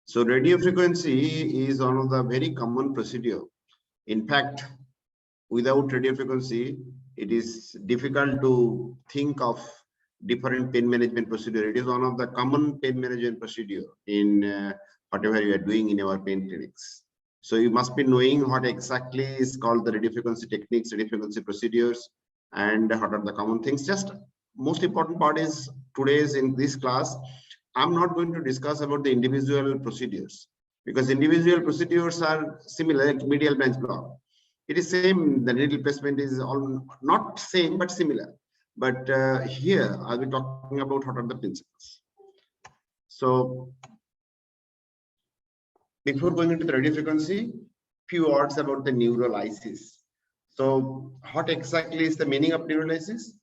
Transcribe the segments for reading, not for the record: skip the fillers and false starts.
So radio frequency is one of the very common procedure. In fact, without radio frequency, it is difficult to think of different pain management procedure. It is one of the common pain management procedure in whatever you are doing in our pain clinics. So you must be knowing what exactly is called the radio frequency techniques, radio frequency procedures, and what are the common things. Just most important part is today's in this class, I'm not going to discuss about the individual procedures, because individual procedures are similar, like medial branch block. It is same, the needle placement is all not same, but similar. But here I'll be talking about what are the principles. So before going into the radio frequency, few words about the neurolysis. So what exactly is the meaning of neurolysis?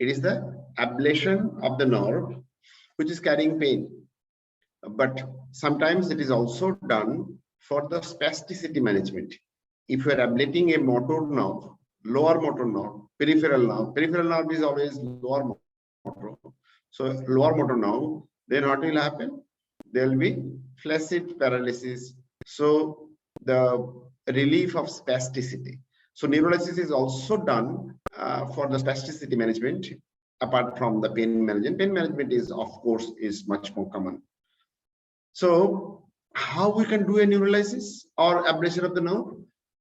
It is the ablation of the nerve which is carrying pain. But sometimes it is also done for the spasticity management. If you are ablating a motor nerve, lower motor nerve, peripheral nerve is always lower motor. So lower motor nerve, then what will happen? There will be flaccid paralysis. So the relief of spasticity. So neurolysis is also done for the spasticity management, apart from the pain management. Pain management is, of course, is much more common. So how we can do a neurolysis or ablation of the nerve?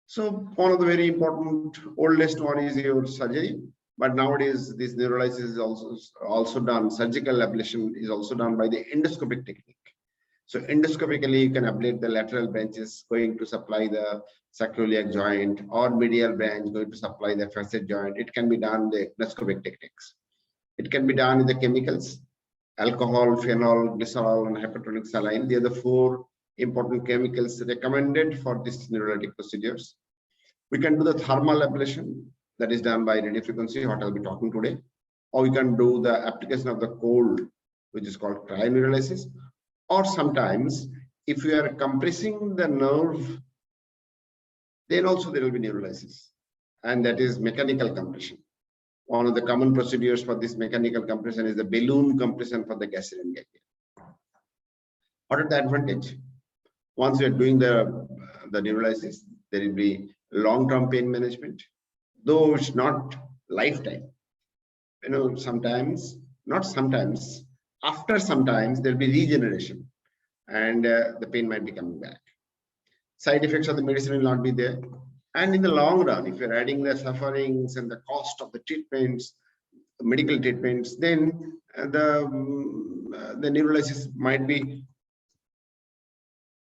So one of the very important, oldest one is your surgery. But nowadays, this neurolysis is also done. Surgical ablation is also done by the endoscopic technique. So endoscopically, you can ablate the lateral branches going to supply the sacroiliac joint, or medial branch going to supply the facet joint. It can be done the endoscopic techniques. It can be done with the chemicals, alcohol, phenol, glycerol, and hypertonic saline. They are the 4 important chemicals recommended for these neurolytic procedures. We can do the thermal ablation, that is done by radio frequency, what I'll be talking today. Or we can do the application of the cold, which is called cryoneurolysis. Or sometimes, if you are compressing the nerve, then also there will be neurolysis, and that is mechanical compression. One of the common procedures for this mechanical compression is the balloon compression for the gastric ganglia. What is the advantage? Once you are doing the neurolysis, there will be long-term pain management, though it's not lifetime. You know, sometimes, not sometimes, after sometimes there will be regeneration, and the pain might be coming back. Side effects of the medicine will not be there. And in the long run, if you're adding the sufferings and the cost of the treatments, medical treatments, then the neurolysis might be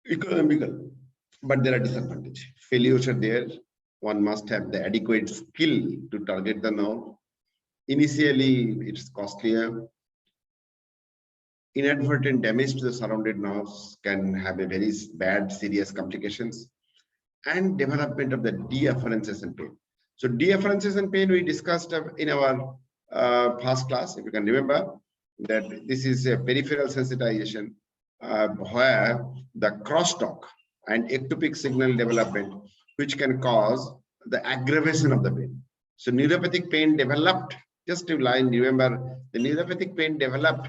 economical. But there are disadvantages. Failures are there. One must have the adequate skill to target the nerve. Initially, it's costlier. Inadvertent damage to the surrounded nerves can have a very bad, serious complications. And development of the deafferences and pain. So deafferences and pain we discussed in our past class, if you can remember, that this is a peripheral sensitization where the crosstalk and ectopic signal development, which can cause the aggravation of the pain. So neuropathic pain developed, just to remember, the neuropathic pain developed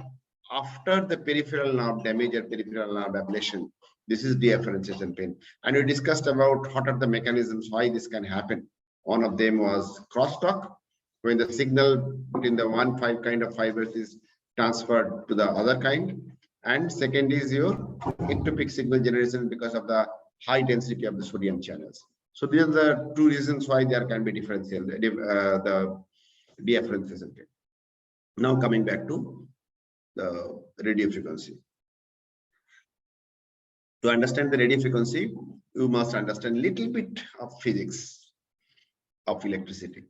after the peripheral nerve damage or peripheral nerve ablation. This is deafferences and pain. And we discussed about what are the mechanisms why this can happen. One of them was crosstalk, when the signal between the one kind of fibers is transferred to the other kind. And second is your ectopic signal generation because of the high density of the sodium channels. So these are the 2 reasons why there can be differential, the deafferences and pain. Now coming back to the radio frequency. To understand the radio frequency, you must understand a little bit of physics of electricity.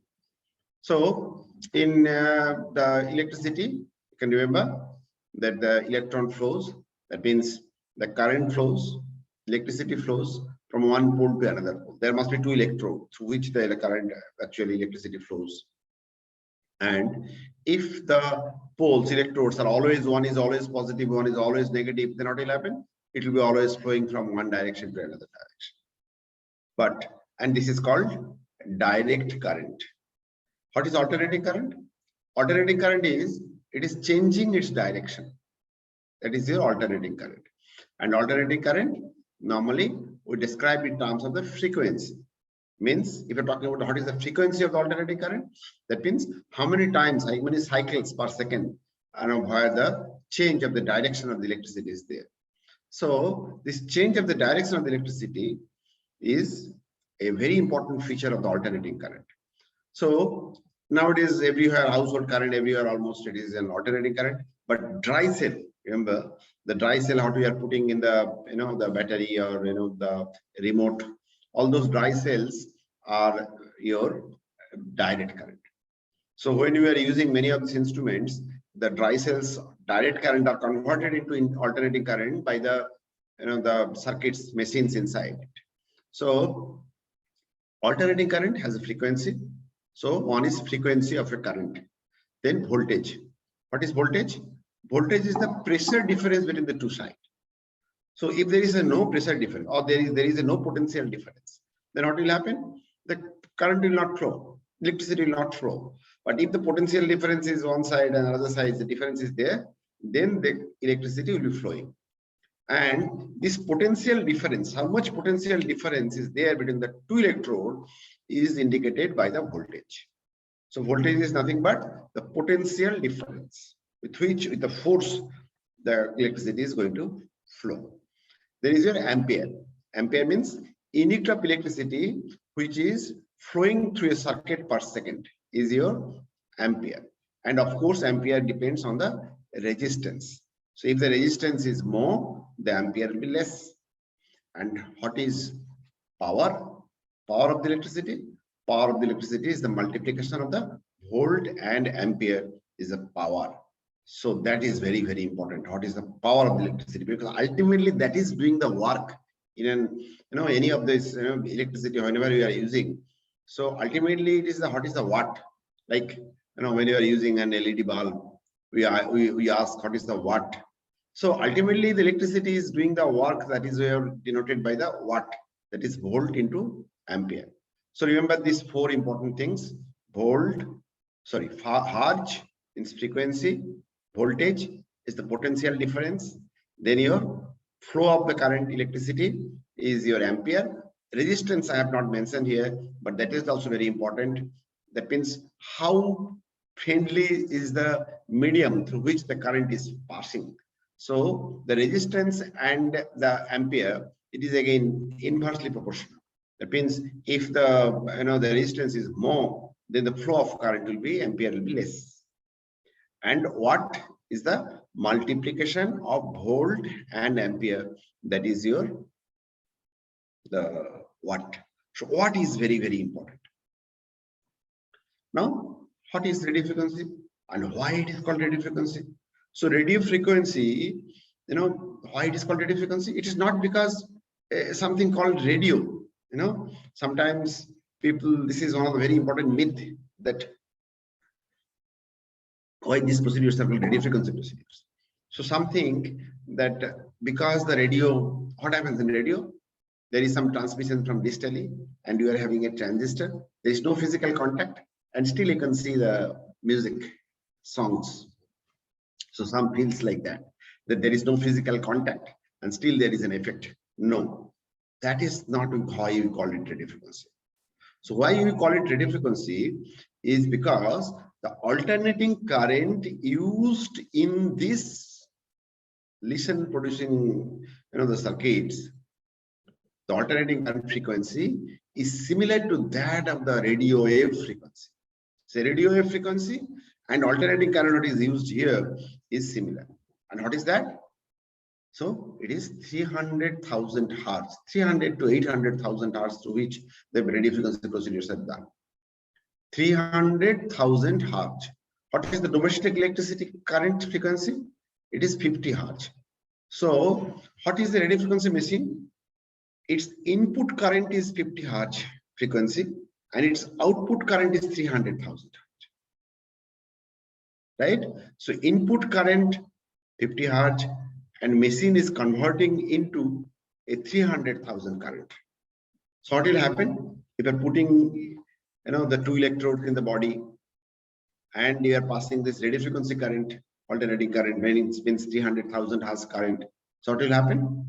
So in the electricity, you can remember that the electron flows, that means the current flows, electricity flows from one pole to another pole. There must be 2 electrodes through which the current, actually electricity flows. And if the poles, electrodes are always, one is always positive, one is always negative, then what will happen? It will be always flowing from one direction to another direction. And this is called direct current. What is alternating current? Alternating current is, it is changing its direction. That is your alternating current. And alternating current, normally we describe in terms of the frequency. Means if you're talking about what is the frequency of the alternating current, that means how many times, how many cycles per second, where the change of the direction of the electricity is there. So this change of the direction of the electricity is a very important feature of the alternating current. So nowadays, everywhere household current, everywhere almost it is an alternating current. But dry cell, remember the dry cell, what we are putting in the the battery or the remote, all those dry cells are your direct current. So when you are using many of these instruments, the dry cells direct current are converted into alternating current by the the circuits machines inside it. So alternating current has a frequency. So one is frequency of a current. Then voltage. What is voltage? Voltage is the pressure difference between the two sides. So if there is a no pressure difference or there is a no potential difference, then what will happen? The current will not flow, electricity will not flow. But if the potential difference is one side and another side, the difference is there, then the electricity will be flowing. And this potential difference, how much potential difference is there between the two electrodes, is indicated by the voltage. So voltage is nothing but the potential difference with which, with the force, the electricity is going to flow. There is your ampere. Ampere means unit of electricity which is flowing through a circuit per second is your ampere. And of course, ampere depends on the resistance. So if the resistance is more, the ampere will be less. And what is power? Power of the electricity? Power of the electricity is the multiplication of the volt, and ampere is the power. So that is very, very important. What is the power of the electricity? Because ultimately that is doing the work in an, any of this electricity whenever you are using. So ultimately it is the, what is the watt? Like when you are using an LED bulb, we ask what is the watt. So ultimately the electricity is doing the work, that is denoted by the watt, that is volt into ampere. So remember these four important things: hertz is frequency, voltage is the potential difference, then your flow of the current electricity is your ampere. Resistance I have not mentioned here, but that is also very important. That means how friendly is the medium through which the current is passing. So the resistance and the ampere, it is again inversely proportional. That means if the the resistance is more, then the flow of current will be, ampere will be less. And watt is the multiplication of volt and ampere, that is your the watt. So watt is very, very important. Now, what is radio frequency and why it is called radio frequency? So radio frequency, why it is called radio frequency? It is not because something called radio. Sometimes people, this is one of the very important myth, that why these procedures are called radio frequency procedures. So something that because the radio, what happens in radio? There is some transmission from distally and you are having a transistor. There is no physical contact and still you can see the music, songs. So some feels like that there is no physical contact and still there is an effect. No, that is not why you call it radio frequency. So why you call it radio frequency is because the alternating current used in this listen producing, the circuits, the alternating current frequency is similar to that of the radio wave frequency. So radio wave frequency and alternating current that is used here is similar. And what is that? So it is 300,000 hertz, 300 to 800,000 hertz, to which the radio frequency procedures are done. 300,000 hertz. What is the domestic electricity current frequency? It is 50 hertz. So what is the radio frequency machine? Its input current is 50 hertz frequency and its output current is 300,000 hertz. Right? So input current 50 hertz and machine is converting into a 300,000 current. So what will happen if you're putting the two electrodes in the body and you are passing this radio frequency current, alternating current, when it spins 300,000 hertz current. So what will happen?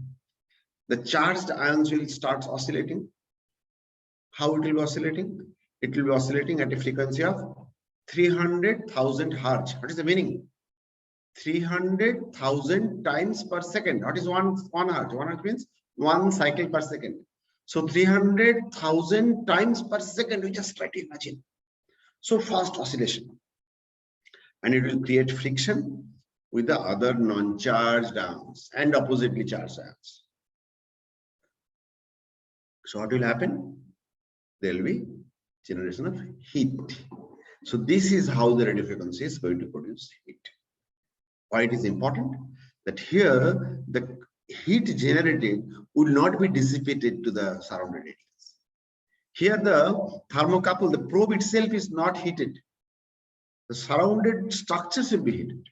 The charged ions will start oscillating. How it will be oscillating? It will be oscillating at a frequency of 300,000 hertz. What is the meaning? 300,000 times per second. What is one hertz? 1 hertz means 1 cycle per second. So 300,000 times per second. You just try to imagine. So fast oscillation. And it will create friction with the other non-charged ions and oppositely charged ions. So what will happen? There will be generation of heat. So this is how the radio frequency is going to produce heat. Why it is important? That here the heat generated will not be dissipated to the surrounded areas. Here the thermocouple, the probe itself is not heated. The surrounded structures will be heated.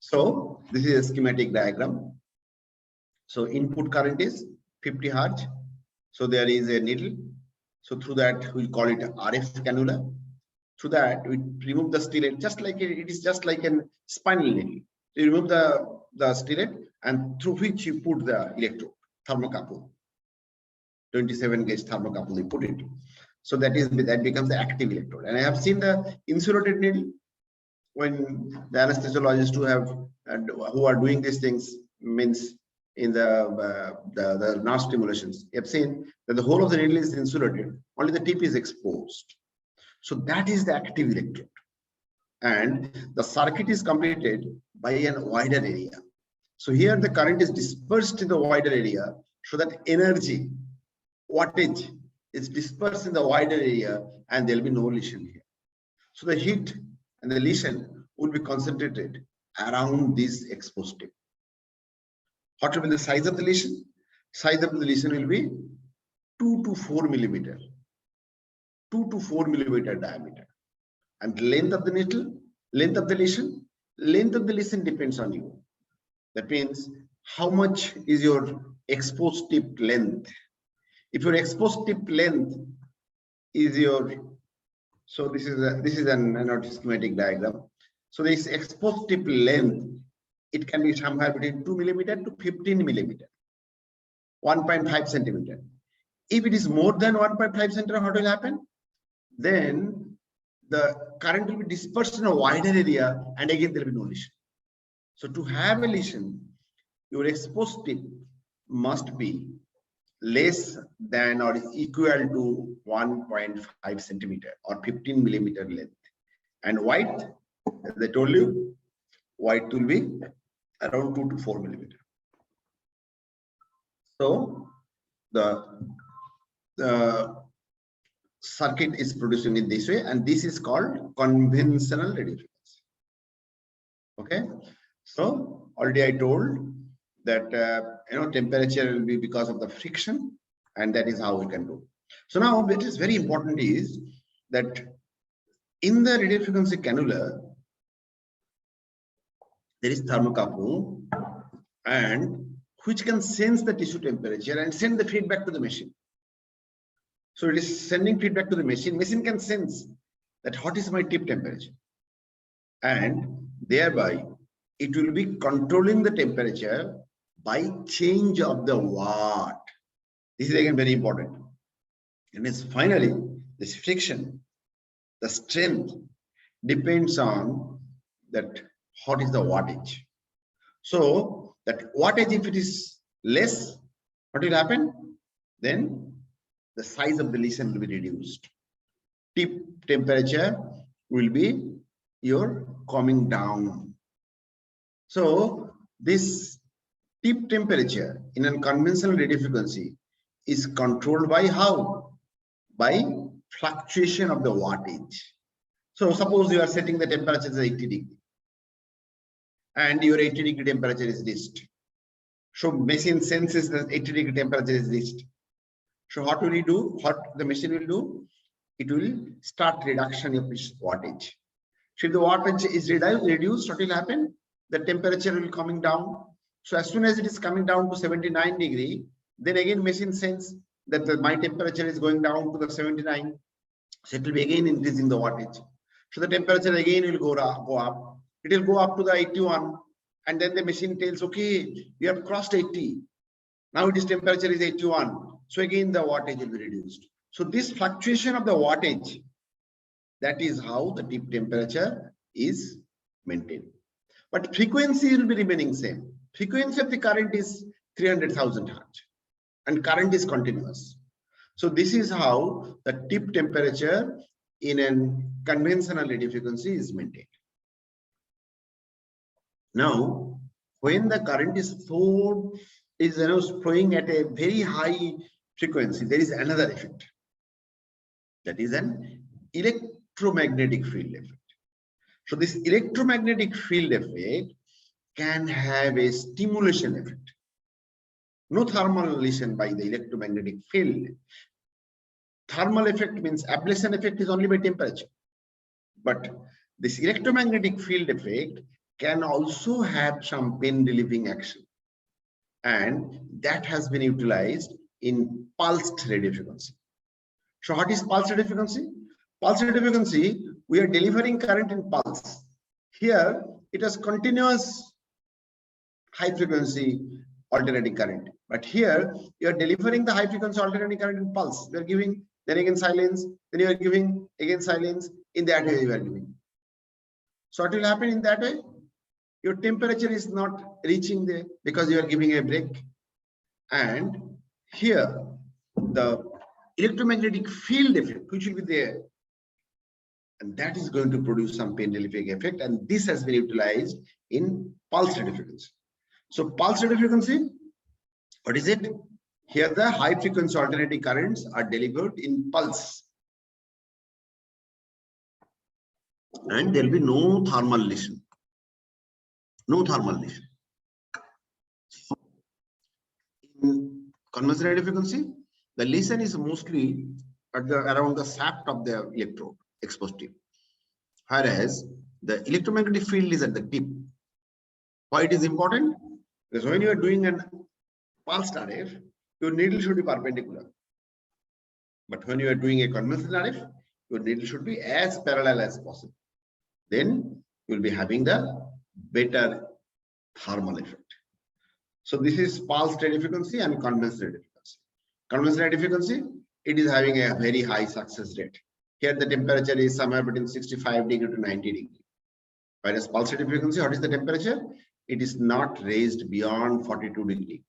So this is a schematic diagram. So input current is 50 hertz. So there is a needle. So through that we call it RF cannula. Through that we remove the stylet, just like it is just like a spinal needle. You remove the stylet and through which you put the electrode, thermocouple. 27 gauge thermocouple, you put it. So that becomes the active electrode. And I have seen the insulated needle when the anesthesiologists who are doing these things, means in the nerve stimulations, you have seen that the whole of the needle is insulated, only the tip is exposed. So that is the active electrode. And the circuit is completed by a wider area. So here the current is dispersed in the wider area, so that energy, wattage, is dispersed in the wider area and there will be no lesion here. So the heat and the lesion will be concentrated around this exposed tip. What will be the size of the lesion? Size of the lesion will be 2 to 4 millimeter. 2 to 4 millimeter diameter. And length of the needle, length of the lesion depends on you. That means how much is your exposed tip length? If your exposed tip length is your, so this is an schematic diagram. So this exposed tip length, it can be somewhere between 2 millimeter to 15 millimeter, 1.5 centimeter. If it is more than 1.5 centimeter, what will happen? Then the current will be dispersed in a wider area and again there will be no lesion. So to have a lesion, your exposed tip must be less than or equal to 1.5 centimeter or 15 millimeter length. And width, as I told you, width will be around 2 to 4 millimeter. So the circuit is producing in this way, and this is called conventional radio frequency. Okay, so already I told that temperature will be because of the friction, and that is how we can do. So now what is very important is that in the radio frequency cannula there is thermocouple, and which can sense the tissue temperature and send the feedback to the machine. So it is sending feedback to the machine. Machine can sense that what is my tip temperature, and thereby it will be controlling the temperature by change of the watt. This is again very important. And it's finally this friction, the strength depends on that what is the wattage. So that wattage, if it is less, what will happen? Then the size of the lesion will be reduced. Tip temperature will be your coming down. So this tip temperature in a conventional radio frequency is controlled by how? By fluctuation of the wattage. So suppose you are setting the temperature as 80 degree and your 80 degree temperature is reached. So machine senses that 80 degree temperature is reached. So what will it do? What the machine will do? It will start reduction of its wattage. So if the wattage is reduced, what will happen? The temperature will coming down. So as soon as it is coming down to 79 degree, then again machine sense that my temperature is going down to the 79. So it will be again increasing the wattage. So the temperature again will go up. It will go up to the 81, and then the machine tells, okay, you have crossed 80. Now its temperature is 81. So again, the wattage will be reduced. So this fluctuation of the wattage, that is how the tip temperature is maintained. But frequency will be remaining same. Frequency of the current is 300,000 hertz and current is continuous. So this is how the tip temperature in a conventional radio frequency is maintained. Now, when the current is flowing at a very high frequency, there is another effect. That is an electromagnetic field effect. So this electromagnetic field effect can have a stimulation effect. No thermal lesion by the electromagnetic field. Thermal effect means ablation effect is only by temperature. But this electromagnetic field effect can also have some pain relieving action. And that has been utilized in pulsed radio frequency. So what is pulsed radio frequency? Pulsed radio frequency, we are delivering current in pulse. Here, it has continuous high frequency alternating current. But here, you are delivering the high frequency alternating current in pulse. You are giving, then again silence, then you are giving, again silence. In that way, you are giving. So what will happen in that way? Your temperature is not reaching there because you are giving a break. And here, the electromagnetic field effect, which will be there, and that is going to produce some pain relieving effect. And this has been utilized in pulse radio frequency. So pulse radio frequency, what is it? Here the high frequency alternating currents are delivered in pulse. And there will be no thermal lesion. No thermal lesion. In conventional radio frequency, the lesion is mostly at around the shaft of the electrode exposed tip. Whereas the electromagnetic field is at the tip. Why it is important? Because when you are doing an pulsed RF, your needle should be perpendicular. But when you are doing a conventional RF, your needle should be as parallel as possible. Then you will be having the better thermal effect. So this is pulsed radio frequency and conventional radio frequency. Conventional radio frequency, it is having a very high success rate. Here the temperature is somewhere between 65 degree to 90 degree. Whereas pulse radio frequency, what is the temperature? It is not raised beyond 42 degree.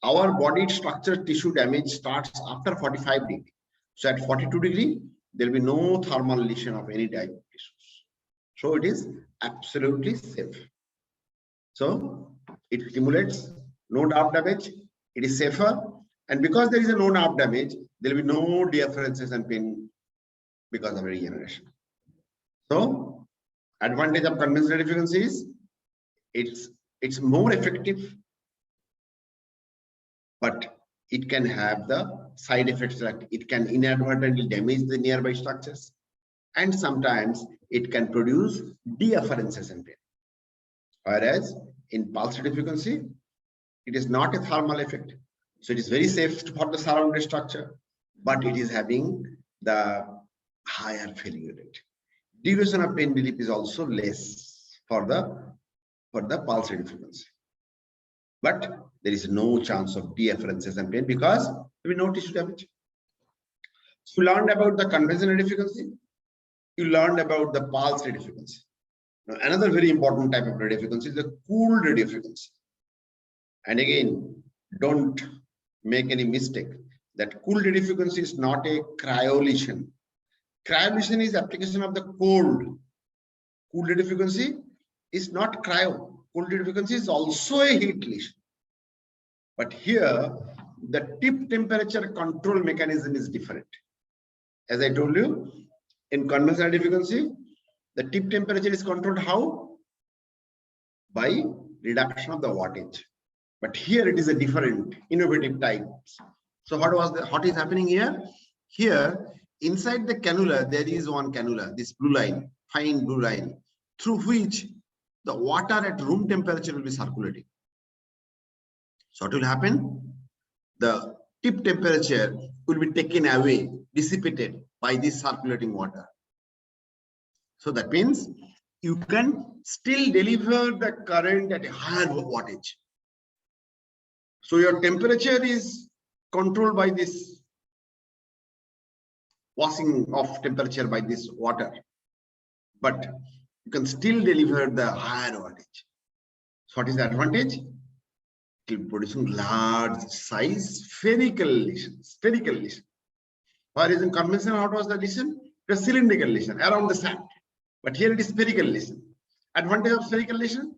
Our body structure tissue damage starts after 45 degree. So at 42 degree, there will be no thermal lesion of any type of tissues. So it is absolutely safe. So it stimulates no nerve damage. It is safer. And because there is a no nerve damage, there will be no deafferences and pain because of regeneration. So advantage of conventional radio frequency is it's more effective, but it can have the side effects like it can inadvertently damage the nearby structures, and sometimes it can produce deafferences and pain. Whereas in pulse radio frequency, it is not a thermal effect. So it is very safe for the surrounding structure, but it is having the higher failure rate. Duration of pain relief is also less for the pulse radio frequency. But there is no chance of deafferences and pain because there will be no tissue damage. So you learned about the conventional radio frequency. You learned about the pulse radio frequency. Now, another very important type of radio frequency is the cooled radio frequency. And again, don't make any mistake that cooled radio frequency is not a cryo-lesion. Cryo-lesion is application of the cold. Cooled radio frequency is not cryo. Cooled radio frequency is also a heat lesion. But here, the tip temperature control mechanism is different. As I told you, in conventional radio frequency, the tip temperature is controlled how? By reduction of the wattage. But here it is a different innovative type. So what is happening here? Here, inside the cannula, there is one cannula, this blue line, fine blue line, through which the water at room temperature will be circulating. So what will happen? The tip temperature will be taken away, dissipated by this circulating water. So that means you can still deliver the current at a higher wattage. So your temperature is controlled by this washing of temperature by this water, but you can still deliver the higher wattage. So what is the advantage? It will be producing large size spherical lesions. Whereas in conventional, what was the lesion? The cylindrical lesion around the sand. But here it is spherical lesion. Advantage of spherical lesion?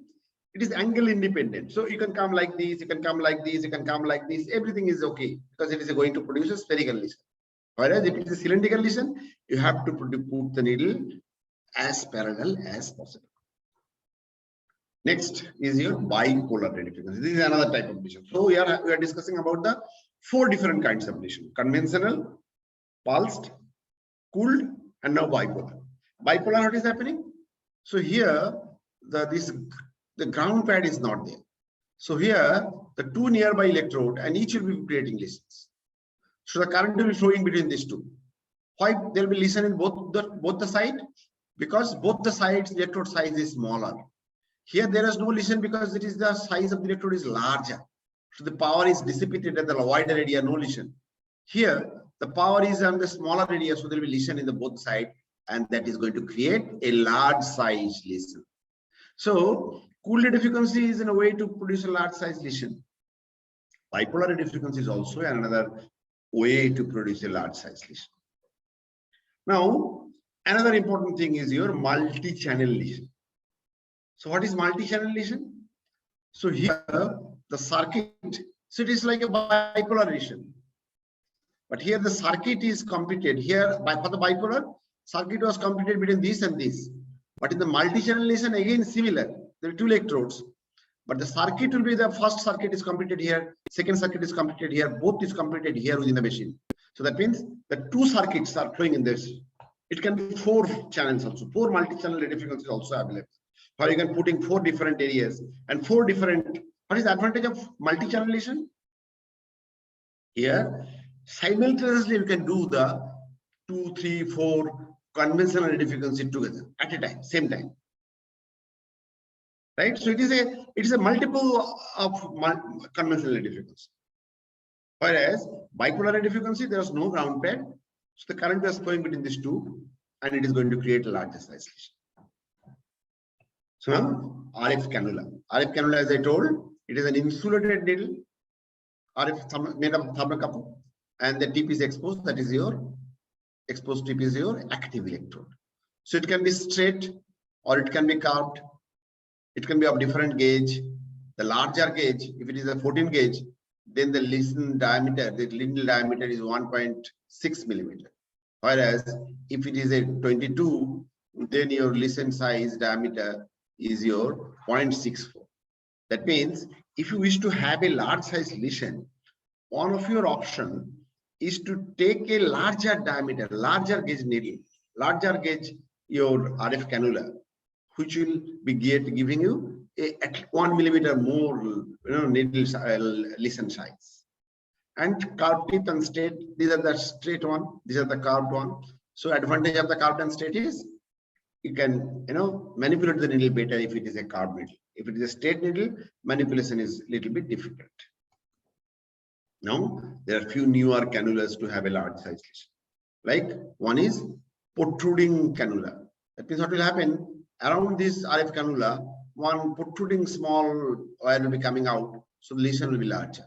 It is angle independent. So you can come like this, you can come like this, you can come like this. Everything is okay because it is going to produce a spherical lesion. Whereas if it is a cylindrical lesion, you have to put the needle as parallel as possible. Next is your bipolar radiofrequency. This is another type of lesion. So we are discussing about the 4 different kinds of lesion: conventional, pulsed, cooled, and now bipolar. Bipolar, what is happening? So here the ground pad is not there. So here the 2 nearby electrode and each will be creating lesions. So the current will be flowing between these 2. Why there will be lesion in both the side? Because both the sides electrode size is smaller. Here there is no lesion because it is the size of the electrode is larger. So the power is dissipated at the wider area, no lesion. Here the power is on the smaller area, so there will be lesion in the both sides, and that is going to create a large size lesion. So cool radiofrequency is in a way to produce a large size lesion. Bipolar radiofrequency is also another way to produce a large size lesion. Now, another important thing is your multi-channel lesion. So what is multi-channel lesion? So here the circuit, so it is like a bipolar lesion. But here the circuit is completed. Here for the bipolar, circuit was completed between this and this. But in the multi-channel lesion, again similar. There are 2 electrodes. But the circuit will be the first circuit is completed here, second circuit is completed here, both is completed here within the machine. So that means the 2 circuits are flowing in this. It can be 4 channels also. 4 multi-channel radiofrequencies also available. Or you can put in 4 different areas and 4 different. What is the advantage of multi-channel lesion? Here, simultaneously you can do the 2, 3, 4 conventional radiofrequency together at a time, same time. Right? So it is a multiple of conventional radiofrequency. Whereas bipolar radiofrequency, there is no ground pad. So the current is flowing between these 2 and it is going to create a larger size lesion. So now RF cannula. RF cannula, as I told, it is an insulated needle. RF made of thermocouple, and the tip is exposed. That is your exposed tip is your active electrode. So it can be straight or it can be curved. It can be of different gauge. The larger gauge, if it is a 14 gauge, then the lesion diameter, the needle diameter is 1.6 millimeter. Whereas if it is a 22, then your lesion size diameter is your 0.64. That means if you wish to have a large size lesion, one of your option is to take a larger diameter, larger gauge needle, larger gauge your RF cannula, which will be giving you at 1 millimeter more needle lesion size. And curved tip and straight, these are the straight one, these are the curved one. So advantage of the curved and straight is you can manipulate the needle better if it is a curved needle. If it is a straight needle, manipulation is a little bit difficult. Now there are few newer cannulas to have a large size lesion. Like one is protruding cannula. That means what will happen around this RF cannula, one protruding small wire will be coming out, so the lesion will be larger.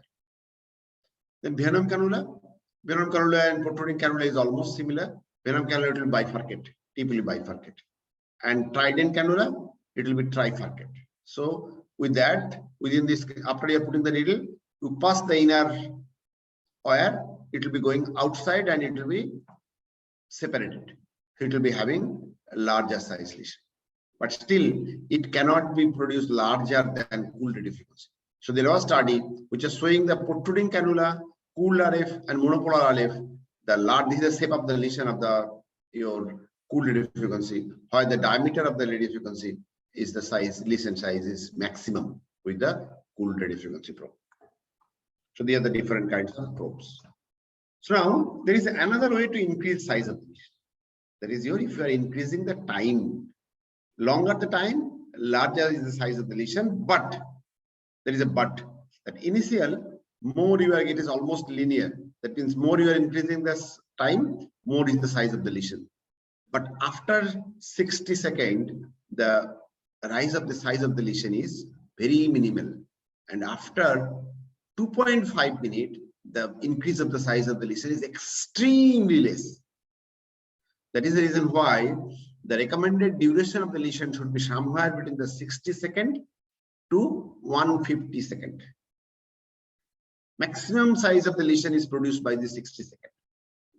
Then venom cannula and protruding cannula is almost similar. Venom cannula will bifurcate, tip will bifurcate. And trident cannula, it will be trifurcate. So with that, within this, after you are putting the needle, you pass the inner wire, it will be going outside and it will be separated. It will be having a larger size lesion. But still, it cannot be produced larger than cool radiofrequency. So there was a study which is showing the protruding cannula, cool RF and monopolar RF. This is the shape of the lesion of your cool radiofrequency, while the diameter of the radiofrequency is the size, lesion size is maximum with the cool radiofrequency probe. So these are the different kinds of probes. So now there is another way to increase size of the lesion. That is if you are increasing the time Longer the time, larger is the size of the lesion, but there is a but. That initial, more you are, it is almost linear. That means more you are increasing this time, more is the size of the lesion. But after 60 seconds, the rise of the size of the lesion is very minimal. And after 2.5 minutes, the increase of the size of the lesion is extremely less. That is the reason why the recommended duration of the lesion should be somewhere between the 60 second to 150 second. Maximum size of the lesion is produced by the 60 second.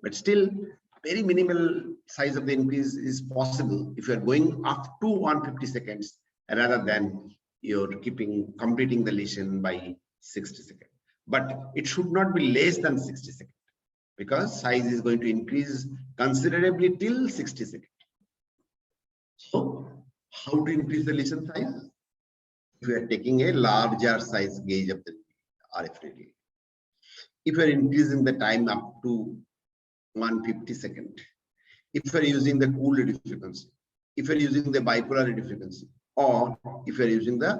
But still, very minimal size of the increase is possible if you are going up to 150 seconds rather than you're completing the lesion by 60 seconds. But it should not be less than 60 seconds because size is going to increase considerably till 60 seconds. So, how to increase the lesion size? If you are taking a larger size gauge of the RFID, if you are increasing the time up to 150 seconds, if you are using the cool radiofrequency, if you are using the bipolar radiofrequency, or if you are using a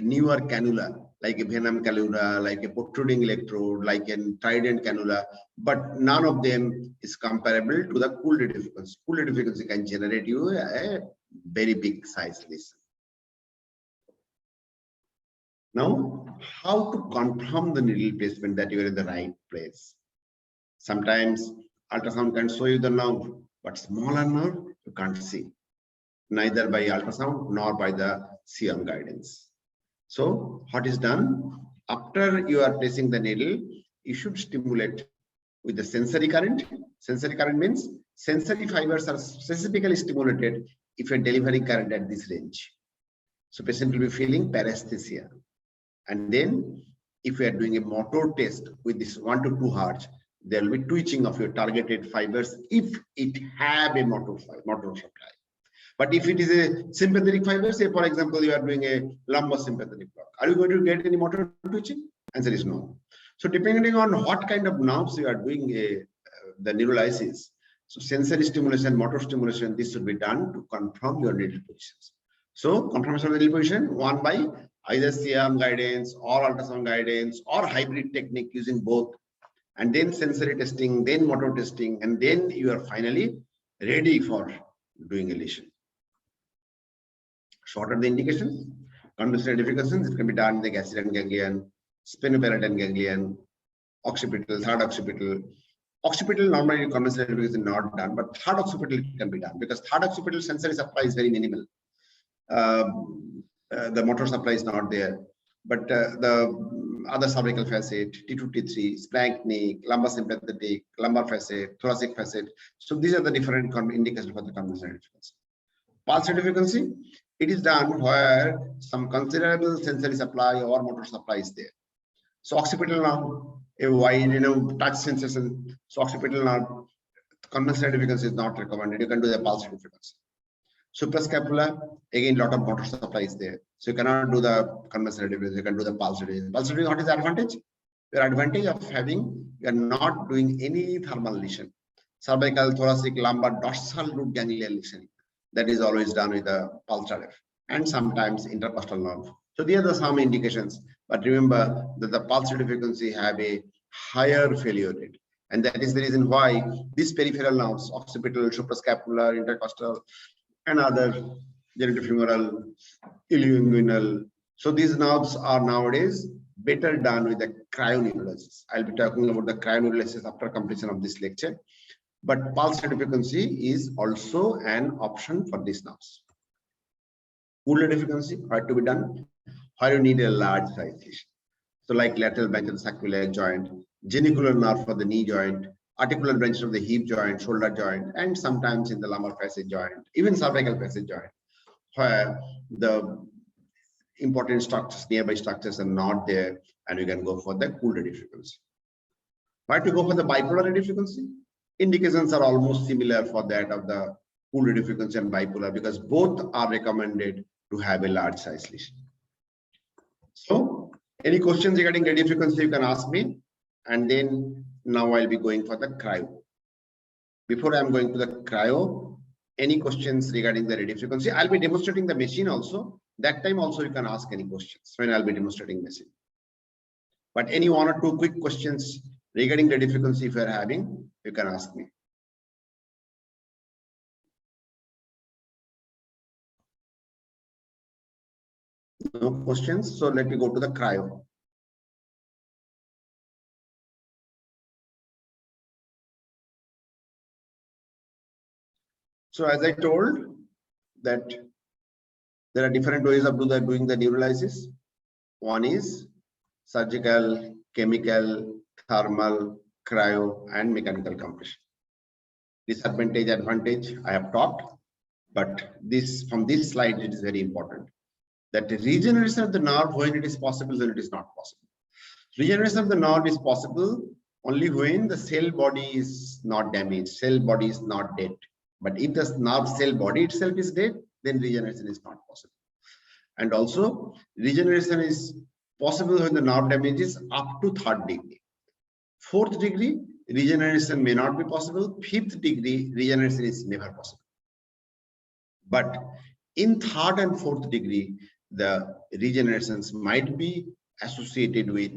newer cannula, like a venom cannula, like a protruding electrode, like a trident cannula, but none of them is comparable to the cool radiofrequency. Cool radiofrequency can generate you a very big size lesion. Now, how to confirm the needle placement that you are in the right place? Sometimes ultrasound can show you the nerve, but smaller nerve you can't see, neither by ultrasound nor by the CM guidance. So what is done? After you are placing the needle, you should stimulate with the sensory current. Sensory current means sensory fibers are specifically stimulated if you are delivering current at this range. So patient will be feeling paresthesia. And then if you are doing a motor test with this 1 to 2 hertz, there will be twitching of your targeted fibers if it have a motor supply. But if it is a sympathetic fiber, say for example, you are doing a lumbar-sympathetic block, are you going to get any motor twitching? Answer is no. So depending on what kind of nerves you are doing the neurolysis, so sensory stimulation, motor stimulation, this should be done to confirm your needle positions. So confirmation of the needle position, one by either CM guidance or ultrasound guidance or hybrid technique using both, and then sensory testing, then motor testing, and then you are finally ready for doing a lesion. Short of the indications, conventional identifications, it can be done in the gastric ganglion, spinopalatal ganglion, occipital, third occipital. Occipital normally conventional identification is not done, but third occipital it can be done because third occipital sensory supply is very minimal. The motor supply is not there, but the other cervical facet, T2, T3, splanchnic, lumbar sympathetic, lumbar facet, thoracic facet. So these are the different indications for the conventional identification. Pulse frequency, it is done where some considerable sensory supply or motor supply is there. So occipital nerve, a wide, touch sensation. So occipital nerve, conventional frequency is not recommended. You can do the pulse frequency. Suprascapular, again, lot of motor supply is there. So you cannot do the conventional frequency. You can do the pulse frequency. Pulse frequency, what is the advantage? Your advantage of having, you are not doing any thermal lesion. Cervical, thoracic, lumbar, dorsal root ganglion lesion. That is always done with the pulse RF and sometimes intercostal nerve. So these are the some indications. But remember that the pulse frequency have a higher failure rate. And that is the reason why these peripheral nerves, occipital, suprascapular, intercostal, and other genitofemoral, ilioinguinal. So these nerves are nowadays better done with the cryoneurolysis. I'll be talking about the cryoneurolysis after completion of this lecture. But pulse frequency is also an option for these nerves. Cool frequency, what to be done? Where you need a large size lesion. So like lateral branch of the sacroiliac joint, genicular nerve for the knee joint, articular branch of the hip joint, shoulder joint, and sometimes in the lumbar facet joint, even cervical facet joint, where the important structures, nearby structures are not there, and you can go for the cool radiofrequency. Why to go for the bipolar radiofrequency? Indications are almost similar for that of the cool radiofrequency and bipolar because both are recommended to have a large size lesion. So, any questions regarding radiofrequency you can ask me, and then now I'll be going for the cryo. Before I'm going to the cryo, any questions regarding the radio frequency. I'll be demonstrating the machine also. That time also you can ask any questions when I'll be demonstrating machine. But any one or two quick questions regarding radio frequency if you are having, you can ask me. No questions, so let me go to the cryo. So as I told that there are different ways of doing the neurolysis. One is surgical, chemical, thermal, cryo, and mechanical compression. Disadvantage, advantage, I have talked, but this from this slide it is very important that the regeneration of the nerve, when it is possible, then it is not possible. Regeneration of the nerve is possible only when the cell body is not damaged, cell body is not dead. But if the nerve cell body itself is dead, then regeneration is not possible. And also, regeneration is possible when the nerve damage is up to 3rd degree. 4th degree, regeneration may not be possible. 5th degree, regeneration is never possible. But in 3rd and 4th degree, the regenerations might be associated with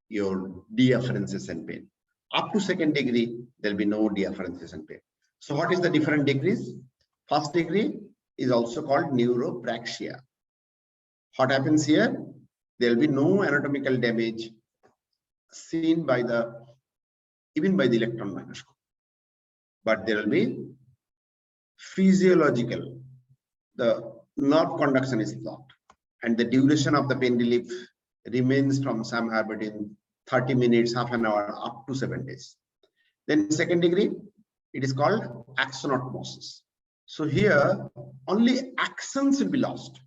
your deafferences and pain. Up to 2nd degree, there will be no deafferences and pain. So what is the different degrees? 1st degree is also called neuropraxia. What happens here? There will be no anatomical damage seen by even by the electron microscope. But there will be physiological, the nerve conduction is blocked, and the duration of the pain relief remains from somewhere between 30 minutes, half an hour, up to 7 days. Then 2nd degree, it is called axonotmosis. So here, only axons will be lost.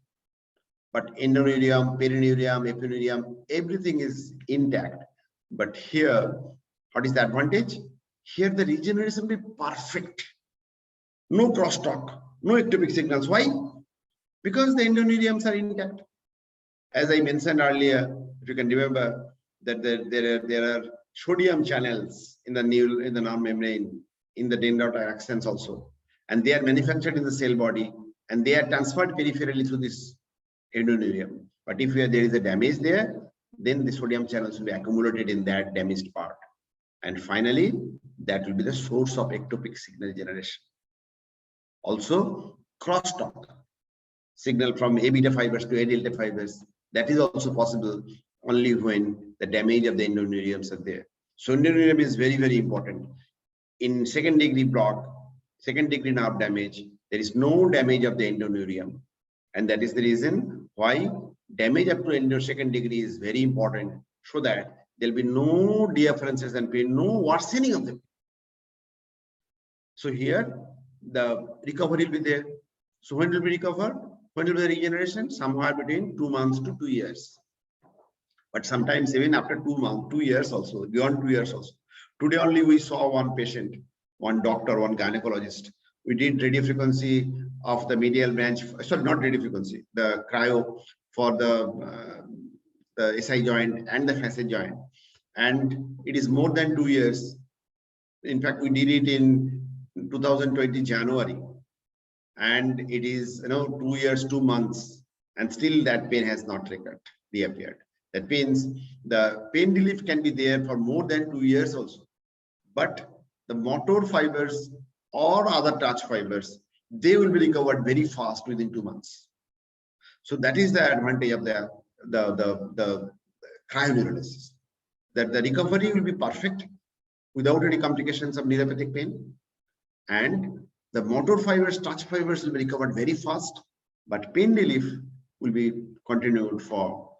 But endoneurium, perineurium, epineurium, everything is intact. But here, what is the advantage? Here, the regeneration will be perfect. No crosstalk, no ectopic signals. Why? Because the endoneuriums are intact. As I mentioned earlier, if you can remember that there are sodium channels in the nerve membrane, in the dendrite axons also, and they are manufactured in the cell body, and they are transferred peripherally through this endoneurium. But if there is a damage there, then the sodium channels will be accumulated in that damaged part, and finally that will be the source of ectopic signal generation. Also, crosstalk signal from A beta fibers to A delta fibers, that is also possible only when the damage of the endoneuriums are there. So endoneurium is very, very important. In 2nd degree block, 2nd degree nerve damage, there is no damage of the endoneurium. And that is the reason why damage up to 2nd degree is very important, so that there will be no deafferences and pain, no worsening of them. So here, the recovery will be there. So when will we recover? When will be the regeneration? Somewhere between 2 months to 2 years. But sometimes even after 2 months, 2 years also, beyond 2 years also. Today only we saw one patient, one doctor, one gynecologist. We did radio frequency of the medial branch, sorry, not radio frequency, the cryo for the SI joint and the facet joint. And it is more than 2 years. In fact, we did it in 2020 January. And it is 2 years, 2 months, and still that pain has not reappeared. That means the pain relief can be there for more than 2 years also. But the motor fibers or other touch fibers, they will be recovered very fast within 2 months. So that is the advantage of the cryoneurolysis, that the recovery will be perfect without any complications of neuropathic pain, and the motor fibers, touch fibers will be recovered very fast, but pain relief will be continued for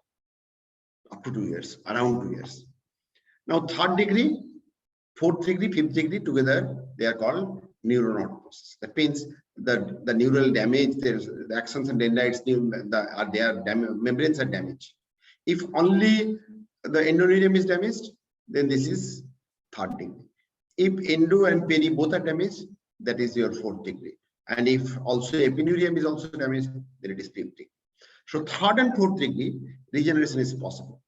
up to 2 years, around 2 years. Now, 3rd degree, 4th degree, 5th degree together, they are called neuroneurolysis. That means the neural damage, there's the axons and dendrites, membranes are damaged. If only the endoneurium is damaged, then this is 3rd degree. If endo and peri both are damaged, that is your 4th degree. And if also epineurium is also damaged, then it is 5th degree. So 3rd and 4th degree regeneration is possible.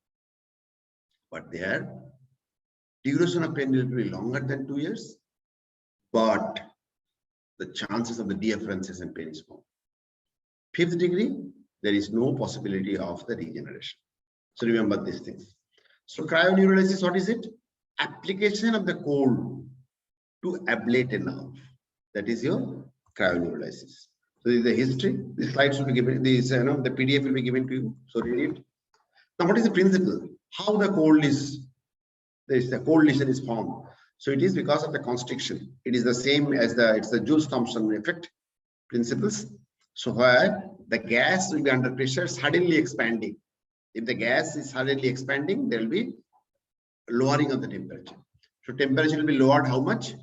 But their duration of pain will be longer than 2 years. But the chances of the deafferences and pain is more. 5th degree, there is no possibility of the regeneration. So remember these things. So cryoneurolysis, what is it? Application of the cold to ablate a nerve. That is your cryoneurolysis. So this is the history. The slides will be given. This, the PDF will be given to you. So read it. Now, what is the principle? How the cold is? The cold lesion is formed. So it is because of the constriction. It is the same as it's the Joule-Thomson effect principles. So where the gas will be under pressure, suddenly expanding. If the gas is suddenly expanding, there will be lowering of the temperature. So temperature will be lowered how much?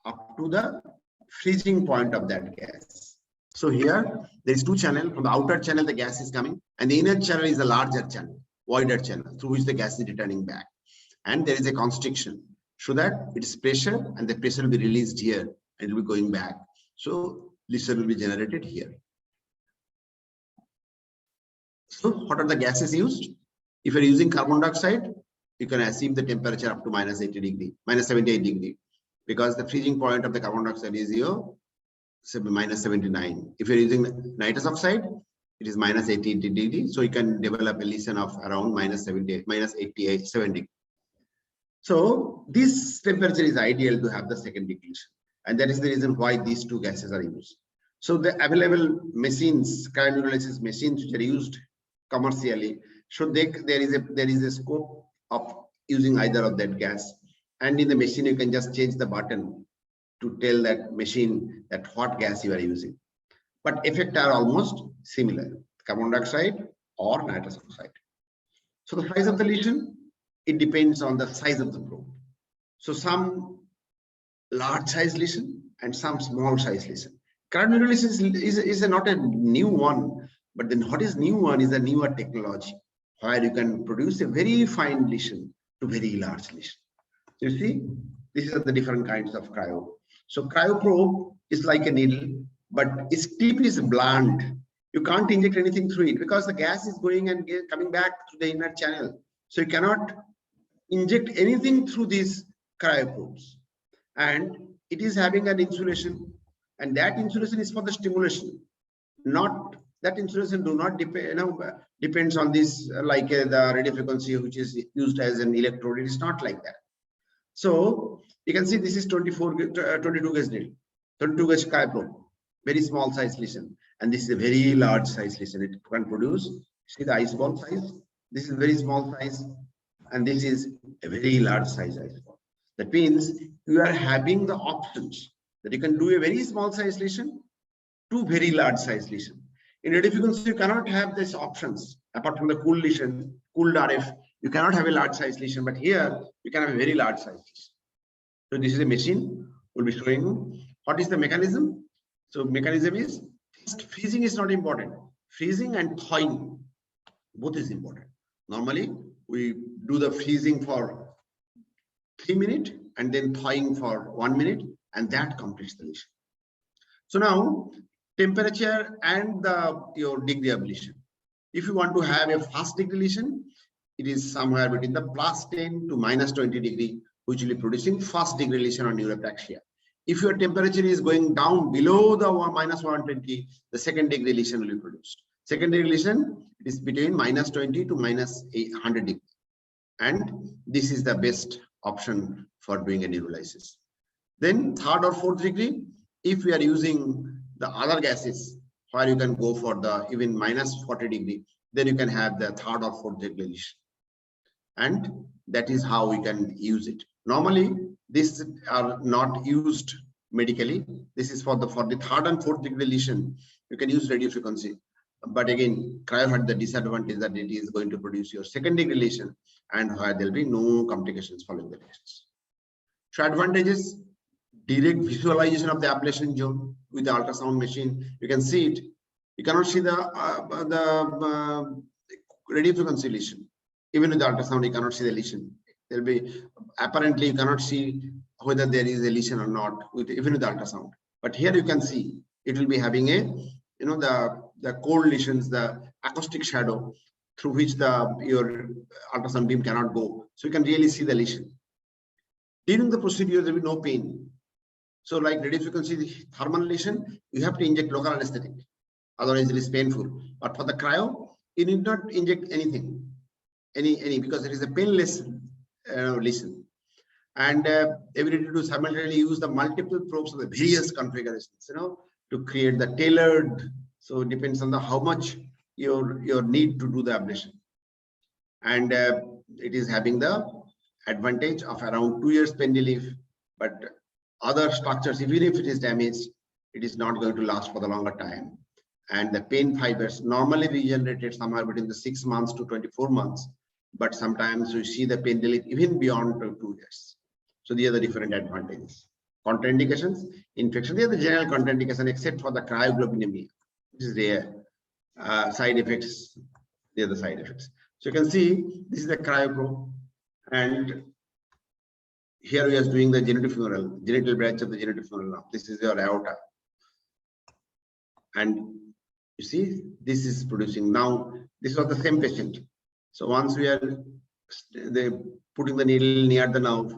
Up to the freezing point of that gas. So here there is 2 channels. From the outer channel the gas is coming, and the inner channel is a larger channel, wider channel, through which the gas is returning back. And there is a constriction, so that it is pressure, and the pressure will be released here and it will be going back. So lesion will be generated here. So what are the gases used? If you are using carbon dioxide, you can achieve the temperature up to -80 degree, -78 degree, because the freezing point of the carbon dioxide is your -79. If you're using nitrous oxide, it is -80 degree. So you can develop a lesion of around -70, -88, 70. So this temperature is ideal to have the second degree lesion. And that is the reason why these 2 gases are used. So the available machines, cryoneurolysis machines which are used commercially, so there is a scope of using either of that gas. And in the machine, you can just change the button to tell that machine that what gas you are using. But effects are almost similar, carbon dioxide or nitrous oxide. So the size of the lesion, it depends on the size of the probe. So some large size lesion and some small size lesion. Cryoneurolysis is not a new one, but then what is new one is a newer technology where you can produce a very fine lesion to very large lesion. You see, this is the different kinds of cryo. So cryo probe is like a needle, but its tip is blunt. You can't inject anything through it because the gas is going and coming back to the inner channel. So you cannot inject anything through these cryo probes. And it is having an insulation, and that insulation is for the stimulation. Not that insulation do not depend, depends on this like the radio frequency which is used as an electrode. It is not like that. So you can see this is 22 gauge needle, 22 gauge cryo probe, very small size lesion, and this is a very large size lesion. It can produce, see the ice ball size. This is very small size, and this is a very large size ice ball. That means you are having the options that you can do a very small size lesion to very large size lesion. In radio frequency, you cannot have these options apart from the cool lesion, cooled RF. You cannot have a large size lesion, but here you can have a very large size lesion. So this is a machine. We'll be showing you what is the mechanism. So mechanism is freezing is not important. Freezing and thawing both is important. Normally we do the freezing for 3 minutes and then thawing for 1 minute, and that completes the lesion. So now temperature and your degree of lesion. If you want to have a fast degree lesion, it is somewhere between the +10 to -20 degree, which will be producing fast degree lesion or neuropraxia. If your temperature is going down below the -120, the second degree lesion will be produced. Second degree lesion is between -20 to -100 degree. And this is the best option for doing a neurolysis. Then third or fourth degree, if we are using the other gases, where you can go for the even -40 degree, then you can have the third or fourth degree lesion. And that is how we can use it. Normally, these are not used medically. This is for the third and fourth degree lesion. You can use radio frequency. But again, cryo had the disadvantage that it is going to produce your second degree lesion, and where there will be no complications following the tests. So advantages: direct visualization of the ablation zone with the ultrasound machine. You can see it. You cannot see the radio frequency lesion. Even with the ultrasound, you cannot see the lesion. There will be apparently you cannot see whether there is a lesion or not even with the ultrasound. But here you can see it will be having a the cold lesions, the acoustic shadow through which your ultrasound beam cannot go. So you can really see the lesion. During the procedure, there will be no pain. So like radiofrequency thermal lesion, you have to inject local anesthetic, otherwise it is painful. But for the cryo, you need not inject anything, because it is a painless lesion. And ability to simultaneously use the multiple probes of the various configurations, to create the tailored. So it depends on the how much your need to do the ablation. And it is having the advantage of around 2 years pain relief, but other structures, even if it is damaged, it is not going to last for the longer time. And the pain fibers normally regenerated somewhere between the 6 months to 24 months, but sometimes we see the pain relief even beyond 2 years. So these are the different advantages. Contraindications, infection, they are the general contraindication except for the cryoglobulinemia, which is rare. Side effects, they are the side effects. So you can see this is the cryo probe, and here we are doing the genital branch of the genitofemoral nerve. This is your aorta, and you see this is producing. Now this was the same patient. So once we are putting the needle near the nerve,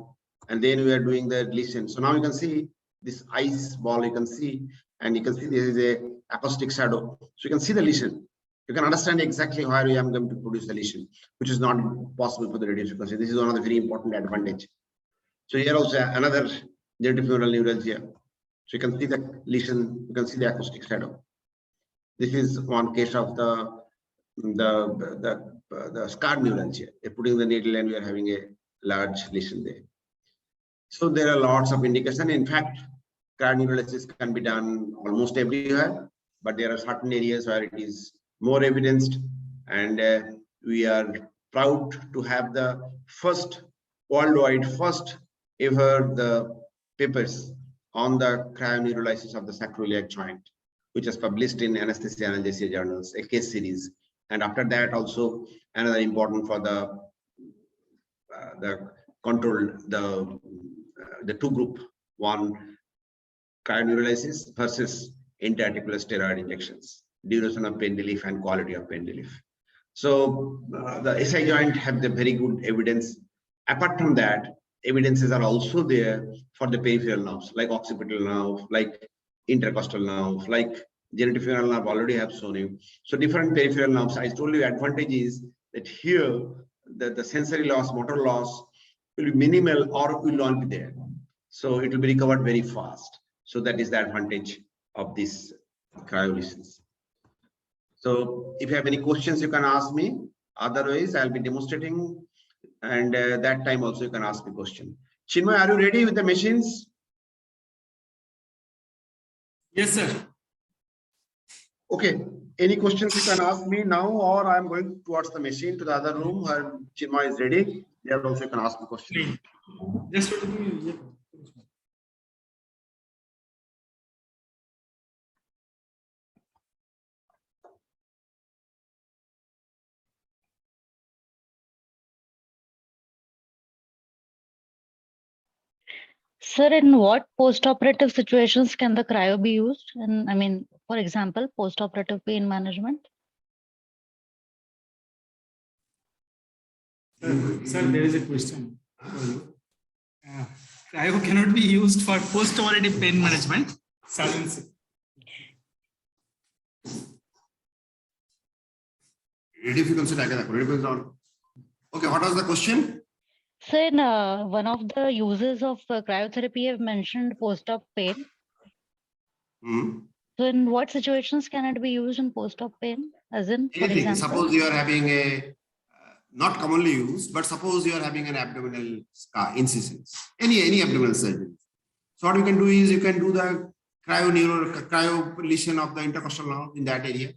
and then we are doing the lesion. So now you can see this ice ball, you can see, and you can see there is a acoustic shadow. So you can see the lesion. You can understand exactly where I am going to produce the lesion, which is not possible for the radiofrequency. This is one of the very important advantage. So here also another genitofemoral neuralgia. So you can see the lesion, you can see the acoustic shadow. This is one case of the scar neuralgia. You're putting the needle and we are having a large lesion there. So there are lots of indication. In fact, cryoneurolysis can be done almost everywhere, but there are certain areas where it is more evidenced, and we are proud to have the worldwide first ever the papers on the cryoneurolysis of the sacroiliac joint, which is published in anesthesia analgesia journals, a case series. And after that also another important for the control, the two group, one cryoneurolysis versus intra-articular steroid injections, duration of pain relief and quality of pain relief. So the SI joint have the very good evidence. Apart from that, evidences are also there for the peripheral nerves, like occipital nerve, like intercostal nerve, like genitofemoral nerve already have shown you. So different peripheral nerves. I told you advantage is that here the sensory loss, motor loss will be minimal or will not be there. So it will be recovered very fast. So that is the advantage of this cryolysis. So if you have any questions, you can ask me. Otherwise, I'll be demonstrating, and that time also you can ask me question. Chinmoy, are you ready with the machines? Yes, sir. Okay. Any questions you can ask me now, or I'm going towards the machine to the other room where Chinmoy is ready. There also you can ask me questions. Just Sir, in what post-operative situations can the cryo be used? And I mean, for example, post-operative pain management. Sir, there is a question for you. Cryo cannot be used for post-operative pain management. Silence. Okay, what was the question? So in one of the uses of cryotherapy, you have mentioned post-op pain. So in what situations can it be used in post-op pain? As in, for Anything. example, Suppose you are having a not commonly used, but suppose you are having an abdominal scar, incisions, any abdominal surgery. So what you can do is you can do the cryo lesion of the intercostal nerve in that area.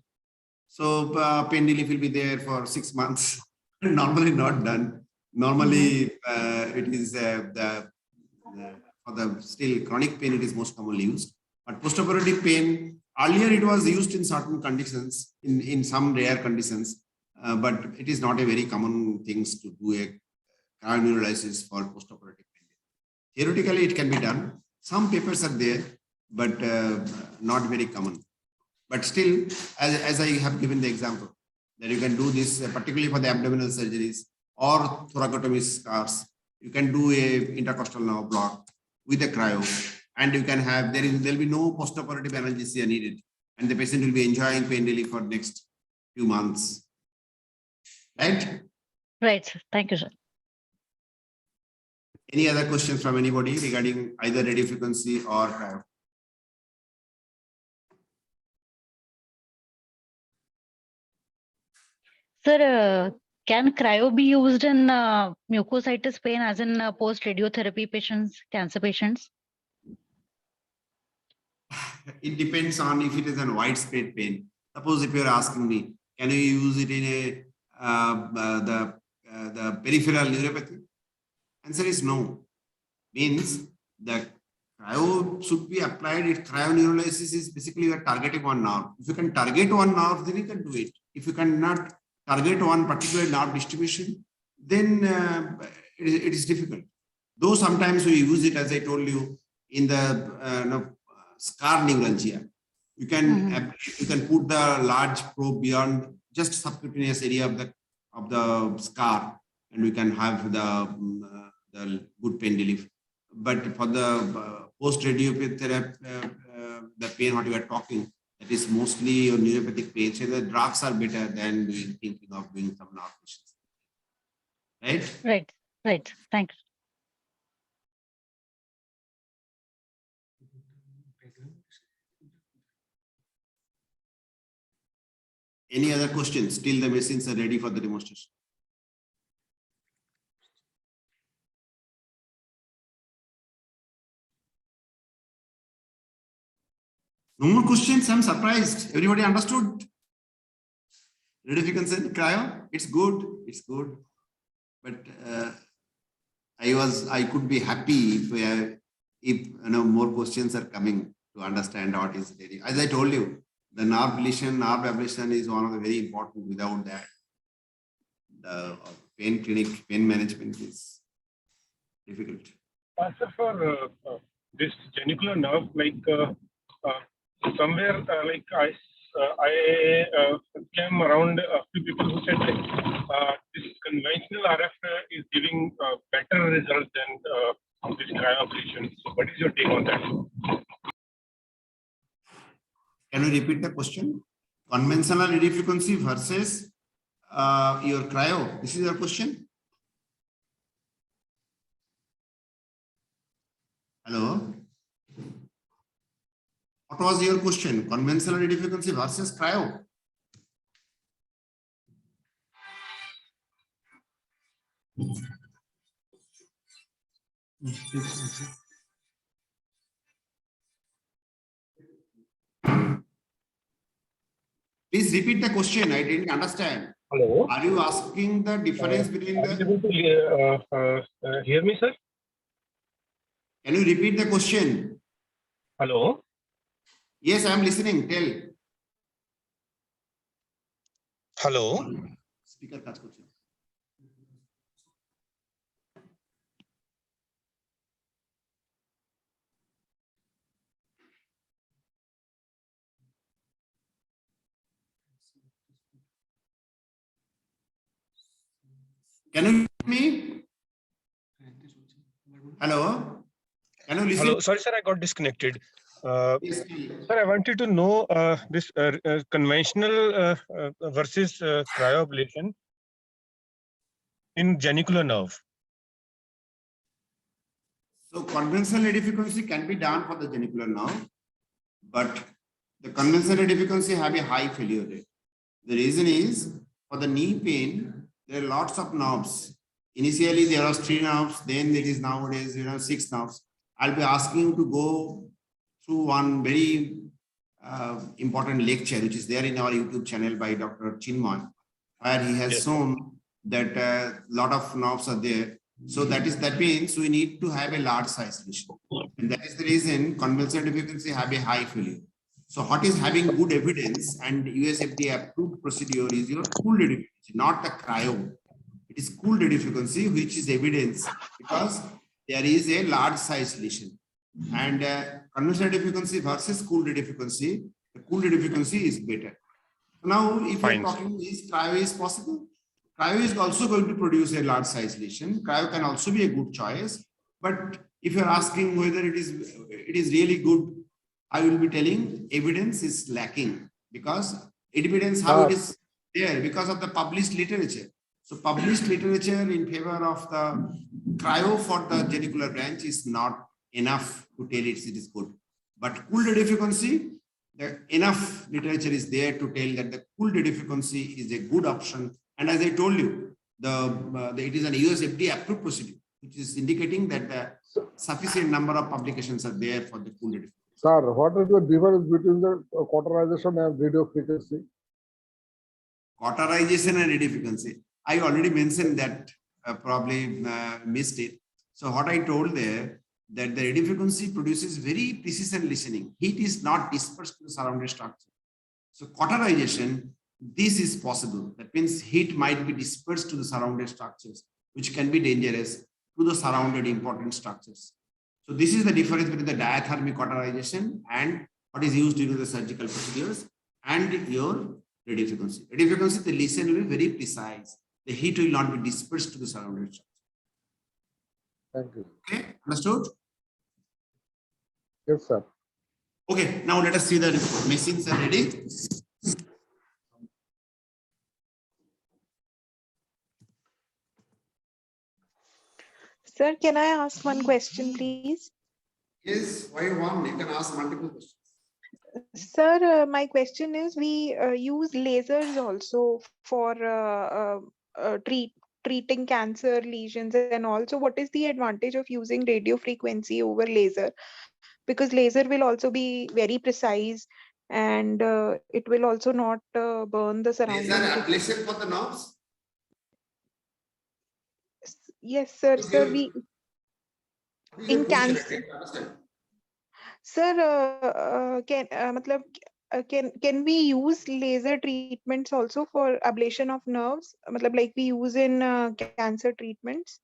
So pain relief will be there for 6 months. Normally not done. Normally it is for the still chronic pain, it is most commonly used. But postoperative pain, earlier it was used in certain conditions, in some rare conditions, but it is not a very common thing to do a cryoneurolysis for postoperative pain. Theoretically, it can be done. Some papers are there, but not very common. But still, as I have given the example, that you can do this particularly for the abdominal surgeries or thoracotomy scars. You can do a intercostal nerve block with a cryo and you can have, there'll be no postoperative analgesia needed, and the patient will be enjoying pain relief for next few months. Right? Right, sir. Thank you, sir. Any other questions from anybody regarding either radio frequency or cryo? Sir, can cryo be used in mucositis pain as in post-radiotherapy patients, cancer patients? It depends on if it is a widespread pain. Suppose if you're asking me, can you use it in a the peripheral neuropathy? Answer is no. Means the cryo should be applied. If cryoneurolysis is basically you're targeting one nerve. If you can target one nerve, then you can do it. If you cannot target one particular nerve distribution, then it is difficult. Though sometimes we use it, as I told you, in the scar neuralgia. You can you can put the large probe beyond just subcutaneous area of the scar, and we can have the good pain relief. But for the post radiotherapy, the pain what you are talking, that is mostly your neuropathic pain. So the drugs are better than thinking of doing some nerve patients. Right? Right, right. Thanks. Any other questions? Still the machines are ready for the demonstration. No more questions. I'm surprised. Everybody understood? Radiofrequency cryo, it's good. It's good. But I could be happy if more questions are coming to understand what is it. As I told you, the nerve deletion, nerve ablation is one of the very important. Without that, the pain clinic, pain management is difficult. So for this genicular nerve, like somewhere, like I came around a few people who said like this conventional RF is giving better results than this cryoablation. So what is your take on that? Can you repeat the question? Conventional radiofrequency versus your cryo. This is your question? Hello? What was your question? Conventional radiofrequency versus cryo? Please repeat the question. I didn't understand. Hello? Are you asking the difference between Are you able to hear me, sir? Can you repeat the question? Hello? Yes, I am listening. Tell. Hello? Speaker কাজ করছে। Can you hear me? Hello? Can you listen? Hello, sorry, sir, I got disconnected. Yes, Sir, I wanted to know this conventional versus cryoablation in genicular nerve. So conventional radiofrequency can be done for the genicular nerve, but the conventional radiofrequency have a high failure rate. The reason is for the knee pain, there are lots of nerves. Initially, there are 3 nerves, then it is nowadays 6 nerves. I'll be asking you to go through one very important lecture, which is there in our YouTube channel by Dr. Chinmoy, where he has shown that a lot of nerves are there. So that means we need to have a large size lesion. And that is the reason conventional radiofrequency have a high failure. So what is having good evidence and US FDA approved procedure is your cooled radiofrequency, not the cryo. It is cooled radiofrequency, which is evidence because there is a large size lesion. And conventional radiofrequency versus cooled radiofrequency, the cooled radiofrequency is better. Now, if you're talking is cryo is possible, cryo is also going to produce a large size lesion. Cryo can also be a good choice, but If you're asking whether it is really good, I will be telling evidence is lacking, because evidence how it is there because of the published literature. So published literature in favor of the cryo for the genicular branch is not enough to tell it is good. But cooled radiofrequency, enough literature is there to tell that the cooled radiofrequency is a good option. And as I told you, it is an US FDA approved procedure, which is indicating that the sufficient number of publications are there for the cooled radiofrequency. Sir, what is the difference between the cauterization and radiofrequency? Cauterization and radiofrequency. I already mentioned that, probably missed it. So what I told there, that the radiofrequency produces very precision listening. Heat is not dispersed to the surrounding structure. So cauterization, this is possible. That means heat might be dispersed to the surrounding structures, which can be dangerous to the surrounded important structures. So this is the difference between the diathermic cauterization and what is used during the surgical procedures and your radiofrequency. Radiofrequency, the listen will be very precise. The heat will not be dispersed to the surrounding structure. Thank you. Okay, understood? Yes, sir. Okay, now let us see the report. Machines are ready. Sir, can I ask one question, please? Yes, why one? You can ask multiple questions. Sir, my question is, we use lasers also for treating cancer lesions and also what is the advantage of using radio frequency over laser? Because laser will also be very precise and it will also not burn the surrounding. Laser ablation for the nerves? Yes, sir. Sir, we in cancer. Sir, can we use laser treatments also for ablation of nerves? Like we use in cancer treatments?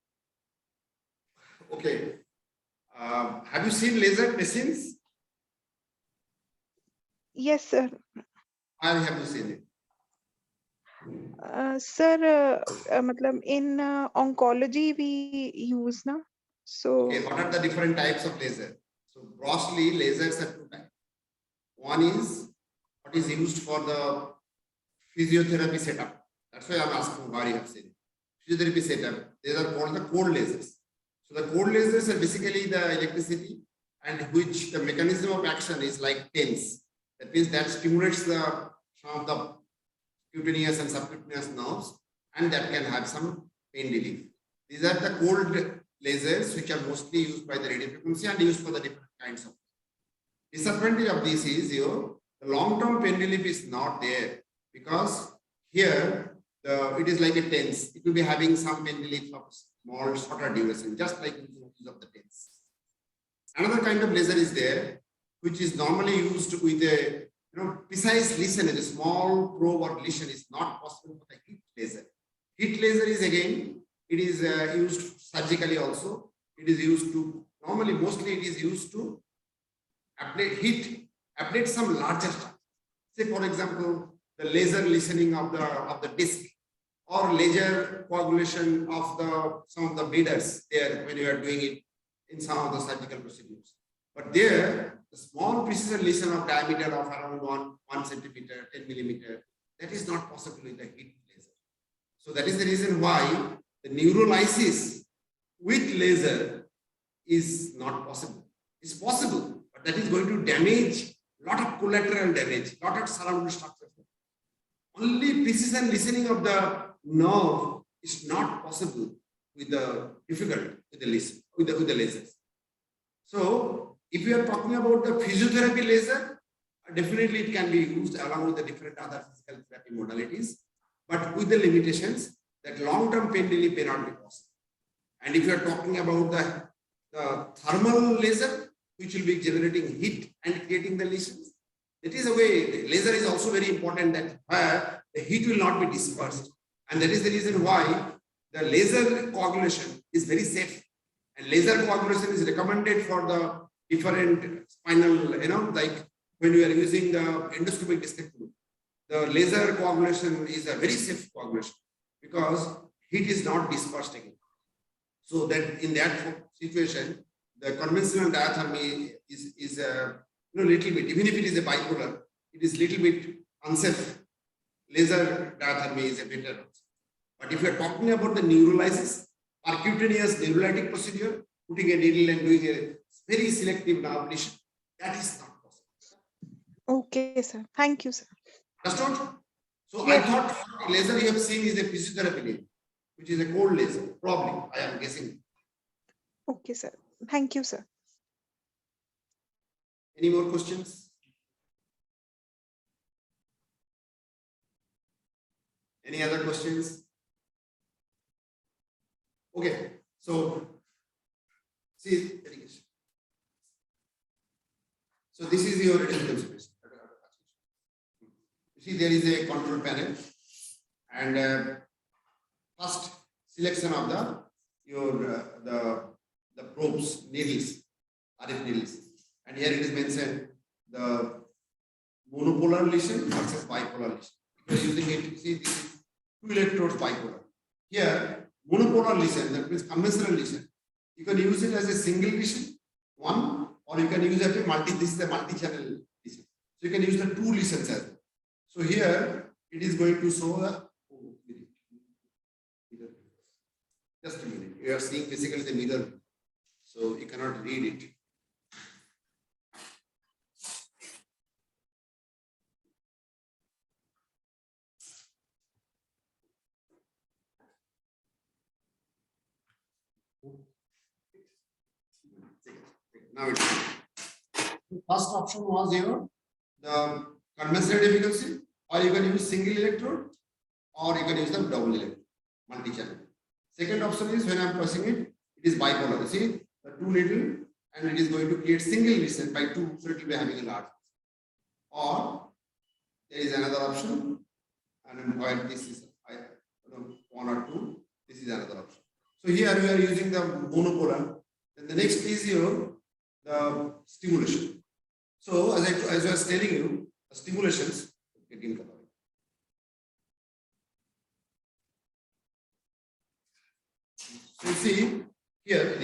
Okay. Have you seen laser machines? Yes, sir. Where have you seen it? Sir, in oncology we use na. So Okay, what are the different types of laser? So grossly, lasers are two types. One is what is used for the physiotherapy setup. That's why I'm asking why you have seen it. Physiotherapy setup. These are called the cold lasers. So the cold lasers are basically the electricity and which the mechanism of action is like TENS. That means that stimulates some of the cutaneous and subcutaneous nerves, and that can have some pain relief. These are the cold lasers which are mostly used by the radiofrequency and used for the different kinds of. Disadvantage of this is the long-term pain relief is not there because here it is like a TENS. It will be having some pain relief of small shorter duration, just like use of the TENS. Another kind of laser is there, which is normally used with a precise lesion. A small probe or lesion is not possible for the heat laser. Heat laser is again, it is used surgically also. It is used to, normally mostly it is used to ablate some larger structure. Say for example, the laser lesioning of the disc or laser coagulation of some of the bleeders there when you are doing it in some of the surgical procedures. But there, the small precision lesion of diameter of around 1 centimeter, 10 millimeter, that is not possible with the heat laser. So that is the reason why the neurolysis with laser is not possible. It's possible, but that is going to damage a lot of collateral damage, a lot of surrounding structure. Only precision listening of the nerve is not possible with the lasers. So if we are talking about the physiotherapy laser, definitely it can be used along with the different other physical therapy modalities, but with the limitations that long-term pain relief may not be possible. And if you are talking about the thermal laser, which will be generating heat and creating the lesions, that is a way. The laser is also very important that where the heat will not be dispersed. And that is the reason why the laser coagulation is very safe. And laser coagulation is recommended for the different spinal, like when you are using the endoscopic discectomy. The laser coagulation is a very safe coagulation because heat is not dispersed again. So that in that situation, the conventional diathermy is a little bit, even if it is a bipolar, it is little bit unsafe. Laser diathermy is a better. But if you are talking about the neurolysis, percutaneous neurolytic procedure, putting a needle and doing a very selective nerve ablation, that is not possible. Okay, sir. Thank you, sir. Understood? So Yes. I thought the laser you have seen is a physiotherapy laser, which is a cold laser, probably, I am guessing. Okay, sir. Thank you, sir. Any more questions? Any other questions? Okay, so see, so this is your retinal space. You see, there is a control panel, and first selection of the probes, needles, RF needles, and here it is mentioned the monopolar lesion versus bipolar lesion. If you are using it, you see this is 2 electrodes bipolar. Here, monopolar lesion, that means conventional lesion. You can use it as a single lesion, one, or you can use it as a this is a multi-channel lesion. So you can use the 2 lesions as well. So here it is going to show the just a minute. You are seeing basically the mirror, so you cannot read it. Now it's first option was here the conventional difficulty, or you can use single electrode, or you can use the double electrode, multi-channel. Second option is when I am pressing it, it is bipolar. You see the 2 needle, and it is going to create single lesion by 2, so it will be having a large. Or there is another option, and while this is 1 or 2, this is another option. So here we are using the monopolar. Then the next is your the stimulation. So as I was telling you, the stimulations getting color. So you see here,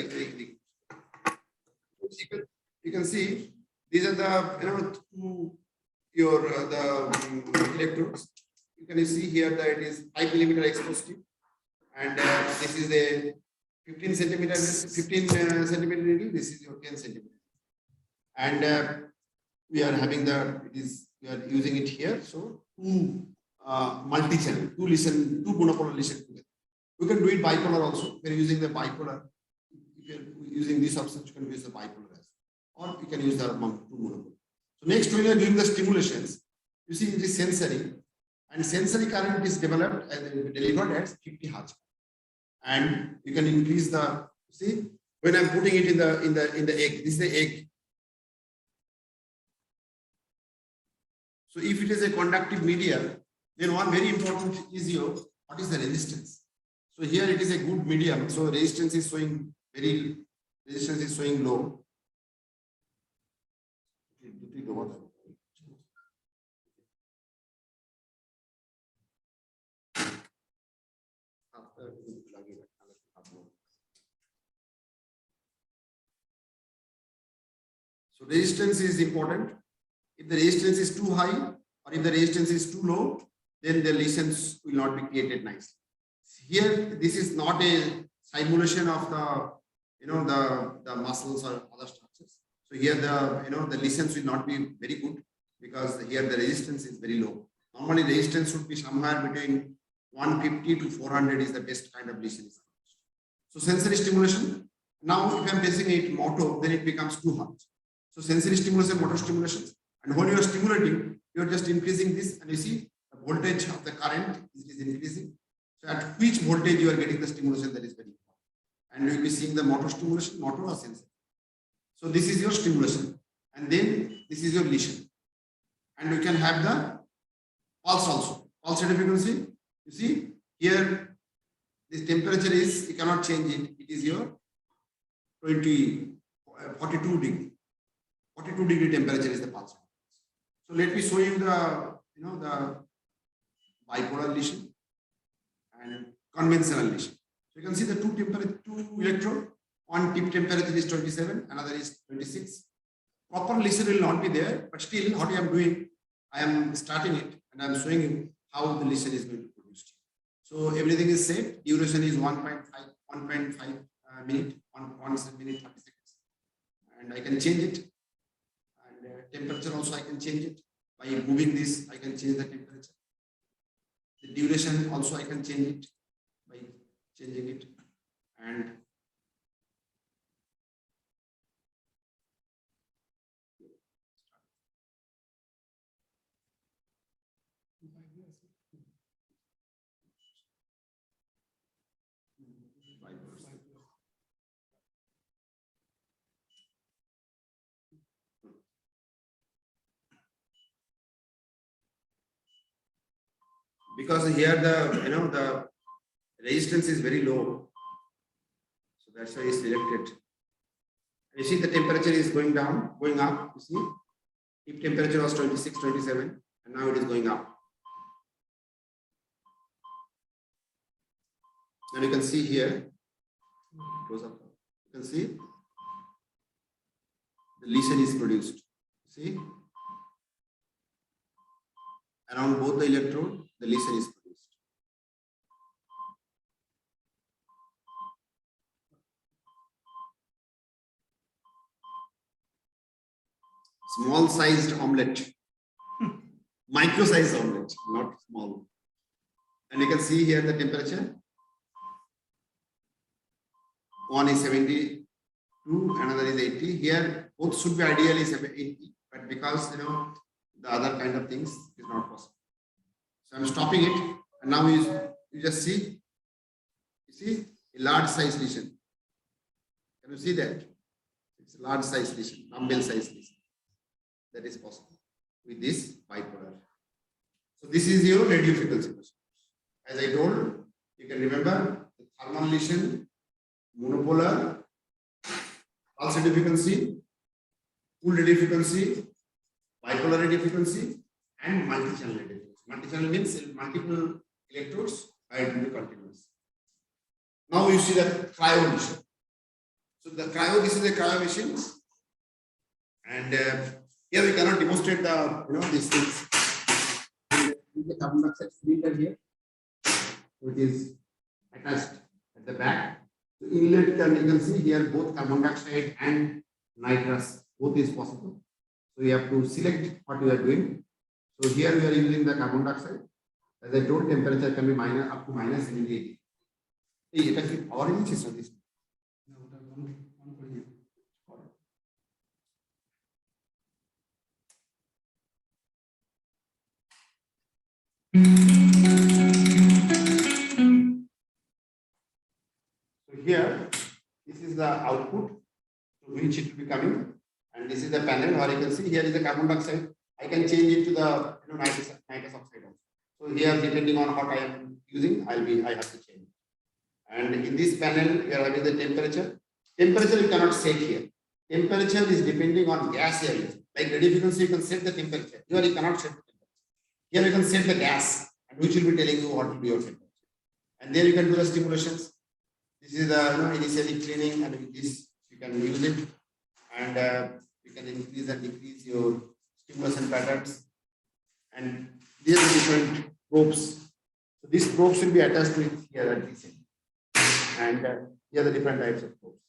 you can see these are the the electrodes. You can see here that it is 5 millimeter exposed, and this is a 15 centimeter needle. This is your 10 centimeter, and we are having we are using it here. So 2 multi-channel, 2 monopolar lesion together. We can do it bipolar also. We are using the bipolar. If you are using this option, you can use the bipolar as well, or you can use the 2 monopolar. So next, when you are doing the stimulations, you see it is sensory, and sensory current is developed and delivered at 50 Hz. And you can increase the, see, when I'm putting it in the egg, this is the egg. So if it is a conductive medium, then one very important is what is the resistance. So here it is a good medium, so resistance is showing low. So resistance is important. If the resistance is too high or if the resistance is too low, then the lesions will not be created nicely. Here, this is not a simulation of the muscles or other structures. So here the lesions will not be very good because here the resistance is very low. Normally resistance should be somewhere between 150 to 400 is the best kind of lesion. So sensory stimulation. Now if I am placing it motor, then it becomes too hard. So sensory stimulation, motor stimulation. And when you are stimulating, you are just increasing this, and you see the voltage of the current is increasing. So at which voltage you are getting the stimulation, that is very important. And you will be seeing the motor stimulation, motor or sensory. So this is your stimulation, and then this is your lesion. And you can have the pulse also. Pulse rate frequency. You see here, this temperature is, you cannot change it. It is your 42 degree. 42 degree temperature is the pulse. So let me show you the bipolar lesion and conventional lesion. So you can see the two electrode. one tip temperature is 27, another is 26. Proper lesion will not be there, but still what I am doing, I am starting it and I am showing you how the lesion is going to produce. So everything is set. Duration is 1.5 minute, 1 minute 30 seconds. And I can change it. And temperature also I can change it. By moving this, I can change the temperature. The duration also I can change it by changing it. And because here the resistance is very low, so that's why it's selected. You see the temperature is going down, going up. You see, if temperature was 26, 27, and now it is going up. And you can see here, goes up. You can see the lesion is produced. See, around both the electrode, the lesion is produced. Small sized omelette, micro sized omelette, not small. And you can see here the temperature. One is 72, another is 80. Here, both should be ideally 80, but because the other kind of things is not possible. So I'm stopping it, and now you just see, you see a large size lesion. Can you see that? It's a large size lesion, dumbbell size lesion. That is possible with this bipolar. So this is your radio frequency. As I told, you can remember the thermal lesion, monopolar, pulse radio frequency, full radio frequency, bipolar radio frequency, and multi-channel radio frequency. Multi-channel means multiple electrodes are to be continuous. Now you see the cryo lesion. So the cryo, this is the cryo machine, and here we cannot demonstrate the these things. The carbon dioxide cylinder here, which is attached at the back. So inlet, you can see here both carbon dioxide and nitrous, both is possible. So you have to select what you are doing. So here we are using the carbon dioxide. As I told, temperature can be up to minus 70. Hey, orange is this. So here, this is the output to which it will be coming, and this is the panel where you can see here is the carbon dioxide. I can change it to the nitrous oxide also. So here, depending on what I am using, I have to change. And in this panel, we are having the temperature. Temperature you cannot set here. Temperature is depending on gas area. Like radio frequency, you can set the temperature. Here you cannot set the temperature. Here you can set the gas, and which will be telling you what will be your temperature. And there you can do the stimulations. This is the initially cleaning, and with this you can use it, and you can increase and decrease your stimulation patterns. And these are different probes. So these probes will be attached to it here at this end. And here are the different types of probes.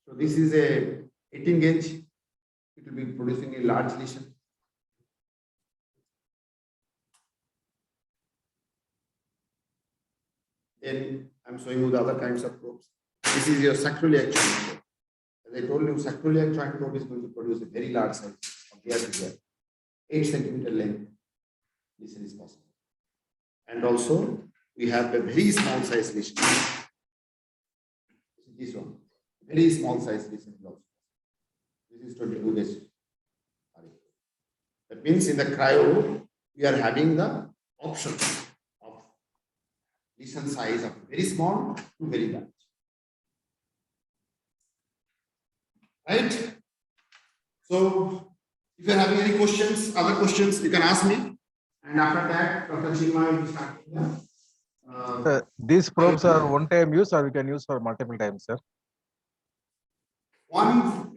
So this is a 18 gauge. It will be producing a large lesion. Then I'm showing you the other kinds of probes. This is your sacroiliac joint probe. As I told you, sacroiliac joint probe is going to produce a very large size from here to here. 8 centimeter length. This is possible. And also, we have a very small size lesion. This one. Very small size lesion also. This is 22 gauge. That means in the cryo, we are having the option of lesion size of very small to very large. Right? So, if you are having any questions, other questions, you can ask me. And after that, Dr. Chinmoy will start These probes are one-time use, or we can use for multiple times, sir? One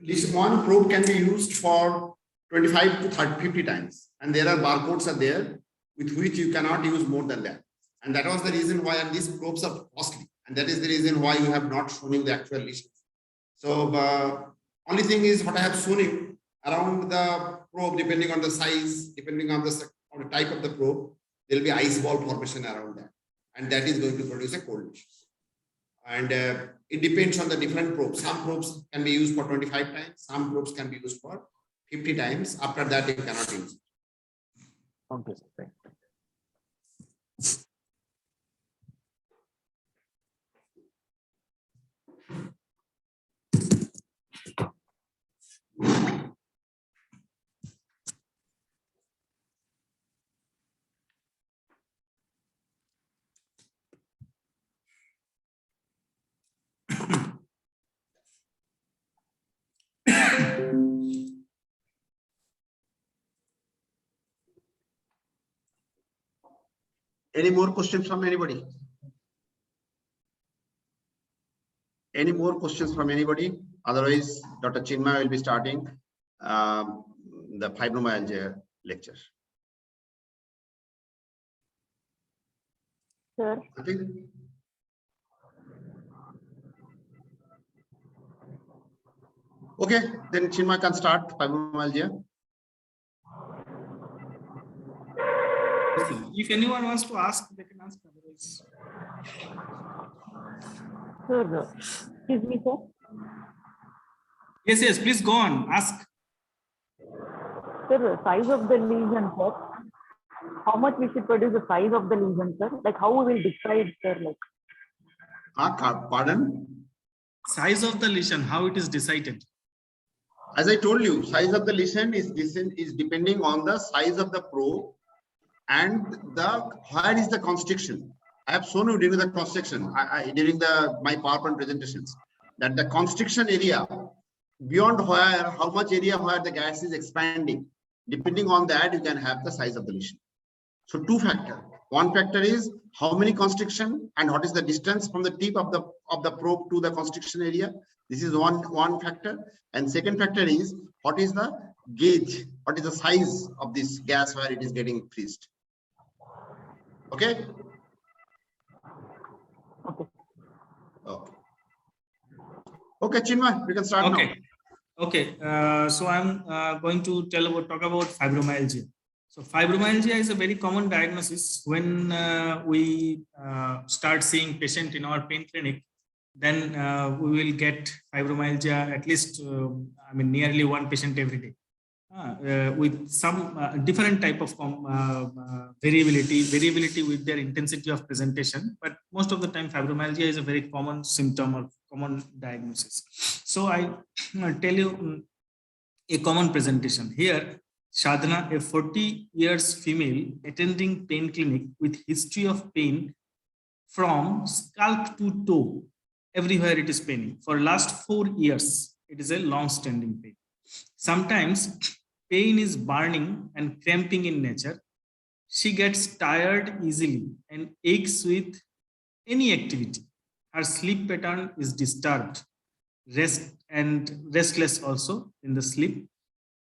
probe can be used for 25 to 30, 50 times, and there are barcodes are there with which you cannot use more than that. And that was the reason why, and these probes are costly, and that is the reason why you have not shown you the actual lesions. So only thing is what I have shown you around the probe, depending on the size, depending on the type of the probe, there will be ice ball formation around that, and that is going to produce a cold lesion. And it depends on the different probes. Some probes can be used for 25 times, some probes can be used for 50 times. After that, you cannot use it. Okay, sir. Thank you. Any more questions from anybody? Any more questions from anybody? Otherwise, Dr. Chinmoy will be starting the fibromyalgia lecture. Sir, Nothing? Okay, then Chinmoy can start fibromyalgia. If anyone wants to ask, they can ask. Otherwise, sir, excuse me, sir. yes, please go on. Ask. Sir, the size of the lesion, sir. How much we should produce the size of the lesion, sir? Like how we will decide, sir? Like. Pardon? Size of the lesion, how it is decided? As I told you, size of the lesion is depending on the size of the probe and where is the constriction. I have shown you during the cross-section, during my PowerPoint presentations, that the constriction area, beyond how much area where the gas is expanding, depending on that, you can have the size of the lesion. So two factors. One factor is how many constriction and what is the distance from the tip of the probe to the constriction area. This is one factor. And second factor is what is the gauge, what is the size of this gas where it is getting freezed. Okay? Okay. Okay, Chinmoy, we can start now. Okay. So I'm going to talk about fibromyalgia. So fibromyalgia is a very common diagnosis. When we start seeing patient in our pain clinic, then we will get fibromyalgia at least, nearly one patient every day. With some different type of variability with their intensity of presentation, but most of the time fibromyalgia is a very common symptom or common diagnosis. So I tell you a common presentation here. Sadhana, a 40 years female attending pain clinic with history of pain from scalp to toe, everywhere it is paining. For last 4 years, it is a long-standing pain. Sometimes pain is burning and cramping in nature. She gets tired easily and aches with any activity. Her sleep pattern is disturbed, restless also in the sleep.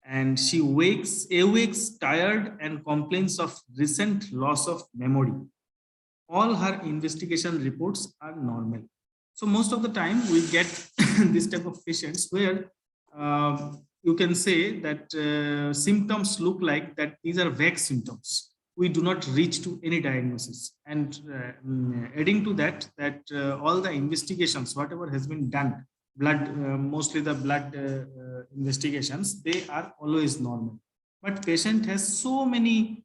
And she awakes tired and complains of recent loss of memory. All her investigation reports are normal. So most of the time we get this type of patients where you can say that symptoms look like that these are vague symptoms. We do not reach to any diagnosis. And adding to that, all the investigations, whatever has been done, mostly the blood investigations, they are always normal. But patient has so many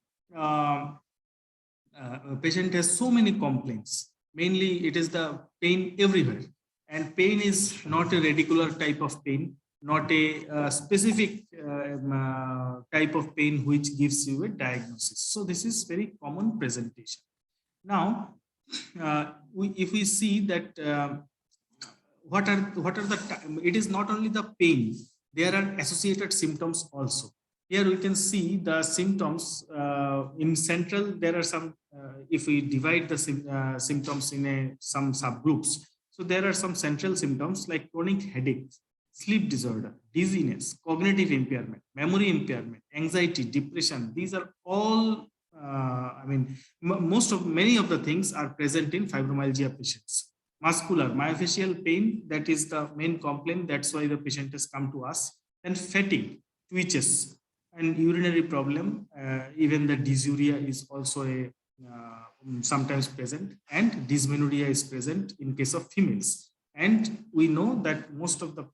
complaints. Mainly it is the pain everywhere, and pain is not a regular type of pain, not a specific type of pain which gives you a diagnosis. So this is very common presentation. Now, if we see that what are the, it is not only the pain, there are associated symptoms also. Here we can see the symptoms in central. There are some, if we divide the symptoms in some subgroups. So there are some central symptoms like chronic headache, sleep disorder, dizziness, cognitive impairment, memory impairment, anxiety, depression. These are all, many of the things are present in fibromyalgia patients. Muscular, myofascial pain, that is the main complaint. That's why the patient has come to us. And fatigue, twitches, and urinary problem. Even the dysuria is also a sometimes present, and dysmenorrhea is present in case of females. And we know that most of the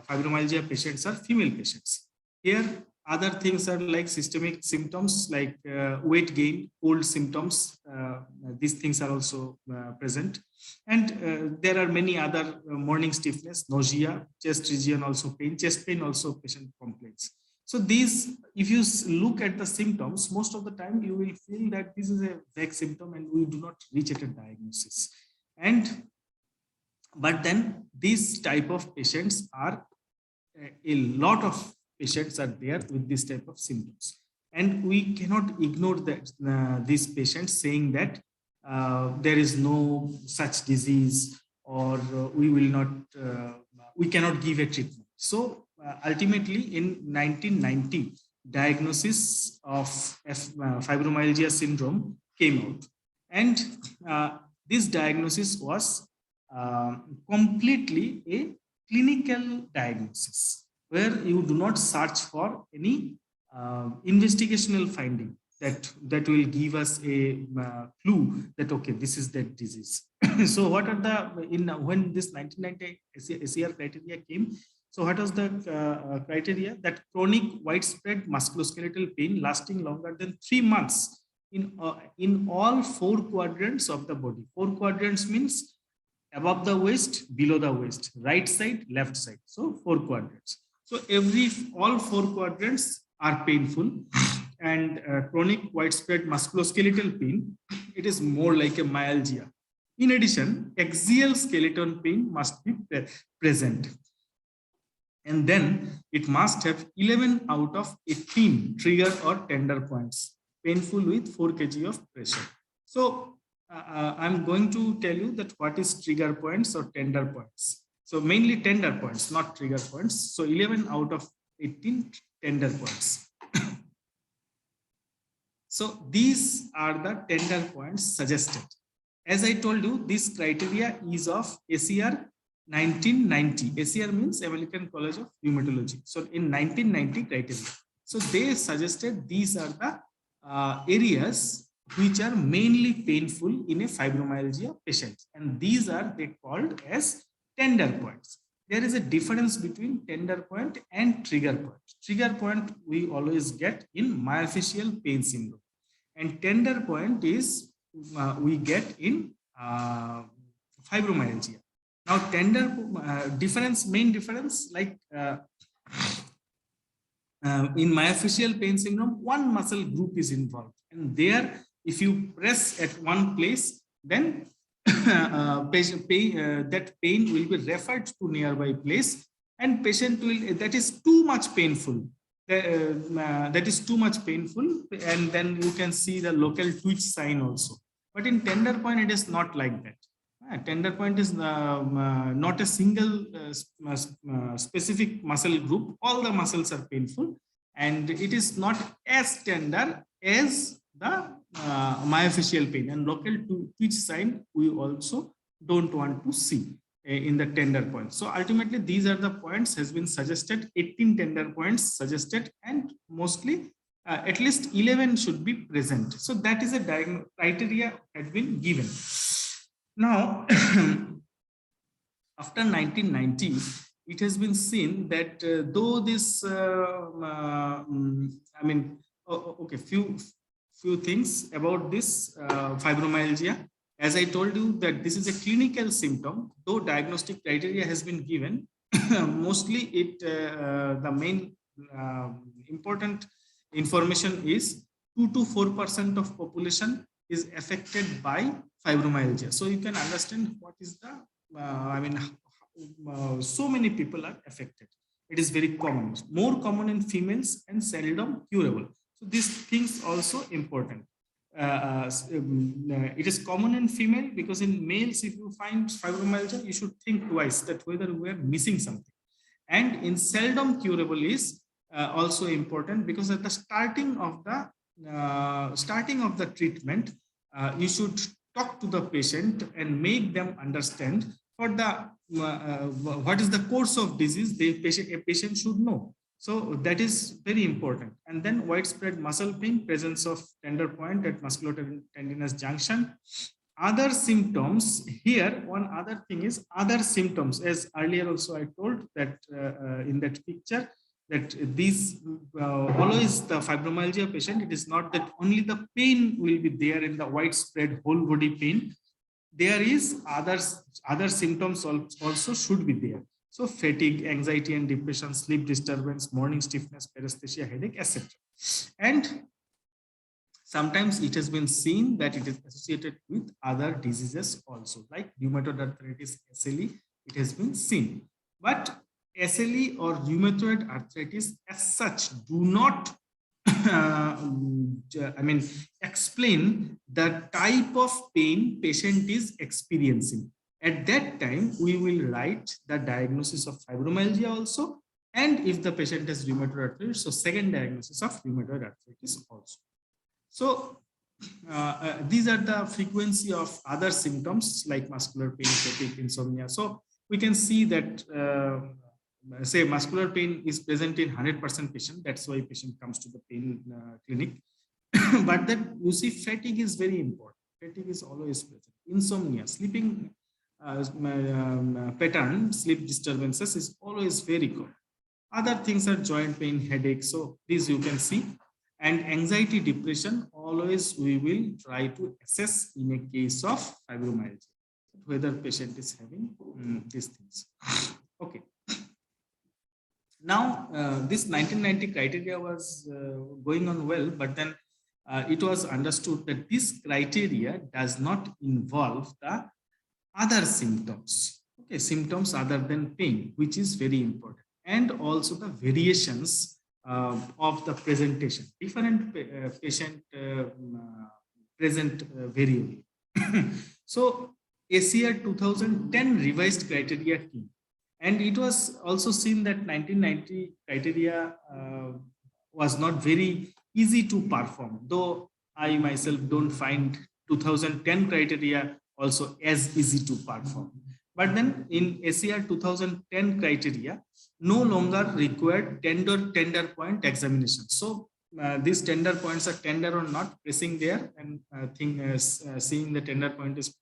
fibromyalgia patients are female patients. Here, other things are like systemic symptoms like weight gain, cold symptoms. These things are also present. And there are many other morning stiffness, nausea, chest region also pain, chest pain also patient complains. So these, if you look at the symptoms, most of the time you will feel that this is a vague symptom and we do not reach at a diagnosis. But then these type of patients are, a lot of patients are there with this type of symptoms. And we cannot ignore that these patients saying that there is no such disease, or we cannot give a treatment. So ultimately in 1990, diagnosis of fibromyalgia syndrome came out. And this diagnosis was completely a clinical diagnosis, where you do not search for any investigational finding that will give us a clue that, okay, this is that disease. So what are the, when this 1990 SER criteria came, so what was the criteria? That chronic widespread musculoskeletal pain lasting longer than 3 months in all 4 quadrants of the body. 4 quadrants means above the waist, below the waist, right side, left side. So 4 quadrants. So all 4 quadrants are painful, and chronic widespread musculoskeletal pain, it is more like a myalgia. In addition, axial skeleton pain must be present. And then it must have 11 out of 18 trigger or tender points, painful with 4 kg of pressure. So I'm going to tell you that what is trigger points or tender points. So mainly tender points, not trigger points. So 11 out of 18 tender points. So these are the tender points suggested. As I told you, this criteria is of ACR 1990. ACR means American College of Rheumatology. So in 1990 criteria. So they suggested these are the areas which are mainly painful in a fibromyalgia patient. And these are they called as tender points. There is a difference between tender point and trigger point. Trigger point we always get in myofascial pain syndrome. And tender point is we get in fibromyalgia. Now tender main difference, like in myofascial pain syndrome, one muscle group is involved. And there, if you press at one place, then that pain will be referred to nearby place, and patient will, that is too much painful. That is too much painful, and then you can see the local twitch sign also. But in tender point, it is not like that. Tender point is not a single specific muscle group. All the muscles are painful, and it is not as tender as the myofascial pain. And local twitch sign we also don't want to see in the tender points. So ultimately, these are the points has been suggested. 18 tender points suggested, and mostly at least 11 should be present. So that is a criteria had been given. Now, after 1990, it has been seen that though this, few things about this fibromyalgia. As I told you that this is a clinical symptom, though diagnostic criteria has been given, mostly the main important information is 2 to 4% of population is affected by fibromyalgia. So you can understand what is the, so many people are affected. It is very common, more common in females and seldom curable. So these things also important. It is common in female because in males, if you find fibromyalgia, you should think twice that whether we are missing something. And in seldom curable is also important because at the starting of the treatment, you should talk to the patient and make them understand for the what is the course of disease a patient should know. So that is very important. And then widespread muscle pain, presence of tender point at musculotendinous junction. Other symptoms here, one other thing is other symptoms, as earlier also I told that in that picture, that these always the fibromyalgia patient, it is not that only the pain will be there in the widespread whole body pain. There is other symptoms also should be there. So fatigue, anxiety and depression, sleep disturbance, morning stiffness, paresthesia, headache, etc. And sometimes it has been seen that it is associated with other diseases also, like rheumatoid arthritis, SLE, it has been seen. But SLE or rheumatoid arthritis as such do not explain the type of pain patient is experiencing. At that time, we will write the diagnosis of fibromyalgia also, and if the patient has rheumatoid arthritis, so second diagnosis of rheumatoid arthritis also. So these are the frequency of other symptoms like muscular pain, fatigue, insomnia. So we can see that say muscular pain is present in 100% patient. That's why patient comes to the pain clinic. But then you see fatigue is very important. Fatigue is always present. Insomnia, sleeping pattern, sleep disturbances is always very common. Other things are joint pain, headache. So these you can see. And anxiety, depression, always we will try to assess in a case of fibromyalgia, whether patient is having these things. Okay. Now, this 1990 criteria was going on well, but then it was understood that this criteria does not involve the other symptoms, okay, symptoms other than pain, which is very important, and also the variations of the presentation. Different patient present variably. So, ACR 2010 revised criteria came. And it was also seen that 1990 criteria was not very easy to perform, though I myself don't find 2010 criteria also as easy to perform. But then in ACR 2010 criteria, no longer required tender point examination. So these tender points are tender or not, pressing there and seeing the tender point is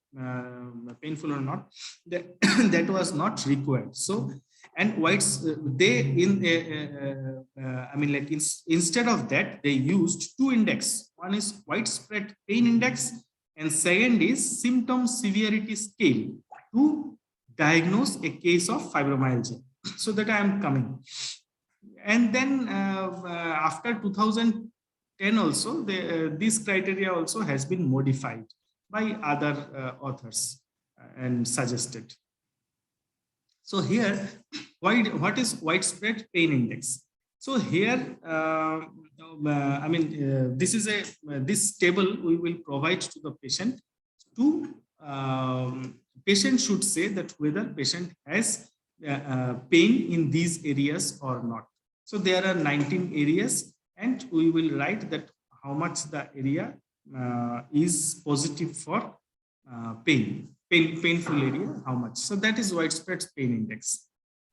painful or not, that was not required. So, and whites instead of that, they used two index. One is widespread pain index, and second is symptom severity scale to diagnose a case of fibromyalgia. So that I am coming. And then after 2010 also, this criteria also has been modified by other authors and suggested. So here, what is widespread pain index? So here, this is this table we will provide to the patient. Patient should say that whether patient has pain in these areas or not. So there are 19 areas, and we will write that how much the area is positive for painful area, how much. So that is widespread pain index.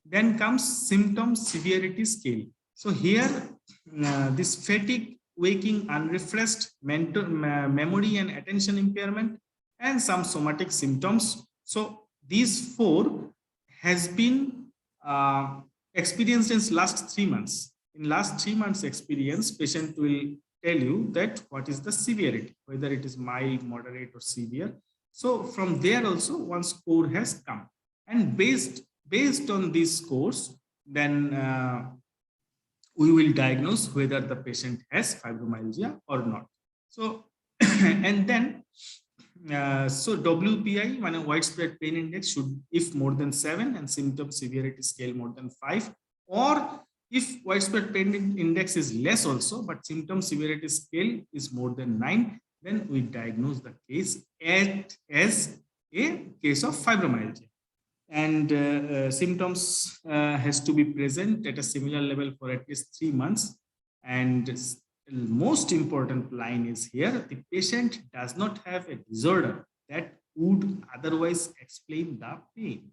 Then comes symptom severity scale. So here, this fatigue, waking, unrefreshed, mental memory and attention impairment, and some somatic symptoms. So these four has been experienced in last 3 months. In last 3 months experience, patient will tell you that what is the severity, whether it is mild, moderate or severe. So from there also one score has come, and based on these scores, then we will diagnose whether the patient has fibromyalgia or not. So and then so WPI, when a widespread pain index should, if more than 7 and symptom severity scale more than 5, or if widespread pain index is less also, but symptom severity scale is more than 9, then we diagnose the case as a case of fibromyalgia. And symptoms has to be present at a similar level for at least 3 months. And most important line is here, the patient does not have a disorder that would otherwise explain the pain.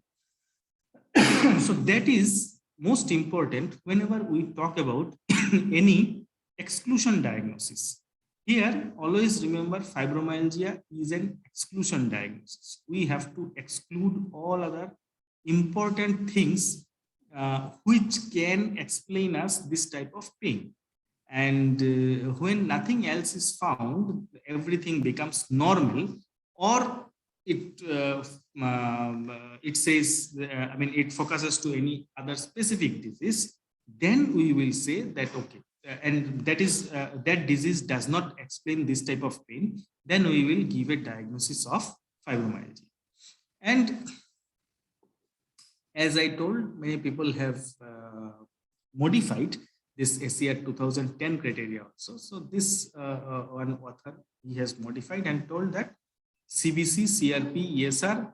So that is most important whenever we talk about any exclusion diagnosis. Here, always remember, fibromyalgia is an exclusion diagnosis. We have to exclude all other important things which can explain us this type of pain. And when nothing else is found, everything becomes normal, or it says, I mean, it focuses to any other specific disease, then we will say that, okay, and that is that disease does not explain this type of pain, then we will give a diagnosis of fibromyalgia. And as I told, many people have modified this ACR 2010 criteria also. So this one author, he has modified and told that CBC, CRP, ESR,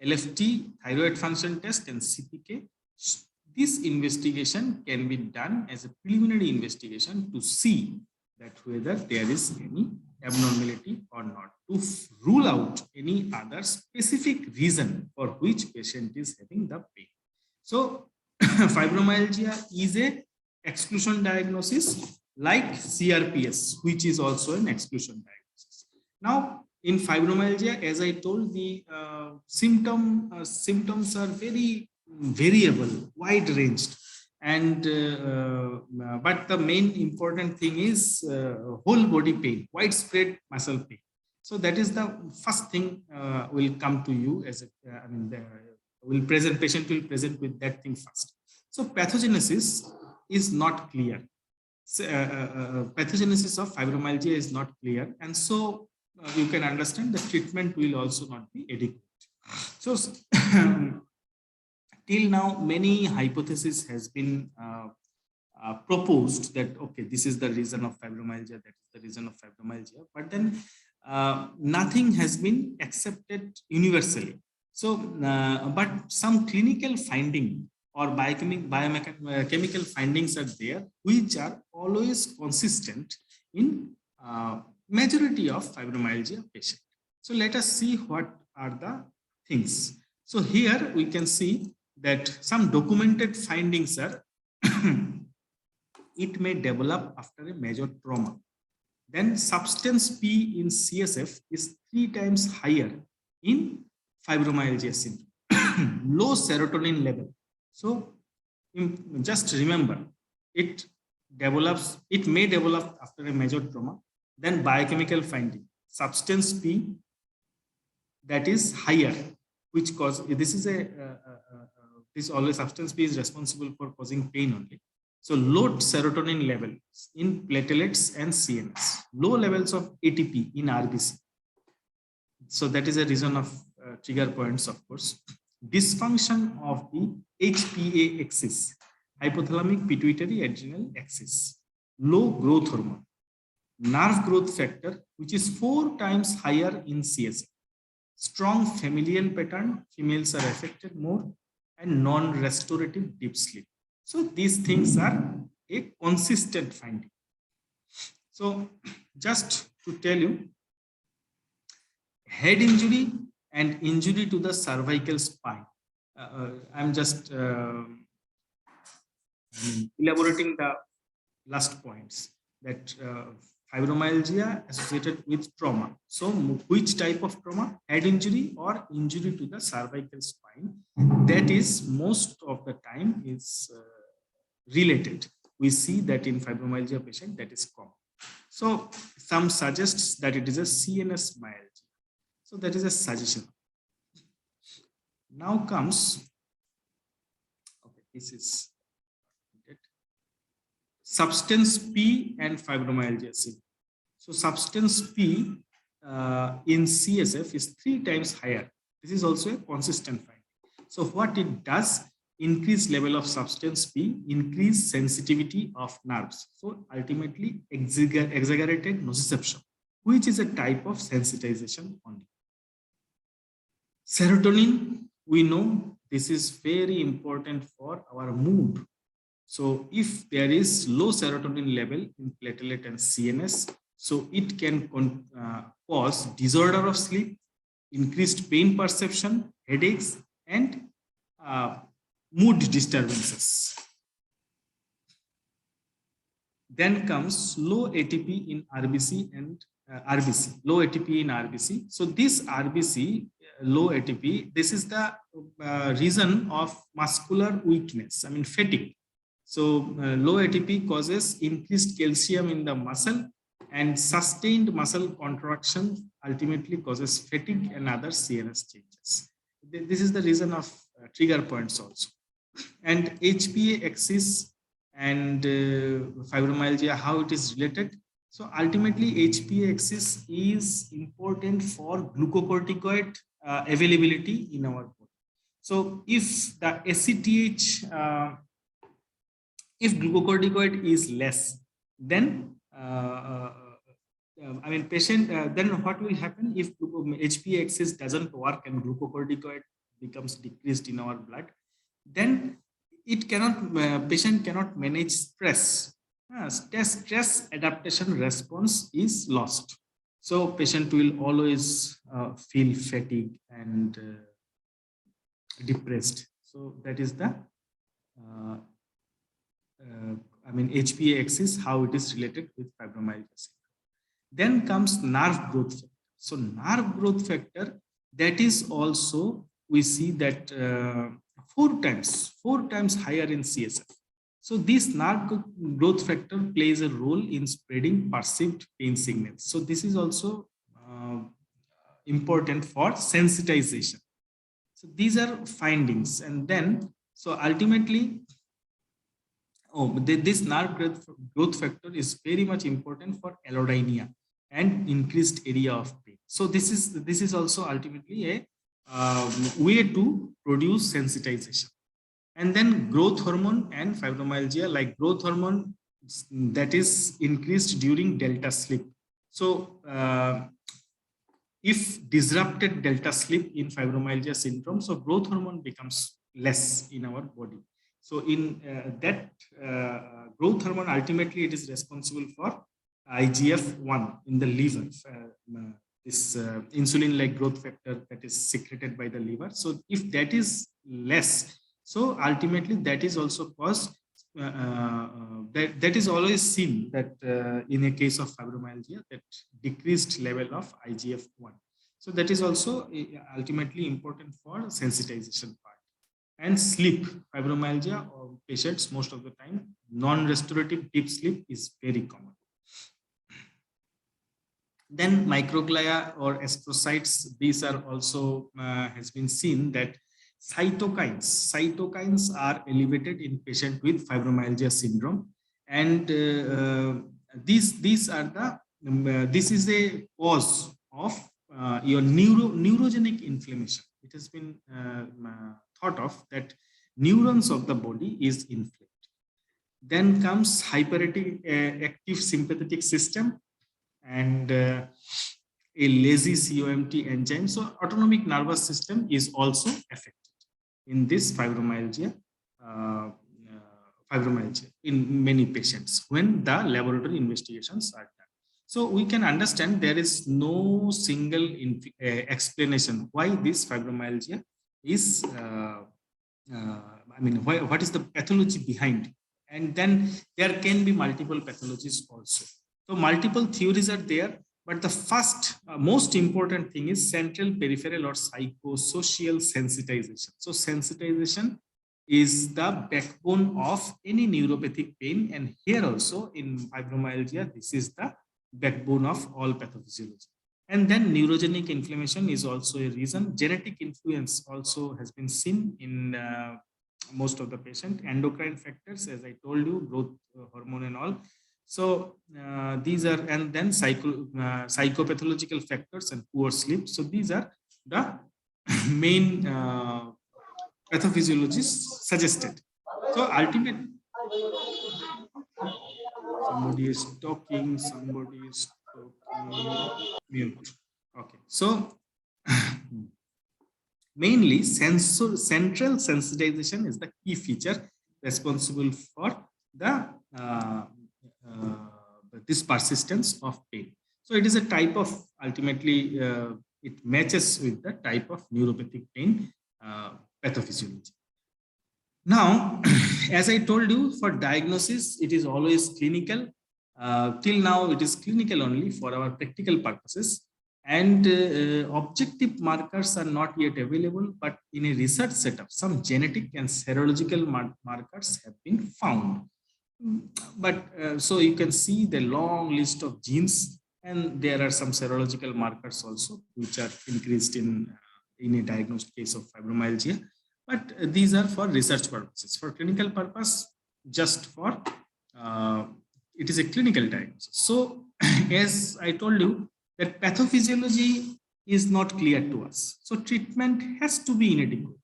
LFT, thyroid function test, and CPK, this investigation can be done as a preliminary investigation to see that whether there is any abnormality or not, to rule out any other specific reason for which patient is having the pain. So fibromyalgia is a exclusion diagnosis like CRPS, which is also an exclusion diagnosis. Now, in fibromyalgia, as I told, the symptoms are very variable, wide ranged, and but the main important thing is whole body pain, widespread muscle pain. So that is the first thing will come to you as a patient will present with that thing first. So pathogenesis is not clear. Pathogenesis of fibromyalgia is not clear, and so you can understand the treatment will also not be adequate. So till now, many hypotheses has been proposed that, okay, this is the reason of fibromyalgia, that is the reason of fibromyalgia, but then nothing has been accepted universally. So, but some clinical finding or biochemical findings are there, which are always consistent in majority of fibromyalgia patients. So let us see what are the things. So here we can see that some documented findings are it may develop after a major trauma. Then substance P in CSF is 3 times higher in fibromyalgia syndrome. Low serotonin level. So just remember, it may develop after a major trauma. Then biochemical finding, substance P that is higher, which cause this is this always substance P is responsible for causing pain only. So low serotonin levels in platelets and CNS, low levels of ATP in RBC. So that is a reason of trigger points, of course. Dysfunction of the HPA axis, hypothalamic pituitary adrenal axis, low growth hormone, nerve growth factor, which is 4 times higher in CSF, strong familial pattern, females are affected more, and non-restorative deep sleep. So these things are a consistent finding. So just to tell you, head injury and injury to the cervical spine. I'm just elaborating the last points that fibromyalgia associated with trauma. So which type of trauma? Head injury or injury to the cervical spine. That is most of the time is related. We see that in fibromyalgia patient that is common. So some suggests that it is a CNS myalgia. So that is a suggestion. Now comes, okay, this is substance P and fibromyalgia syndrome. So substance P in CSF is 3 times higher. This is also a consistent finding. So what it does increased level of substance P, increased sensitivity of nerves. So ultimately exaggerated nociception, which is a type of sensitization only. Serotonin, we know this is very important for our mood. So if there is low serotonin level in platelet and CNS, so it can cause disorder of sleep, increased pain perception, headaches, and mood disturbances. Then comes low ATP in RBC and RBC, low ATP in RBC. So this RBC, low ATP, this is the reason of muscular weakness, I mean fatigue. So low ATP causes increased calcium in the muscle, and sustained muscle contraction ultimately causes fatigue and other CNS changes. This is the reason of trigger points also. And HPA axis and fibromyalgia, how it is related. So ultimately HPA axis is important for glucocorticoid availability in our body. So if the ACTH, if glucocorticoid is less, then I mean patient, then what will happen if HPA axis doesn't work and glucocorticoid becomes decreased in our blood? Then it cannot, patient cannot manage stress. Stress adaptation response is lost. So patient will always feel fatigue and depressed. So that is the I mean HPA axis, how it is related with fibromyalgia. Then comes nerve growth factor. So nerve growth factor, that is also, we see that 4 times higher in CSF. So this nerve growth factor plays a role in spreading perceived pain signals. So this is also important for sensitization. So these are findings. And then, so ultimately, this nerve growth factor is very much important for allodynia and increased area of pain. So this is also ultimately a way to produce sensitization. And then growth hormone and fibromyalgia, like growth hormone, that is increased during delta sleep. So if disrupted delta sleep in fibromyalgia syndrome, so growth hormone becomes less in our body. So in that growth hormone, ultimately it is responsible for IGF-1 in the liver, this insulin-like growth factor that is secreted by the liver. So if that is less, so ultimately that is also caused, that is always seen that in a case of fibromyalgia, that decreased level of IGF-1. So that is also ultimately important for sensitization part. And sleep, fibromyalgia patients, most of the time, non-restorative deep sleep is very common. Then microglia or astrocytes, these are also has been seen that cytokines are elevated in patient with fibromyalgia syndrome, and these are the this is a cause of your neurogenic inflammation. It has been thought of that neurons of the body is inflamed. Then comes hyperactive sympathetic system and a lazy COMT enzyme. So autonomic nervous system is also affected in this fibromyalgia in many patients when the laboratory investigations are done. So we can understand there is no single explanation why this fibromyalgia is, I mean, what is the pathology behind it? And then there can be multiple pathologies also. So multiple theories are there, but the first most important thing is central, peripheral, or psychosocial sensitization. So sensitization is the backbone of any neuropathic pain, and here also in fibromyalgia, this is the backbone of all pathophysiology. And then neurogenic inflammation is also a reason. Genetic influence also has been seen in most of the patient. Endocrine factors, as I told you, growth hormone and all. So these are, and then psychopathological factors and poor sleep. So these are the main pathophysiologists suggested. So ultimately, somebody is talking, mute. Okay, so mainly central sensitization is the key feature responsible for the this persistence of pain. So it is a type of, ultimately it matches with the type of neuropathic pain pathophysiology. Now, as I told you, for diagnosis, it is always clinical. Till now, it is clinical only for our practical purposes. And objective markers are not yet available, but in a research setup, some genetic and serological markers have been found. But so you can see the long list of genes, and there are some serological markers also, which are increased in a diagnosed case of fibromyalgia. But these are for research purposes. For clinical purpose, just for it is a clinical diagnosis. So as I told you, that pathophysiology is not clear to us. So treatment has to be inadequate.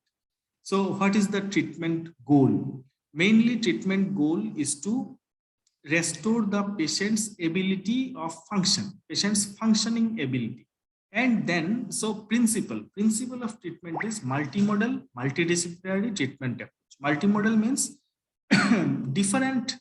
So what is the treatment goal? Mainly treatment goal is to restore the patient's ability of function, patient's functioning ability. And then, so principle of treatment is multimodal, multidisciplinary treatment approach. Multimodal means different,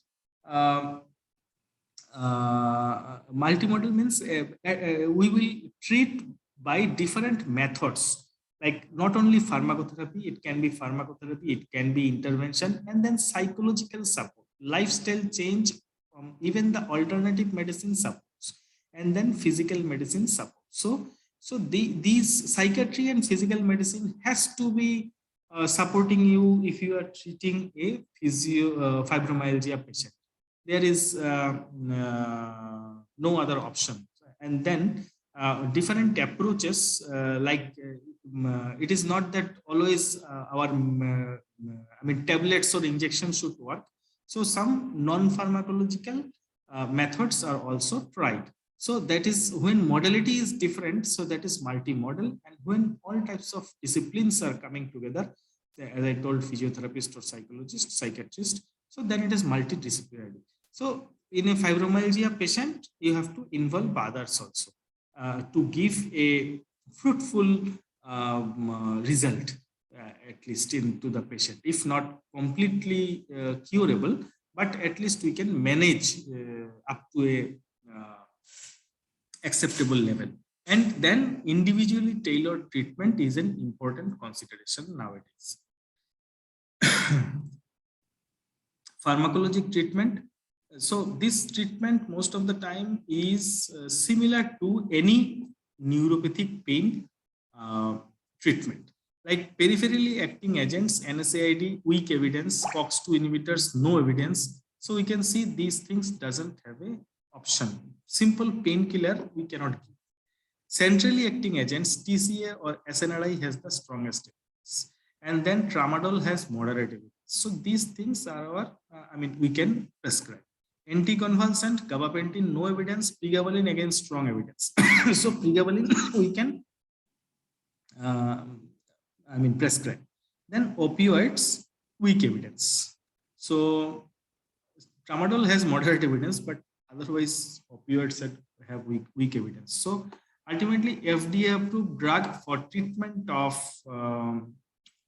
multimodal means we will treat by different methods, like not only pharmacotherapy, it can be pharmacotherapy, it can be intervention, and then psychological support, lifestyle change, even the alternative medicine supports, and then physical medicine support. So these psychiatry and physical medicine has to be supporting you if you are treating a fibromyalgia patient. There is no other option. And then different approaches, like it is not that always our tablets or injections should work. So some non-pharmacological methods are also tried. So that is when modality is different, so that is multimodal. And when all types of disciplines are coming together, as I told, physiotherapist or psychologist, psychiatrist, so then it is multidisciplinary. So in a fibromyalgia patient, you have to involve others also to give a fruitful result, at least into the patient. If not completely curable, but at least we can manage up to a acceptable level. And then individually tailored treatment is an important consideration nowadays. Pharmacologic treatment. So this treatment most of the time is similar to any neuropathic pain treatment. Like peripherally acting agents, NSAID, weak evidence, COX-2 inhibitors, no evidence. So we can see these things doesn't have a option. Simple painkiller we cannot give. Centrally acting agents, TCA or SNRI has the strongest evidence. And then tramadol has moderate evidence. So these things are our, we can prescribe. Anticonvulsant, gabapentin, no evidence. Pregabalin, again, strong evidence. So pregabalin we can prescribe. Then opioids, weak evidence. So tramadol has moderate evidence, but otherwise opioids have weak evidence. So ultimately, FDA approved drug for treatment of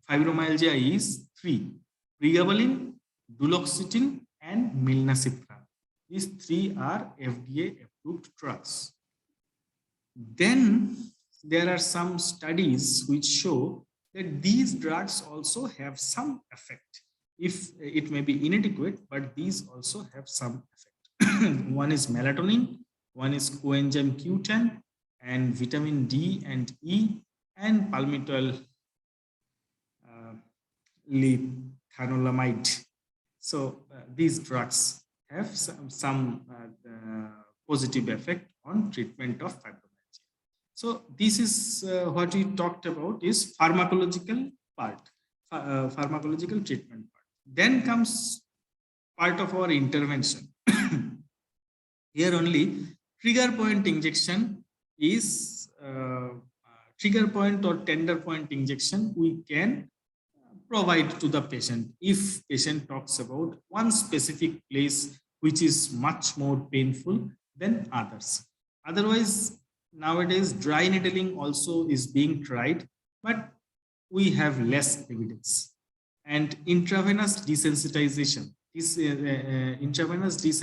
fibromyalgia is 3: pregabalin, duloxetine, and milnacipran. These 3 are FDA approved drugs. Then there are some studies which show that these drugs also have some effect. If it may be inadequate, but these also have some effect. One is melatonin, one is coenzyme Q10, and vitamin D and E, and palmitoyl lethanolamide. So these drugs have some positive effect on treatment of fibromyalgia. So this is what we talked about is pharmacological part, pharmacological treatment part. Then comes part of our intervention. Here only trigger point injection is trigger point or tender point injection we can provide to the patient if patient talks about one specific place which is much more painful than others. Otherwise, nowadays dry needling also is being tried, but we have less evidence. And intravenous desensitization,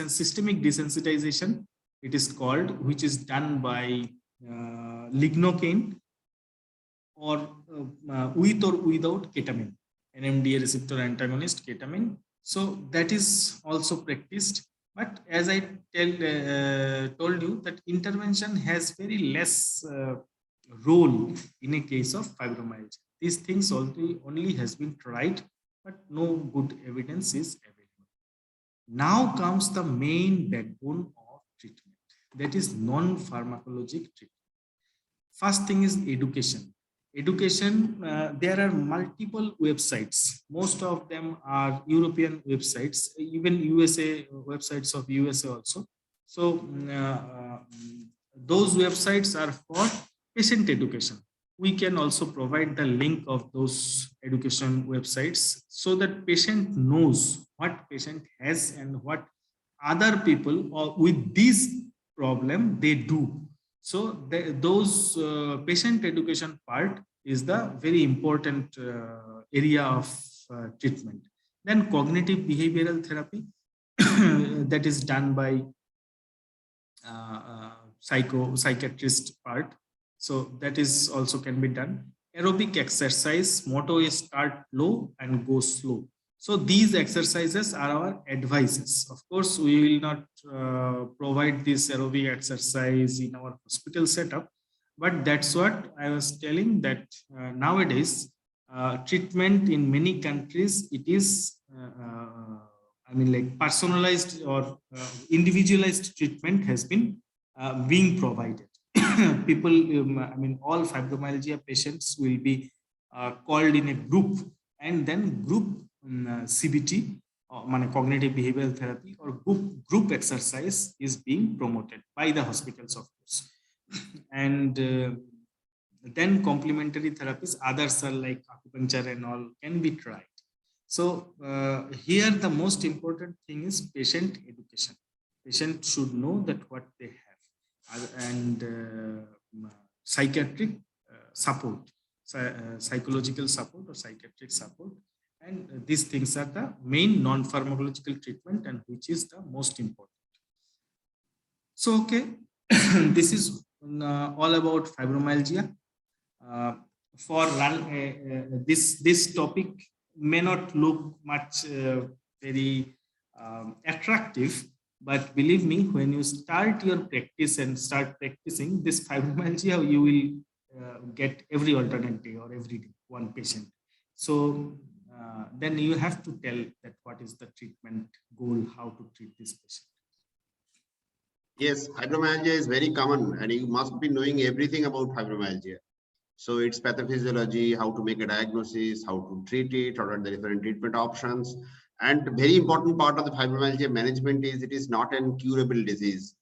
systemic desensitization, it is called, which is done by lignocaine or with or without ketamine, NMDA receptor antagonist ketamine. So that is also practiced. But as I told you, that intervention has very less role in a case of fibromyalgia. These things only has been tried, but no good evidence is available. Now comes the main backbone of treatment, that is non-pharmacologic treatment. First thing is education. There are multiple websites. Most of them are European websites, even USA websites of USA also. So those websites are for patient education. We can also provide the link of those education websites so that patient knows what patient has and what other people or with this problem they do. So those patient education part is the very important area of treatment. Then cognitive behavioral therapy that is done by psychiatrist part. So that is also can be done. Aerobic exercise, motto is start low and go slow. So these exercises are our advices. Of course, we will not provide this aerobic exercise in our hospital setup, but that's what I was telling, that nowadays treatment in many countries, it is I mean, like personalized or individualized treatment has been being provided. People, I mean, all fibromyalgia patients will be called in a group, and then group CBT, cognitive behavioral therapy, or group exercise is being promoted by the hospitals, of course. And then complementary therapies, others are like acupuncture and all, can be tried. So here the most important thing is patient education. Patient should know that what they have, and psychiatric support, psychological support or psychiatric support. And these things are the main non-pharmacological treatment, and which is the most important. So, okay, this is all about fibromyalgia. For this topic may not look much very attractive, but believe me, when you start your practice and start practicing this fibromyalgia, you will get every alternate day or every day one patient. So then you have to tell that what is the treatment goal, how to treat this patient. Yes, fibromyalgia is very common, and you must be knowing everything about fibromyalgia. So it's pathophysiology, how to make a diagnosis, how to treat it, what are the different treatment options. And very important part of the fibromyalgia management is it is not an incurable disease.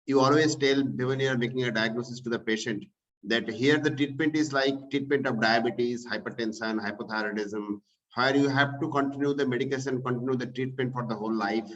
You always tell when you are making a diagnosis to the patient that here the treatment is like treatment of diabetes, hypertension, hypothyroidism, where you have to continue the medication, continue the treatment for the whole life.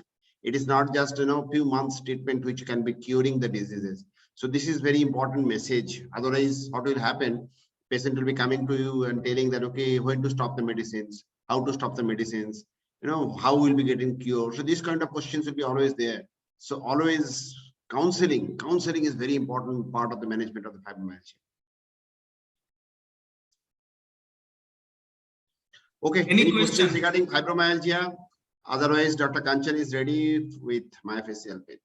It is not just few months treatment which can be curing the diseases. So this is very important message. Otherwise, what will happen? Patient will be coming to you and telling that, okay, when to stop the medicines, how to stop the medicines, how will be getting cured. So these kind of questions will be always there. So always counseling is very important part of the management of the fibromyalgia. Okay, any questions regarding fibromyalgia? Otherwise, Dr. Kanchan is ready with myofascial pain.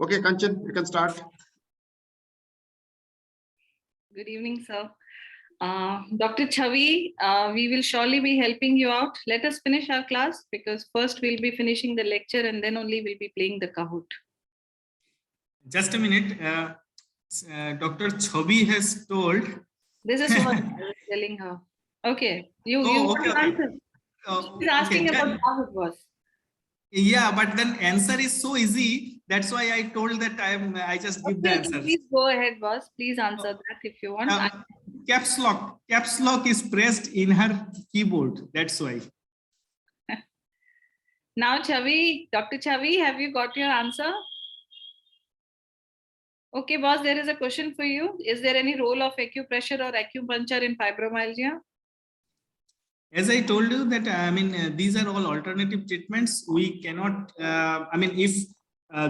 Okay, Kanchan, you can start. Good evening, sir. Dr. Chavi, we will surely be helping you out. Let us finish our class, because first we'll be finishing the lecture and then only we'll be playing the Kahoot. Just a minute. Dr. Chavi has told. This is what I was telling her. Okay, you okay. answer. She's asking about how it was. Yeah, but then answer is so easy. That's why I told that I just give the answer. Please go ahead, boss. Please answer that if you want. Caps lock is pressed in her keyboard. That's why. Now, Chavi, Dr. Chavi, have you got your answer? Okay, boss, there is a question for you. Is there any role of acupressure or acupuncture in fibromyalgia? As I told you that, these are all alternative treatments. We cannot, if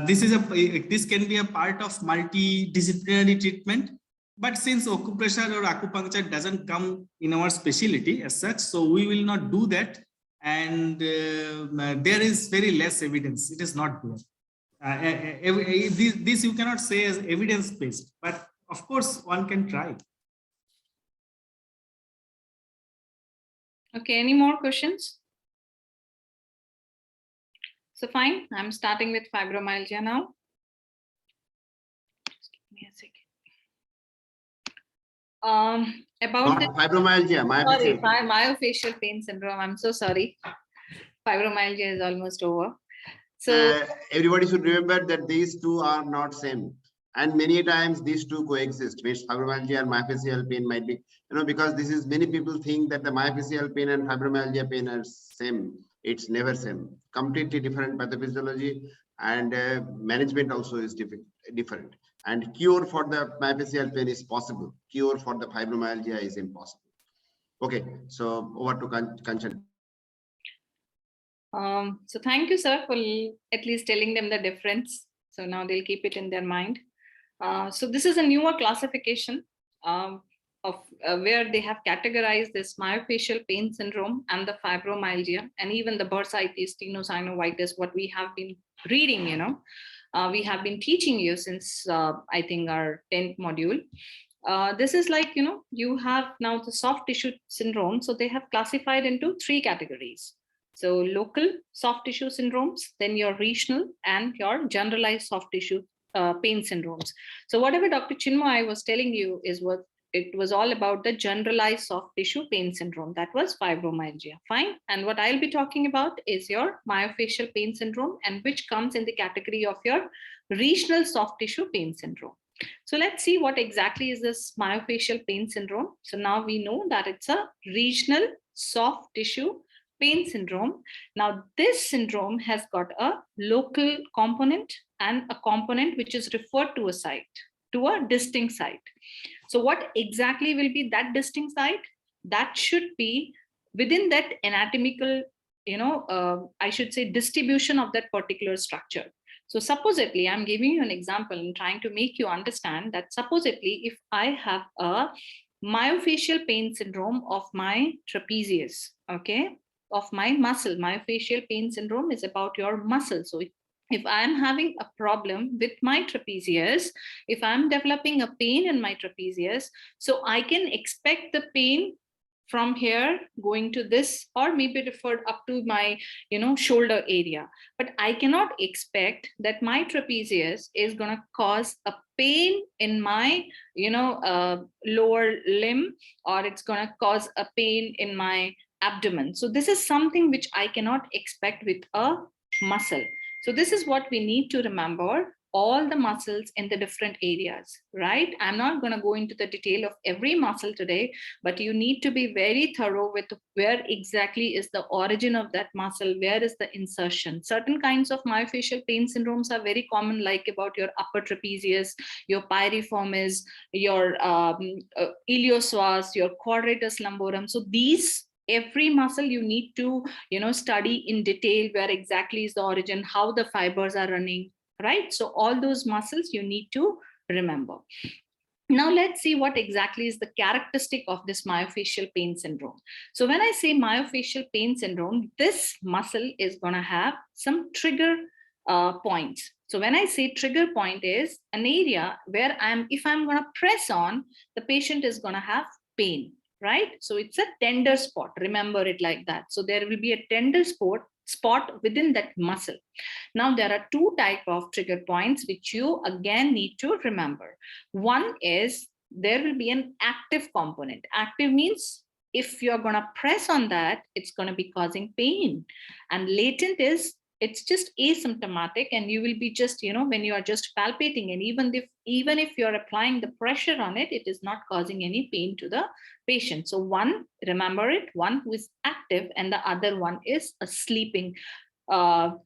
this can be a part of multidisciplinary treatment, but since acupressure or acupuncture doesn't come in our specialty as such, so we will not do that. And there is very less evidence. It is not there. This you cannot say as evidence-based, but of course one can try. Okay, any more questions? So fine, I'm starting with fibromyalgia now. Just give me a second. About Not fibromyalgia, sorry, myofascial. myofascial pain syndrome. I'm so sorry. Fibromyalgia is almost over. So Everybody should remember that these two are not same. And many times these two coexist, means fibromyalgia and myofascial pain might be, because this is many people think that the myofascial pain and fibromyalgia pain are same. It's never same. Completely different pathophysiology, and management also is different. And cure for the myofascial pain is possible. Cure for the fibromyalgia is impossible. Okay, so over to Kanchan. So thank you, sir, for at least telling them the difference. So now they'll keep it in their mind. So this is a newer classification of where they have categorized this myofascial pain syndrome and the fibromyalgia and even the bursitis, tenosynovitis, what we have been reading, we have been teaching you since I think our 10th module. This is like, you have now the soft tissue syndrome. So they have classified into 3 categories. So local soft tissue syndromes, then your regional and your generalized soft tissue pain syndromes. So whatever Dr. Chinmoy was telling you is what it was all about, the generalized soft tissue pain syndrome. That was fibromyalgia. Fine. And what I'll be talking about is your myofascial pain syndrome, and which comes in the category of your regional soft tissue pain syndrome. So let's see what exactly is this myofascial pain syndrome. So now we know that it's a regional soft tissue pain syndrome. Now this syndrome has got a local component and a component which is referred to a site, to a distinct site. So what exactly will be that distinct site? That should be within that anatomical, I should say distribution of that particular structure. So supposedly, I'm giving you an example and trying to make you understand that supposedly if I have a myofascial pain syndrome of my trapezius, okay, of my muscle, myofascial pain syndrome is about your muscle. So if I'm having a problem with my trapezius, if I'm developing a pain in my trapezius, so I can expect the pain from here going to this, or maybe referred up to my shoulder area, but I cannot expect that my trapezius is going to cause a pain in my lower limb, or it's going to cause a pain in my abdomen. So this is something which I cannot expect with a muscle. So this is what we need to remember, all the muscles in the different areas, right? I'm not going to go into the detail of every muscle today, but you need to be very thorough with where exactly is the origin of that muscle, where is the insertion. Certain kinds of myofascial pain syndromes are very common, like about your upper trapezius, your piriformis, your iliopsoas, your quadratus lumborum. So these, every muscle you need to study in detail where exactly is the origin, how the fibers are running, right? So all those muscles you need to remember. Now let's see what exactly is the characteristic of this myofascial pain syndrome. So when I say myofascial pain syndrome, this muscle is going to have some trigger points. So when I say trigger point is an area where if I'm going to press on, the patient is going to have pain, right? So it's a tender spot. Remember it like that. So there will be a tender spot within that muscle. Now there are 2 types of trigger points which you again need to remember. One is there will be an active component. Active means if you're going to press on that, it's going to be causing pain. And latent is It's just asymptomatic, and you will be just, when you are just palpating, and even if you're applying the pressure on it, it is not causing any pain to the patient. So one, remember it, one who is active and the other one is a sleeping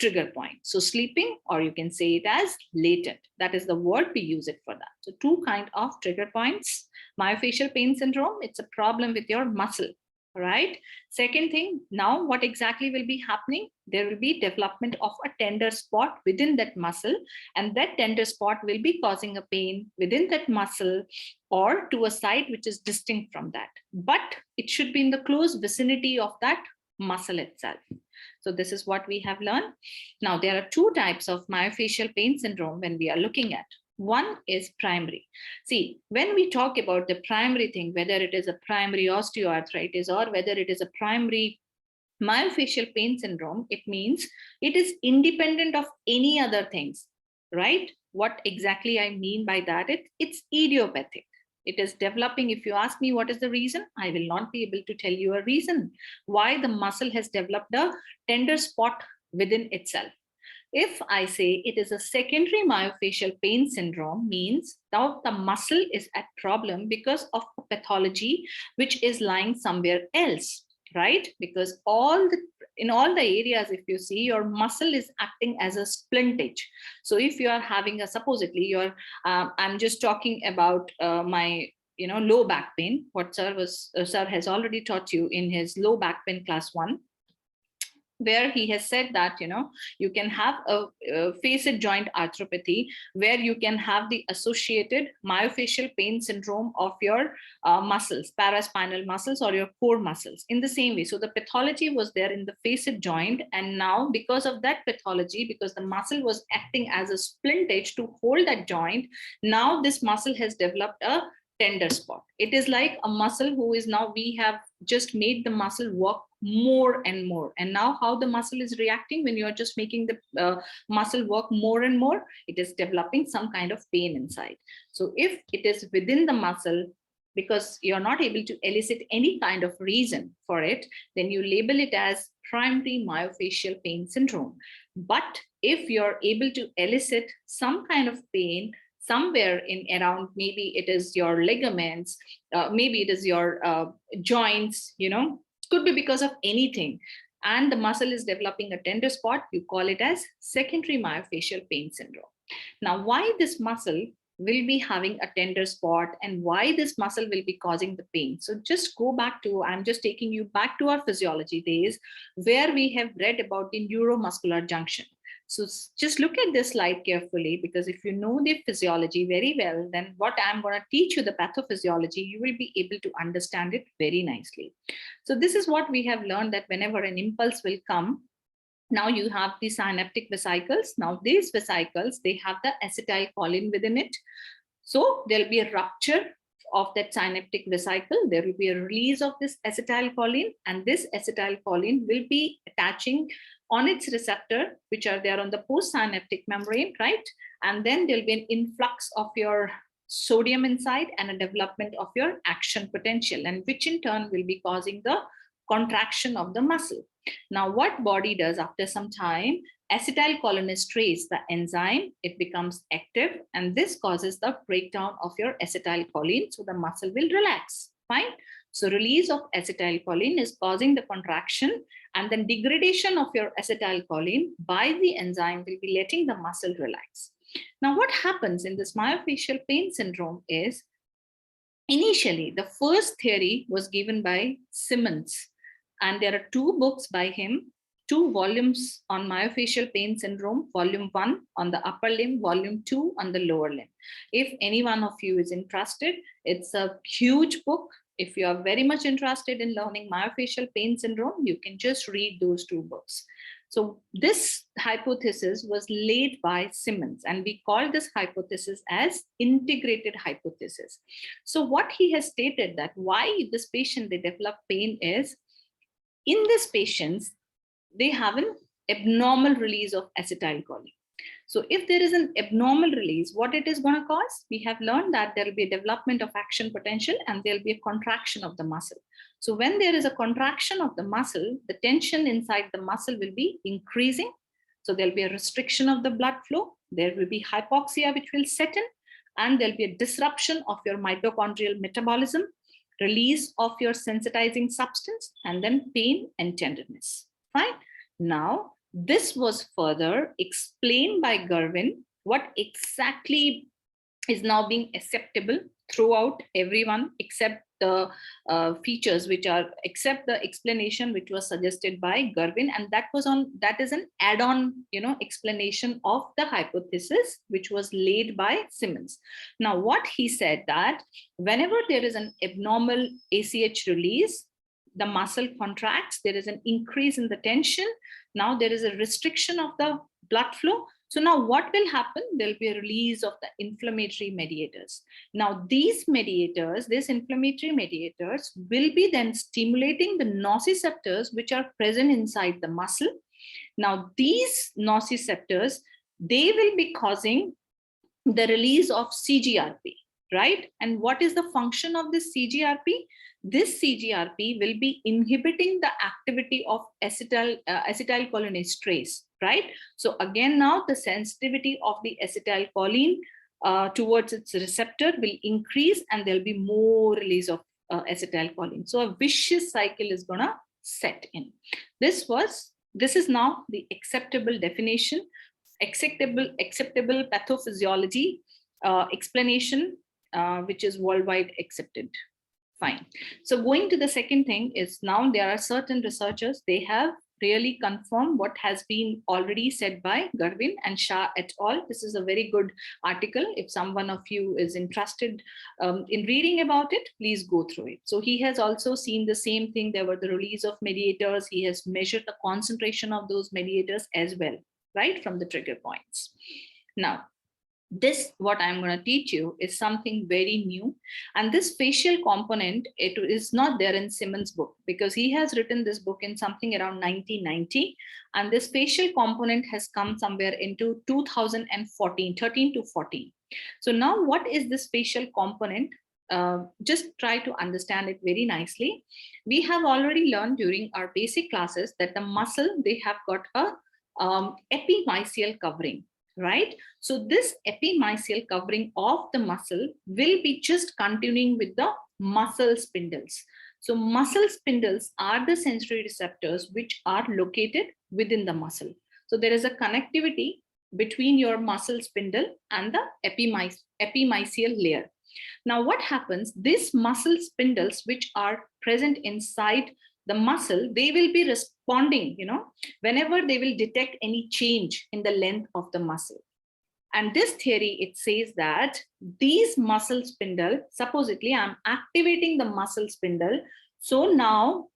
trigger point. So sleeping, or you can say it as latent. That is the word we use it for that. So two kind of trigger points. Myofascial pain syndrome, it's a problem with your muscle. Right. Second thing, now what exactly will be happening? There will be development of a tender spot within that muscle, and that tender spot will be causing a pain within that muscle or to a site which is distinct from that. But it should be in the close vicinity of that muscle itself. So this is what we have learned. Now there are two types of myofascial pain syndrome when we are looking at. One is primary. See, when we talk about the primary thing, whether it is a primary osteoarthritis or whether it is a primary myofascial pain syndrome, it means it is independent of any other things, right? What exactly I mean by that, it's idiopathic. It is developing. If you ask me what is the reason, I will not be able to tell you a reason why the muscle has developed a tender spot within itself. If I say it is a secondary myofascial pain syndrome, means now the muscle is at problem because of a pathology which is lying somewhere else, right? Because in all the areas, if you see, your muscle is acting as a splintage. So if you are having supposedly I'm just talking about my low back pain, what sir has already taught you in his low back pain class 1, where he has said that you can have a facet joint arthropathy where you can have the associated myofascial pain syndrome of your muscles, paraspinal muscles or your core muscles in the same way. So the pathology was there in the facet joint, and now because of that pathology, because the muscle was acting as a splintage to hold that joint, now this muscle has developed a tender spot. It is like a muscle who is now, we have just made the muscle work more and more. And now how the muscle is reacting when you are just making the muscle work more and more, it is developing some kind of pain inside. So if it is within the muscle, because you're not able to elicit any kind of reason for it, then you label it as primary myofascial pain syndrome. But if you're able to elicit some kind of pain somewhere in around, maybe it is your ligaments, maybe it is your joints, could be because of anything, and the muscle is developing a tender spot, you call it as secondary myofascial pain syndrome. Now, why this muscle will be having a tender spot and why this muscle will be causing the pain? So just go back to, I'm just taking you back to our physiology days where we have read about the neuromuscular junction. So just look at this slide carefully, because if you know the physiology very well, then what I'm going to teach you, the pathophysiology, you will be able to understand it very nicely. So this is what we have learned, that whenever an impulse will come, now you have the synaptic vesicles. Now these vesicles, they have the acetylcholine within it. So there'll be a rupture of that synaptic vesicle. There will be a release of this acetylcholine, and this acetylcholine will be attaching on its receptor, which are there on the postsynaptic membrane, right? And then there'll be an influx of your sodium inside and a development of your action potential, and which in turn will be causing the contraction of the muscle. Now, what body does after some time, acetylcholinesterase, the enzyme, it becomes active, and this causes the breakdown of your acetylcholine, so the muscle will relax, fine? So release of acetylcholine is causing the contraction, and then degradation of your acetylcholine by the enzyme will be letting the muscle relax. Now, what happens in this myofascial pain syndrome is, initially, the first theory was given by Simmons, and there are 2 books by him, 2 volumes on myofascial pain syndrome, volume 1 on the upper limb, volume 2 on the lower limb. If any one of you is interested, it's a huge book. If you are very much interested in learning myofascial pain syndrome, you can just read those 2 books. So this hypothesis was laid by Simmons, and we call this hypothesis as integrated hypothesis. So what he has stated, that why this patient, they develop pain is, in these patients, they have an abnormal release of acetylcholine. So if there is an abnormal release, what it is going to cause? We have learned that there will be a development of action potential and there will be a contraction of the muscle. So when there is a contraction of the muscle, the tension inside the muscle will be increasing. So there'll be a restriction of the blood flow. There will be hypoxia, which will set in, and there'll be a disruption of your mitochondrial metabolism, release of your sensitizing substance, and then pain and tenderness. Fine. Now, this was further explained by Gervin, what exactly is now being acceptable throughout everyone except the features which are, except the explanation which was suggested by Gervin, and that is an add-on, explanation of the hypothesis which was laid by Simmons. Now, what he said that whenever there is an abnormal ACH release, the muscle contracts, there is an increase in the tension. Now there is a restriction of the blood flow. So now what will happen? There'll be a release of the inflammatory mediators. Now these mediators, these inflammatory mediators will be then stimulating the nociceptors which are present inside the muscle. Now these nociceptors, they will be causing the release of CGRP, right? And what is the function of this CGRP? This CGRP will be inhibiting the activity of acetylcholinesterase, right? So again, now the sensitivity of the acetylcholine towards its receptor will increase, and there'll be more release of acetylcholine. So a vicious cycle is gonna set in. This is now the acceptable definition, acceptable pathophysiology explanation, which is worldwide accepted. Fine. So going to the second thing is, now there are certain researchers, they have really confirmed what has been already said by Gervin and Shah et al. This is a very good article. If someone of you is interested in reading about it, please go through it. So he has also seen the same thing. There were the release of mediators. He has measured the concentration of those mediators as well, right, from the trigger points. Now, this, what I'm going to teach you, is something very new. And this facial component, it is not there in Simmons' book, because he has written this book in something around 1990. And this facial component has come somewhere into 2014, 13 to 14. So now what is this facial component? Just try to understand it very nicely. We have already learned during our basic classes that the muscle, they have got a epimysial covering, right? So this epimysial covering of the muscle will be just continuing with the muscle spindles. So muscle spindles are the sensory receptors which are located within the muscle. So there is a connectivity between your muscle spindle and the epimysial layer. Now what happens, these muscle spindles which are present inside the muscle, they will be responding, whenever they will detect any change in the length of the muscle. And this theory, it says that these muscle spindle, supposedly I'm activating the muscle spindle. So now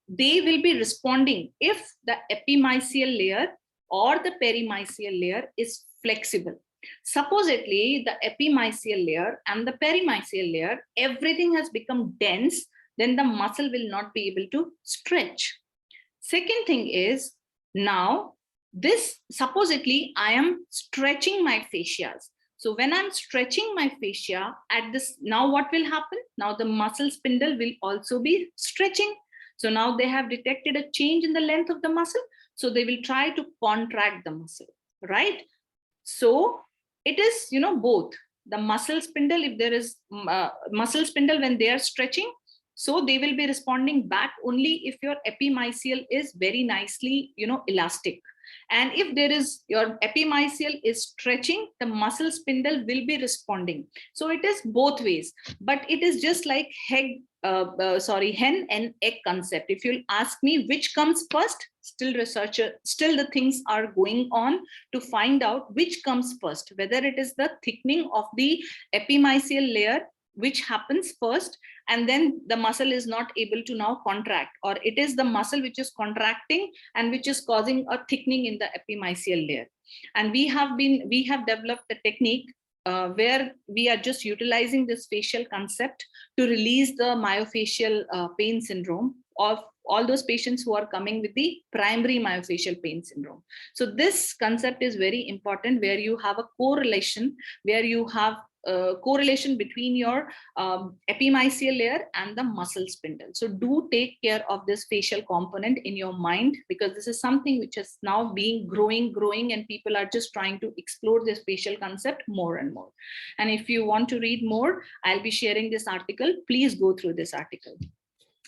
they will be responding if the epimysial layer or the perimysial layer is flexible. Supposedly the epimysial layer and the perimysial layer, everything has become dense, then the muscle will not be able to stretch. Second thing is, now this, supposedly I am stretching my fascias. So when I'm stretching my fascia at this, now what will happen? Now the muscle spindle will also be stretching. So now they have detected a change in the length of the muscle. So they will try to contract the muscle, right? So it is, both the muscle spindle, if there is muscle spindle when they are stretching, so they will be responding back only if your epimysial is very nicely, elastic. And if there is, your epimysial is stretching, the muscle spindle will be responding. So it is both ways, but it is just like hen and egg concept. If you'll ask me which comes first, still the things are going on to find out which comes first, whether it is the thickening of the epimysial layer which happens first, and then the muscle is not able to now contract, or it is the muscle which is contracting and which is causing a thickening in the epimysial layer. And we have developed a technique where we are just utilizing this facial concept to release the myofascial pain syndrome of all those patients who are coming with the primary myofascial pain syndrome. So this concept is very important, where you have a correlation, where you have correlation between your epimysial layer and the muscle spindle. So do take care of this facial component in your mind, because this is something which is now being growing, and people are just trying to explore this facial concept more and more. And if you want to read more, I'll be sharing this article. Please go through this article.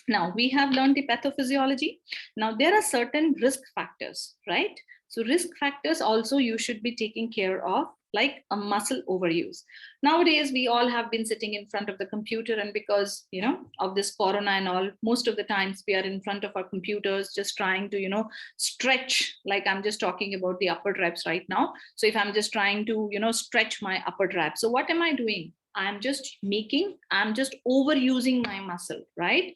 Now we have learned the pathophysiology. Now there are certain risk factors, right? So risk factors also you should be taking care of, like a muscle overuse. Nowadays, we all have been sitting in front of the computer, and because, you know, of this corona and all, most of the times we are in front of our computers just trying to, you know, stretch, like I'm just talking about the upper traps right now. So if I'm just trying to, you know, stretch my upper trap, so what am I doing? I'm just overusing my muscle, right?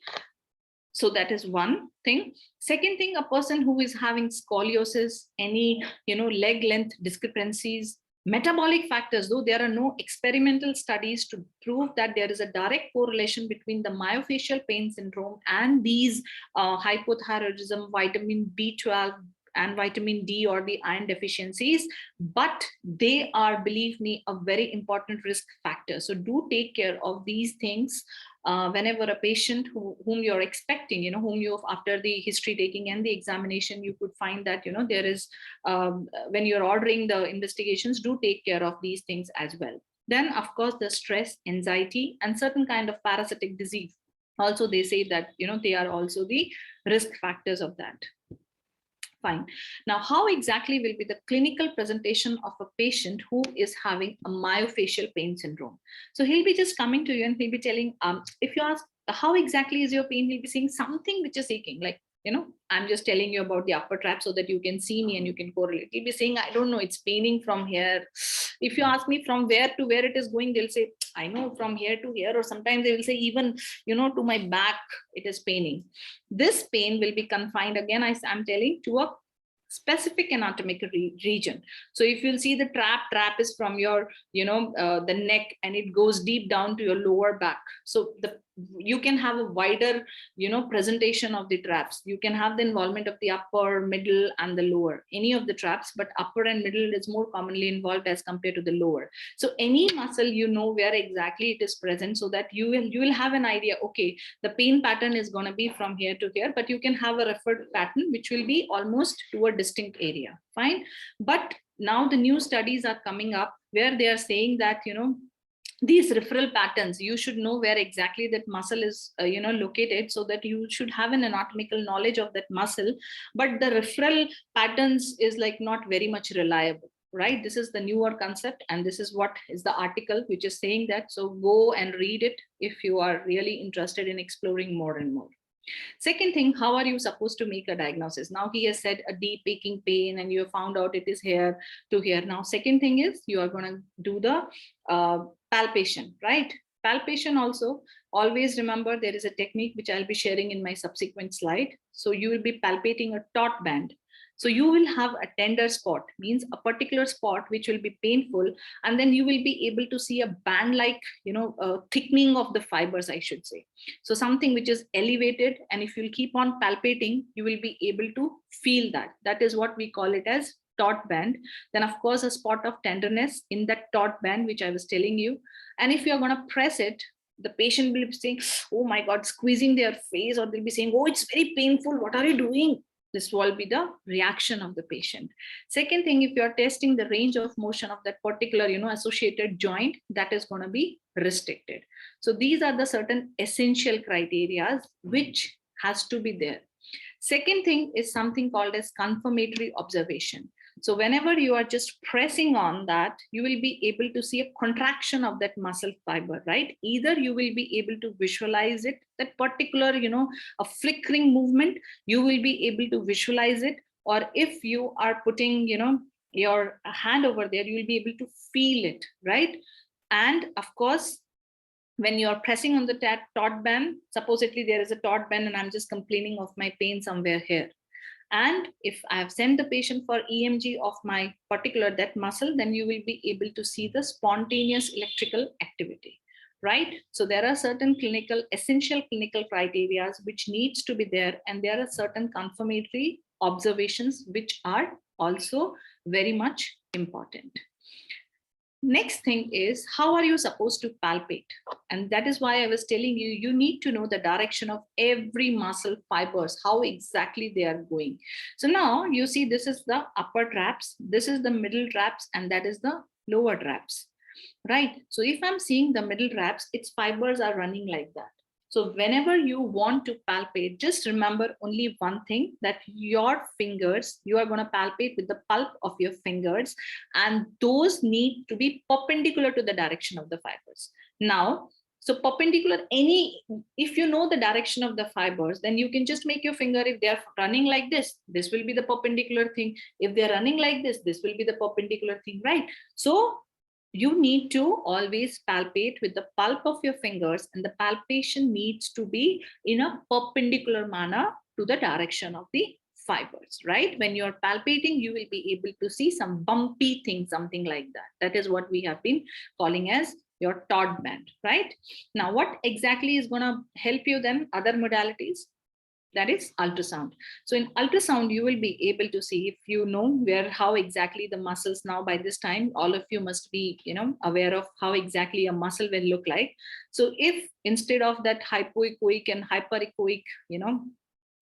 So that is one thing. Second thing, a person who is having scoliosis, any, you know, leg length discrepancies, metabolic factors, though there are no experimental studies to prove that there is a direct correlation between the myofascial pain syndrome and these hypothyroidism, vitamin B12 and vitamin D or the iron deficiencies, but they are, believe me, a very important risk factor. So do take care of these things whenever a patient whom you're expecting, you know, whom you, after the history taking and the examination, you could find that, you know, there is, when you're ordering the investigations, do take care of these things as well. Then, of course, the stress, anxiety, and certain kind of parasitic disease. Also, they say that, you know, they are also the risk factors of that. Fine. Now, how exactly will be the clinical presentation of a patient who is having a myofascial pain syndrome? So he'll be just coming to you and he'll be telling, if you ask how exactly is your pain, he'll be saying something which is aching, like, you know, I'm just telling you about the upper trap so that you can see me and you can correlate. He'll be saying, I don't know, it's paining from here. If you ask me from where to where it is going, they'll say, I know, from here to here, or sometimes they will say even, you know, to my back, it is paining. This pain will be confined, again, I'm telling, to a specific anatomical region. So if you'll see the trap is from your, you know, the neck, and it goes deep down to your lower back. So you can have a wider, you know, presentation of the traps. You can have the involvement of the upper, middle, and the lower, any of the traps, but upper and middle is more commonly involved as compared to the lower. So any muscle, you know where exactly it is present, so that you will have an idea, okay, the pain pattern is going to be from here to here, but you can have a referred pattern which will be almost to a distinct area. Fine. But now the new studies are coming up where they are saying that, you know, these referral patterns, you should know where exactly that muscle is, you know, located, so that you should have an anatomical knowledge of that muscle. But the referral patterns is like not very much reliable, right? This is the newer concept, and this is what is the article which is saying that. So go and read it if you are really interested in exploring more and more. Second thing, how are you supposed to make a diagnosis? Now he has said a deep aching pain, and you have found out it is here to here. Now, second thing is you are going to do the palpation, right? Palpation also, always remember there is a technique which I'll be sharing in my subsequent slide. So you will be palpating a taut band. So you will have a tender spot, means a particular spot which will be painful, and then you will be able to see a band-like, you know, thickening of the fibers, I should say. So something which is elevated, and if you'll keep on palpating, you will be able to feel that. That is what we call it as taut band. Then of course a spot of tenderness in that taut band which I was telling you. And if you're going to press it, the patient will be saying, oh my God, squeezing their face, or they'll be saying, oh, it's very painful, what are you doing? This will be the reaction of the patient. Second thing, if you're testing the range of motion of that particular, you know, associated joint, that is going to be restricted. So these are the certain essential criteria which has to be there. Second thing is something called as confirmatory observation. So whenever you are just pressing on that, you will be able to see a contraction of that muscle fiber, right? Either you will be able to visualize it, that particular, you know, a flickering movement, you will be able to visualize it. Or if you are putting, you know, your hand over there, you will be able to feel it, right? And of course, when you're pressing on the taut band, supposedly there is a taut band and I'm just complaining of my pain somewhere here. And if I have sent the patient for EMG of my particular that muscle, then you will be able to see the spontaneous electrical activity, right? So there are certain essential clinical criteria which needs to be there. And there are certain confirmatory observations which are also very much important. Next thing is, how are you supposed to palpate? And that is why I was telling you, you need to know the direction of every muscle fibers, how exactly they are going. So now you see, this is the upper traps, this is the middle traps, and that is the lower traps, right? So if I'm seeing the middle traps, its fibers are running like that. So whenever you want to palpate, just remember only one thing, that your fingers, you are going to palpate with the pulp of your fingers, and those need to be perpendicular to the direction of the fibers. Now, so perpendicular, if you know the direction of the fibers, then you can just make your finger, if they are running like this will be the perpendicular thing. If they're running like this will be the perpendicular thing, right? So you need to always palpate with the pulp of your fingers, and the palpation needs to be in a perpendicular manner to the direction of the fibers, right? When you're palpating, you will be able to see some bumpy thing, something like that. That is what we have been calling as your Todd band, right? Now, what exactly is going to help you then? Other modalities, that is ultrasound. So in ultrasound, you will be able to see, if you know how exactly the muscles, now by this time, all of you must be, aware of how exactly a muscle will look like. So if instead of that hypoechoic and hyperechoic,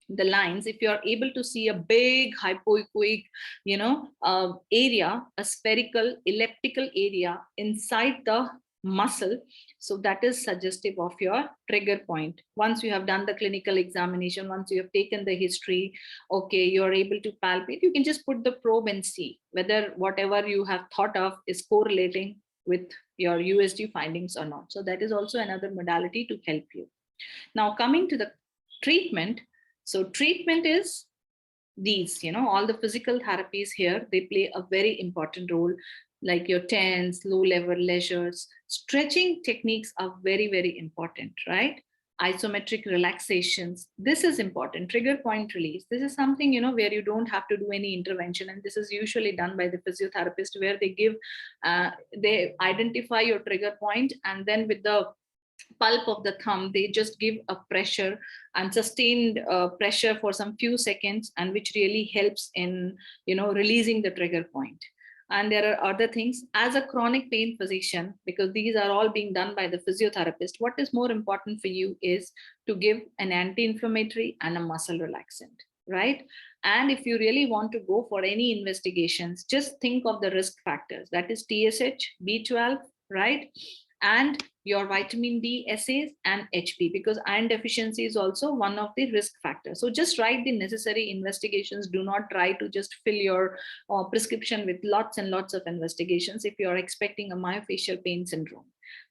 the lines, if you are able to see a big hypoechoic, area, a spherical elliptical area inside the muscle, so that is suggestive of your trigger point. Once you have done the clinical examination, once you have taken the history, okay, you're able to palpate, you can just put the probe and see whether whatever you have thought of is correlating with your USG findings or not. So that is also another modality to help you. Now, coming to the treatment. So treatment is these, all the physical therapies here, they play a very important role, like your TENS, low level leisures. Stretching techniques are very, very important, right? Isometric relaxations, this is important. Trigger point release, this is something, where you don't have to do any intervention, and this is usually done by the physiotherapist, where they give, they identify your trigger point, and then with the pulp of the thumb, they just give a pressure and sustained pressure for some few seconds, and which really helps in, releasing the trigger point. And there are other things as a chronic pain physician, because these are all being done by the physiotherapist. What is more important for you is to give an anti-inflammatory and a muscle relaxant, right? And if you really want to go for any investigations, just think of the risk factors, that is TSH, B12, right? And your vitamin D assays and HP, because iron deficiency is also one of the risk factors. So just write the necessary investigations. Do not try to just fill your prescription with lots and lots of investigations if you are expecting a myofascial pain syndrome.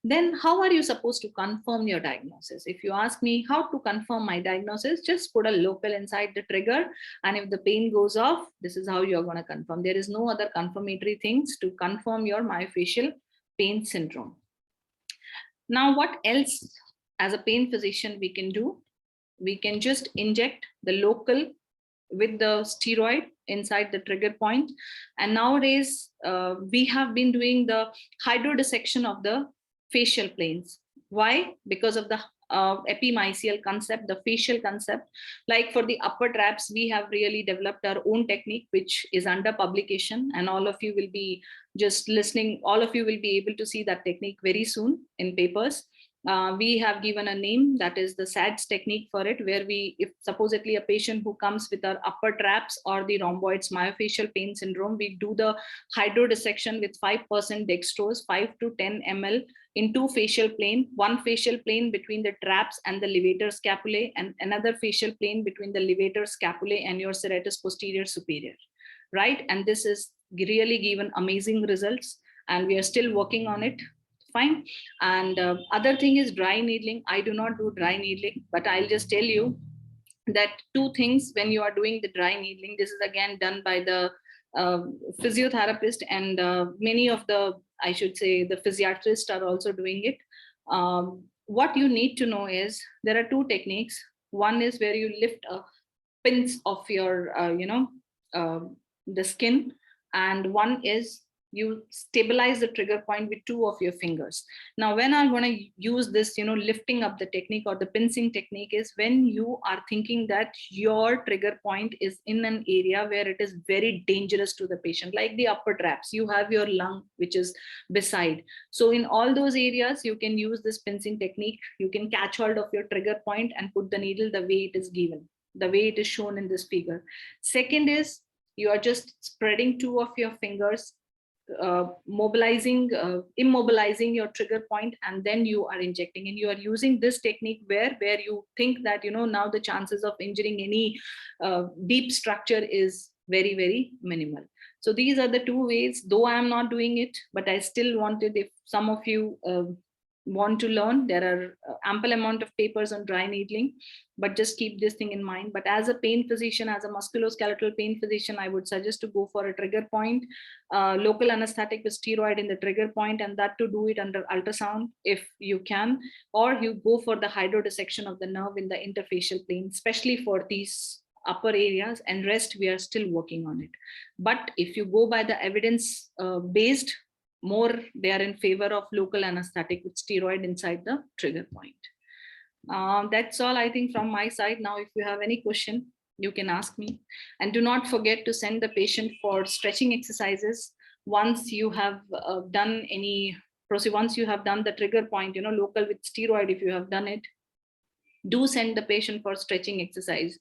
Then how are you supposed to confirm your diagnosis? If you ask me how to confirm my diagnosis, just put a local inside the trigger, and if the pain goes off, this is how you're going to confirm. There is no other confirmatory things to confirm your myofascial pain syndrome. Now, what else as a pain physician we can do? We can just inject the local with the steroid inside the trigger point. And nowadays, we have been doing the hydrodissection of the facial planes. Why? Because of the epimysial concept, the facial concept. Like for the upper traps, we have really developed our own technique, which is under publication, and all of you will be just listening, all of you will be able to see that technique very soon in papers. We have given a name, that is the SADS technique for it, where we, if supposedly a patient who comes with our upper traps or the rhomboids myofascial pain syndrome, we do the hydrodissection with 5% dextrose, 5 to 10 ml in two facial plane, one facial plane between the traps and the levator scapulae, and another facial plane between the levator scapulae and your serratus posterior superior, right? And this is really given amazing results, and we are still working on it. Fine. And other thing is dry needling. I do not do dry needling, but I'll just tell you that two things when you are doing the dry needling. This is again done by the physiotherapist, and many of the, I should say, the physiatrists are also doing it. What you need to know is there are two techniques. One is where you lift a pins of your, the skin, and one is you stabilize the trigger point with 2 of your fingers. Now, when I'm going to use this, lifting up the technique or the pincing technique is when you are thinking that your trigger point is in an area where it is very dangerous to the patient, like the upper traps, you have your lung, which is beside. So in all those areas, you can use this pincing technique. You can catch hold of your trigger point and put the needle the way it is given, the way it is shown in this figure. Second is you are just spreading 2 of your fingers, immobilizing your trigger point, and then you are injecting. And you are using this technique where you think that, now the chances of injuring any deep structure is very, very minimal. So these are the 2 ways, though I am not doing it, but I still wanted, if some of you want to learn, there are ample amount of papers on dry needling, but just keep this thing in mind. But as a pain physician, as a musculoskeletal pain physician, I would suggest to go for a trigger point, local anesthetic with steroid in the trigger point, and that to do it under ultrasound if you can, or you go for the hydrodissection of the nerve in the interfacial plane, especially for these upper areas, and rest we are still working on it. But if you go by the evidence based, more they are in favor of local anesthetic with steroid inside the trigger point. That's all I think from my side. Now, if you have any question, you can ask me. And do not forget to send the patient for stretching exercises. Once you have done once you have done the trigger point, local with steroid, if you have done it, do send the patient for stretching exercise.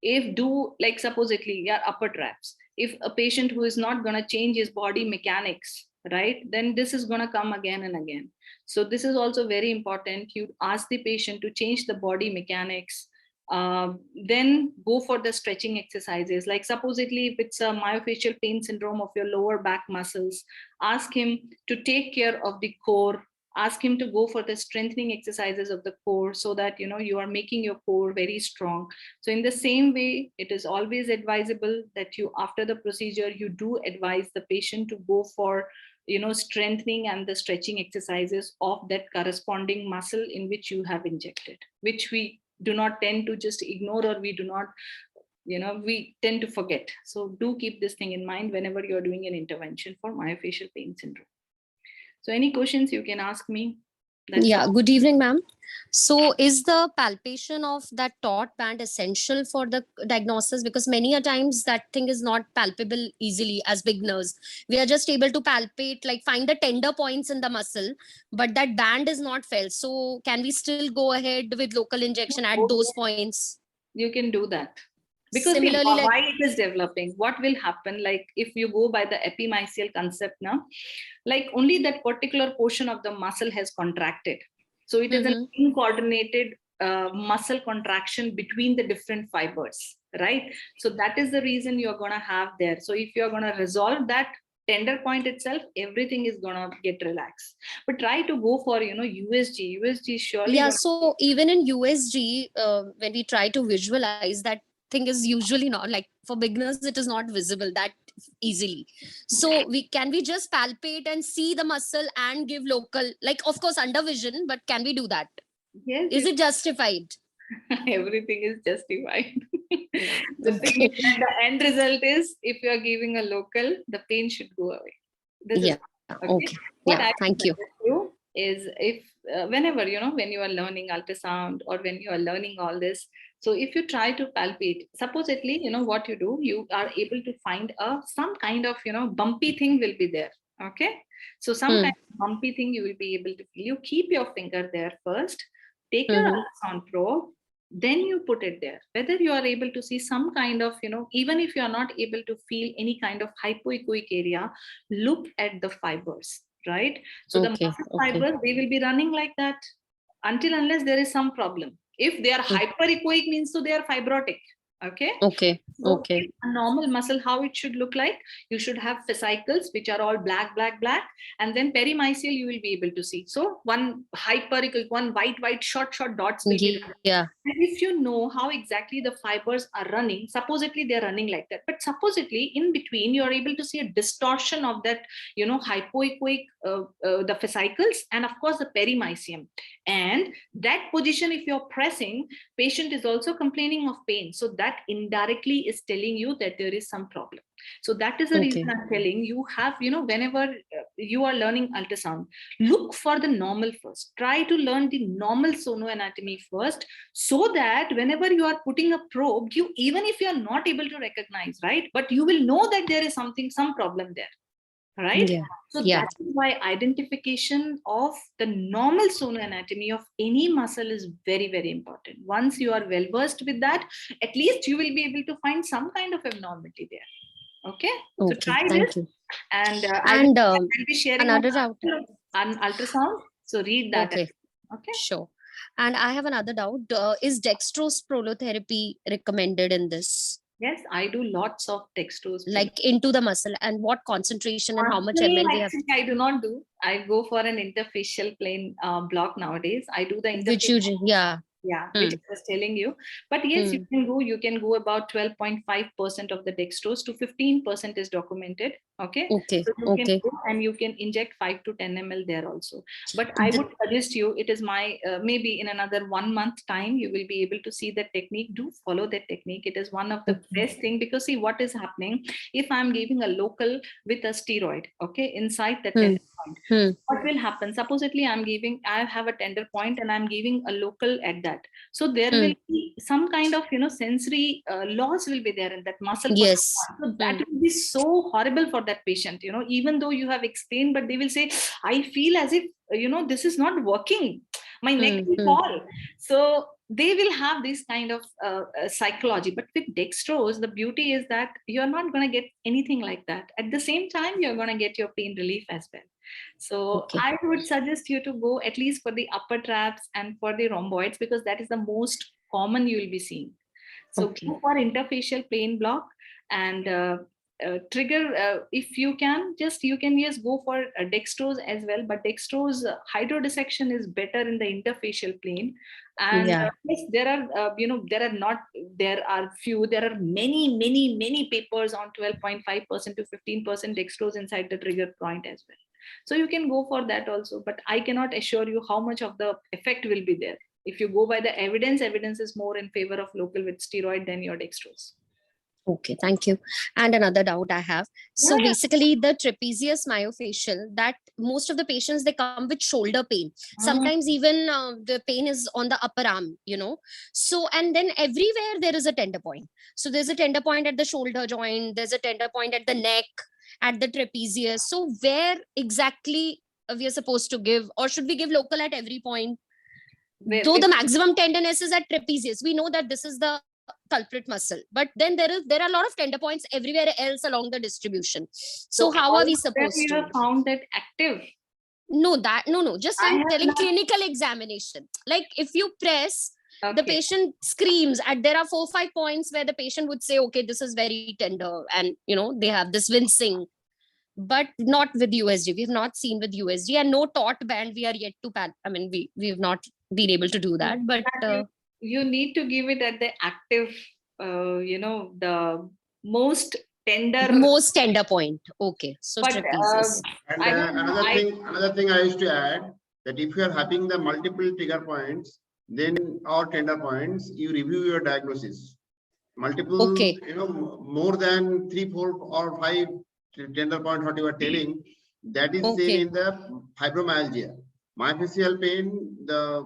Like supposedly, upper traps. If a patient who is not going to change his body mechanics, right, then this is going to come again and again. So this is also very important. You ask the patient to change the body mechanics, then go for the stretching exercises. Like supposedly if it's a myofascial pain syndrome of your lower back muscles, ask him to take care of the core, ask him to go for the strengthening exercises of the core, so that you are making your core very strong. So in the same way, it is always advisable that you, after the procedure, you do advise the patient to go for strengthening and the stretching exercises of that corresponding muscle in which you have injected, which we do not tend to just ignore, or we do not, we tend to forget. So do keep this thing in mind whenever you're doing an intervention for myofascial pain syndrome. So any questions you can ask me. Yeah, good evening, ma'am. So is the palpation of that taut band essential for the diagnosis? Because many a times that thing is not palpable easily as beginners. We are just able to palpate, like find the tender points in the muscle, but that band is not felt. So can we still go ahead with local injection at those points? You can do that. Because similarly, why it is developing, what will happen, like if you go by the epimysial concept now, like only that particular portion of the muscle has contracted. So it is an uncoordinated muscle contraction between the different fibers, right? So that is the reason you're going to have there. So if you're going to resolve that tender point itself, everything is going to get relaxed. But try to go for, USG surely. Yeah, so even in USG, when we try to visualize, that thing is usually not, like for beginners, it is not visible that easily. So can we just palpate and see the muscle and give local, like of course under vision, but can we do that? Yes. Is it justified? Everything is justified. The thing is that the end result is, if you are giving a local, the pain should go away. Okay. Yeah, thank you. Is if whenever, when you are learning ultrasound or when you are learning all this, so if you try to palpate, supposedly, what you do, you are able to find some kind of, bumpy thing will be there. Okay. So some kind of bumpy thing you will be able to feel. You keep your finger there first, take your ultrasound probe, then you put it there. Whether you are able to see some kind of, even if you are not able to feel any kind of hypoechoic area, look at the fibers, right? So the muscle fibers, they will be running like that unless there is some problem. If they are hyperechoic, means so they are fibrotic. Okay. So a normal muscle, how it should look like, you should have fascicles which are all black, and then perimysial you will be able to see. So one hyperechoic, one white short dots will be there. Yeah. And if you know how exactly the fibers are running, supposedly they're running like that, but supposedly in between you're able to see a distortion of that, hypoechoic, the fascicles, and of course the perimysium. And that position, if you're pressing, patient is also complaining of pain. So that indirectly is telling you that there is some problem. So that is the reason I'm telling you have, whenever you are learning ultrasound, look for the normal first. Try to learn the normal sonoanatomy first, so that whenever you are putting a probe, even if you are not able to recognize, right, but you will know that there is some problem there. Right? Yeah. So Yeah. that is why identification of the normal sonoanatomy of any muscle is very, very important. Once you are well versed with that, at least you will be able to find some kind of abnormality there. Okay. So try Thank this. you. And And I'll be sharing another doubt. an ultrasound. So read that. Okay. Okay. Sure. And I have another doubt. Is dextrose prolotherapy recommended in this? Yes, I do lots of dextrose. Like into the muscle, and what concentration and how much Actually, ml we have? I do not do. I go for an interfacial plane block nowadays. I do the interfacial. Which you, yeah. Yeah, which I was telling you. But yes, you can go about 12.5% of the dextrose to 15% is documented. Okay. Okay. So you can go and you can inject 5 to 10 ml there also. But I would suggest you, it is my, maybe in another 1 month time, you will be able to see that technique. Do follow that technique. It is one of the best thing, because see what is happening. If I'm giving a local with a steroid, okay, inside the tender point, what will happen? Supposedly I have a tender point and I'm giving a local at that. So there will be some kind of, sensory loss will be there in that muscle. Yes. So that will be so horrible for that patient, even though you have explained, but they will say, I feel as if, this is not working. My neck will fall. So they will have this kind of psychology. But with dextrose, the beauty is that you're not going to get anything like that. At the same time, you're going to get your pain relief as well. So I would suggest you to go at least for the upper traps and for the rhomboids, because that is the most common you will be seeing. So go for interfacial plane block and trigger, if you can just go for dextrose as well, but dextrose hydrodissection is better in the interfacial plane. And yes, there are many papers on 12.5% to 15% dextrose inside the trigger point as well. So you can go for that also, but I cannot assure you how much of the effect will be there. If you go by the evidence is more in favor of local with steroid than your dextrose. Okay, thank you. And another doubt I have. So basically the trapezius myofascial, that most of the patients, they come with shoulder pain. Sometimes even the pain is on the upper arm, So, and then everywhere there is a tender point. So there's a tender point at the shoulder joint, there's a tender point at the neck, at the trapezius. So where exactly we are supposed to give, or should we give local at every point? Though the maximum tenderness is at trapezius, we know that this is the culprit muscle, but then there are a lot of tender points everywhere else along the distribution. So how are we supposed to? You have found that active? No, just I'm telling clinical examination. Like if you press, the patient screams, and there are 4-5 points where the patient would say, okay, this is very tender, and they have this wincing, but not with USG. We have not seen with USG, and no taut band we are yet to we have not been able to do that, but you need to give it at the active, the most tender point. Okay, so and another thing I used to add, that if you are having the multiple trigger points, then or tender points, you review your diagnosis. Multiple, more than 3, 4, or 5 tender point, what you are telling, that is same in the fibromyalgia. Myofascial pain, the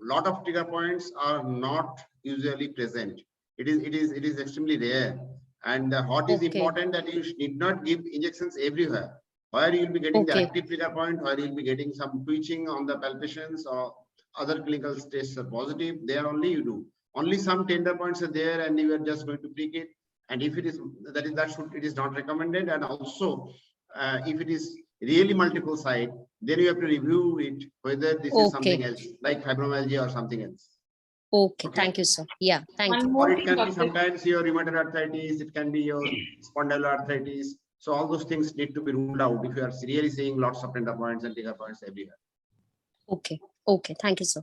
lot of trigger points are not usually present. It is extremely rare. And what is important, that you need not give injections everywhere. Where you will be getting the active trigger point, where you will be getting some twitching on the palpations or other clinical tests are positive, there only you do. Only some tender points are there, and you are just going to prick it. And if it is it is not recommended. And also, if it is really multiple site, then you have to review it whether this is something else, like fibromyalgia or something else. Okay, thank you, sir. Yeah, thank you. Or it can be sometimes your rheumatoid arthritis, it can be your spondyloarthritis. So all those things need to be ruled out if you are really seeing lots of tender points and trigger points everywhere. Okay, thank you, sir.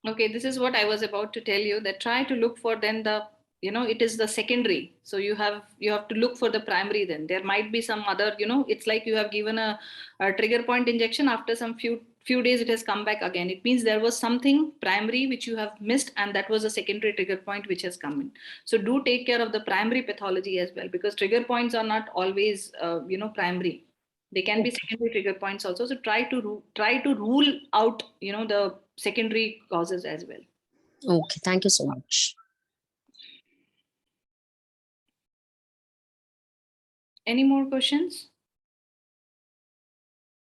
Okay, this is what I was about to tell you, that try to look for then the, it is the secondary. So you have to look for the primary. Then there might be some other, it's like you have given a trigger point injection. After some few few days it has come back again. It means there was something primary which you have missed, and that was a secondary trigger point which has come in. So do take care of the primary pathology as well, because trigger points are not always primary. They can be secondary trigger points also. So try to rule out the secondary causes as well. Okay, thank you so much. Any more questions?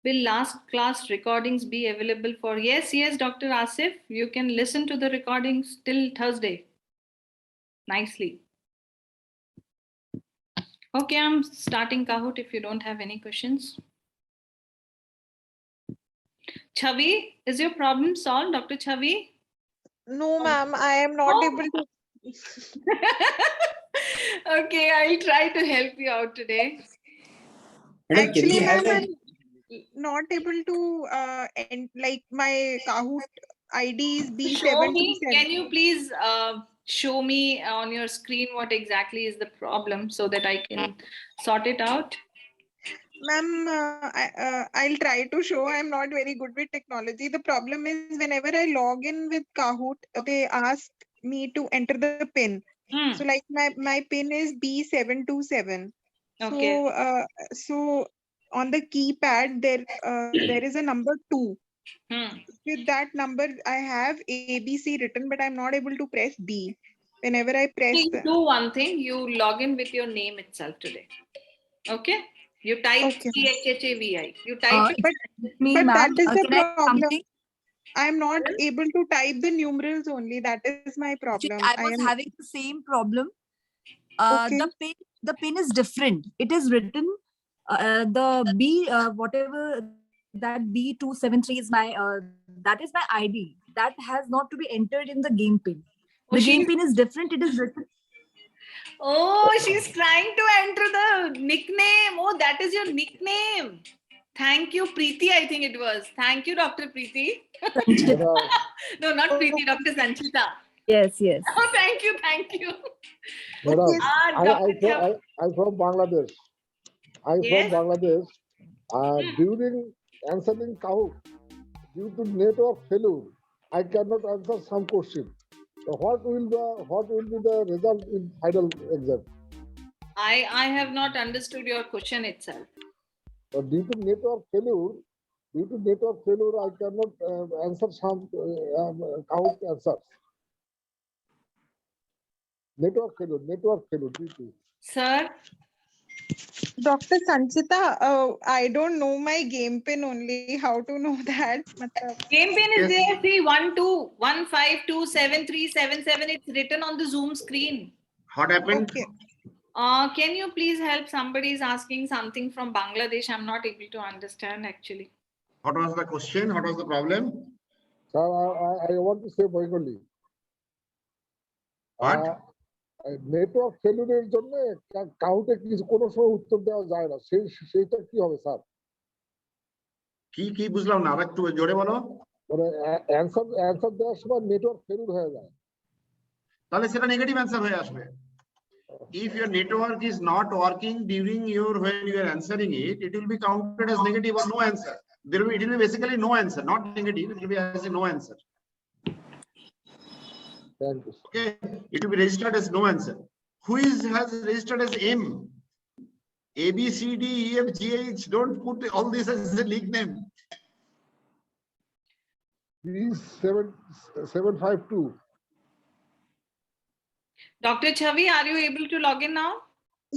Will last class recordings be available for? Yes, Dr. Asif, you can listen to the recordings till Thursday. Nicely. Okay, I'm starting Kahoot if you don't have any questions. Chavi, is your problem solved, Dr. Chavi? No, ma'am, I am not able to. Okay, I'll try to help you out today. Actually, ma'am, I'm not able to like my Kahoot ID is Show me. B727. Can you please show me on your screen what exactly is the problem so that I can sort it out? Ma'am, I'll try to show. I'm not very good with technology. The problem is whenever I log in with Kahoot, they ask me to enter the PIN. So like my PIN is B727. Okay. So on the keypad there is a number 2. With that number I have ABC written, but I'm not able to press B. Whenever I press Please do one thing. You log in with your name itself today. Okay. You type CHHAVI. You type but that is the problem. I'm not able to type the numerals only. That is my problem. I was having the same problem. The pin is different. It is written the B whatever that B273 is my that is my ID. That has not to be entered in the game pin. The game pin is different. It is written. Oh, she's trying to enter the nickname. Oh, that is your nickname. Thank you, Preeti. I think it was. Thank you, Dr. Preeti. No, not Preeti, Dr. Sanchita. Yes. Oh, thank you. Madam, I'm from Bangladesh. I'm from Bangladesh. During answering Kahoot, due to network failure, I cannot answer some question. So what will be the result in final exam? I have not understood your question itself. So due to network failure, I cannot answer some Kahoot answers. Network failure due to. Sir? Dr. Sanchita, I don't know my game pin only. How to know that? Game pin is there. See, 1215273777. It's written on the Zoom screen. What happened? Okay. Can you please help? Somebody is asking something from Bangladesh. I'm not able to understand actually. What was the question? What was the problem? Sir, I want to say Bengali. What? Network ফেলিউরের জন্য কাউন্টে কোনো সময় উত্তর দেওয়া যায় না, সেইটা কি হবে স্যার? কি বুঝলাম না, আরেকটু জোরে বলো। মানে অ্যানসার দেওয়ার সময় নেটওয়ার্ক ফেলিউর হয়ে যায়, তাহলে সেটা নেগেটিভ অ্যানসার হয়ে আসবে। If your network is not working during when you are answering it, it will be counted as negative or no answer. It will be basically no answer, not negative. It will be as a no answer. Okay, it will be registered as no answer. Who has registered as M? A, B, C, D, E, F, G, H. Don't put all this as a nickname. B752. Dr. Chavi, are you able to log in now?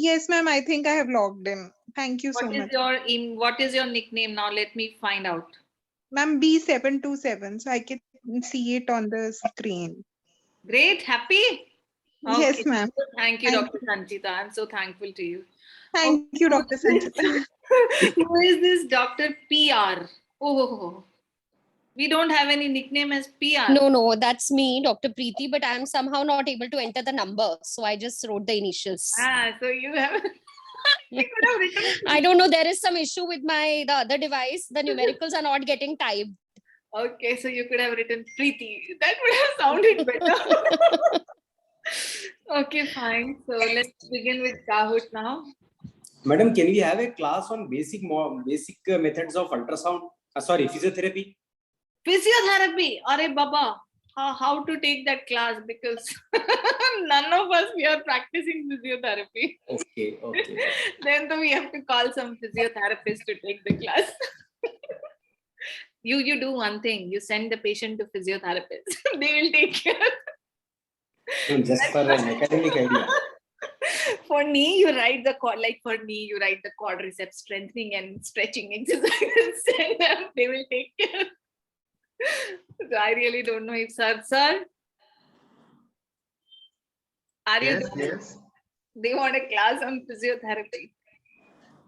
Yes, ma'am. I think I have logged in. Thank you so much. What is your nickname now? Let me find out. Ma'am, B727. So I can see it on the screen. Great. Happy? Okay. Yes, ma'am. Thank you, Dr. Sanchita. I'm so thankful to you. Thank you, Dr. Sanchita. Who is this Dr. PR? Oh, we don't have any nickname as PR. No, that's me, Dr. Preeti, but I'm somehow not able to enter the number. So I just wrote the initials. So you have... you could have written... I don't know. There is some issue with the other device. The numericals are not getting typed. Okay, so you could have written Preeti. That would have sounded better. Okay, fine. So let's begin with Kahoot now. Madam, can we have a class on basic methods of ultrasound? Physiotherapy? Physiotherapy, Are Baba, how to take that class? Because none of us, we are practicing physiotherapy. Okay, okay. Then we have to call some physiotherapist to take the class. You do one thing, you send the patient to physiotherapist. They will take care. No, just for an academic idea. For knee, you write the quadriceps strengthening and stretching exercises. Send them, they will take care. So I really don't know if sir, are you Yes, there? yes. They want a class on physiotherapy.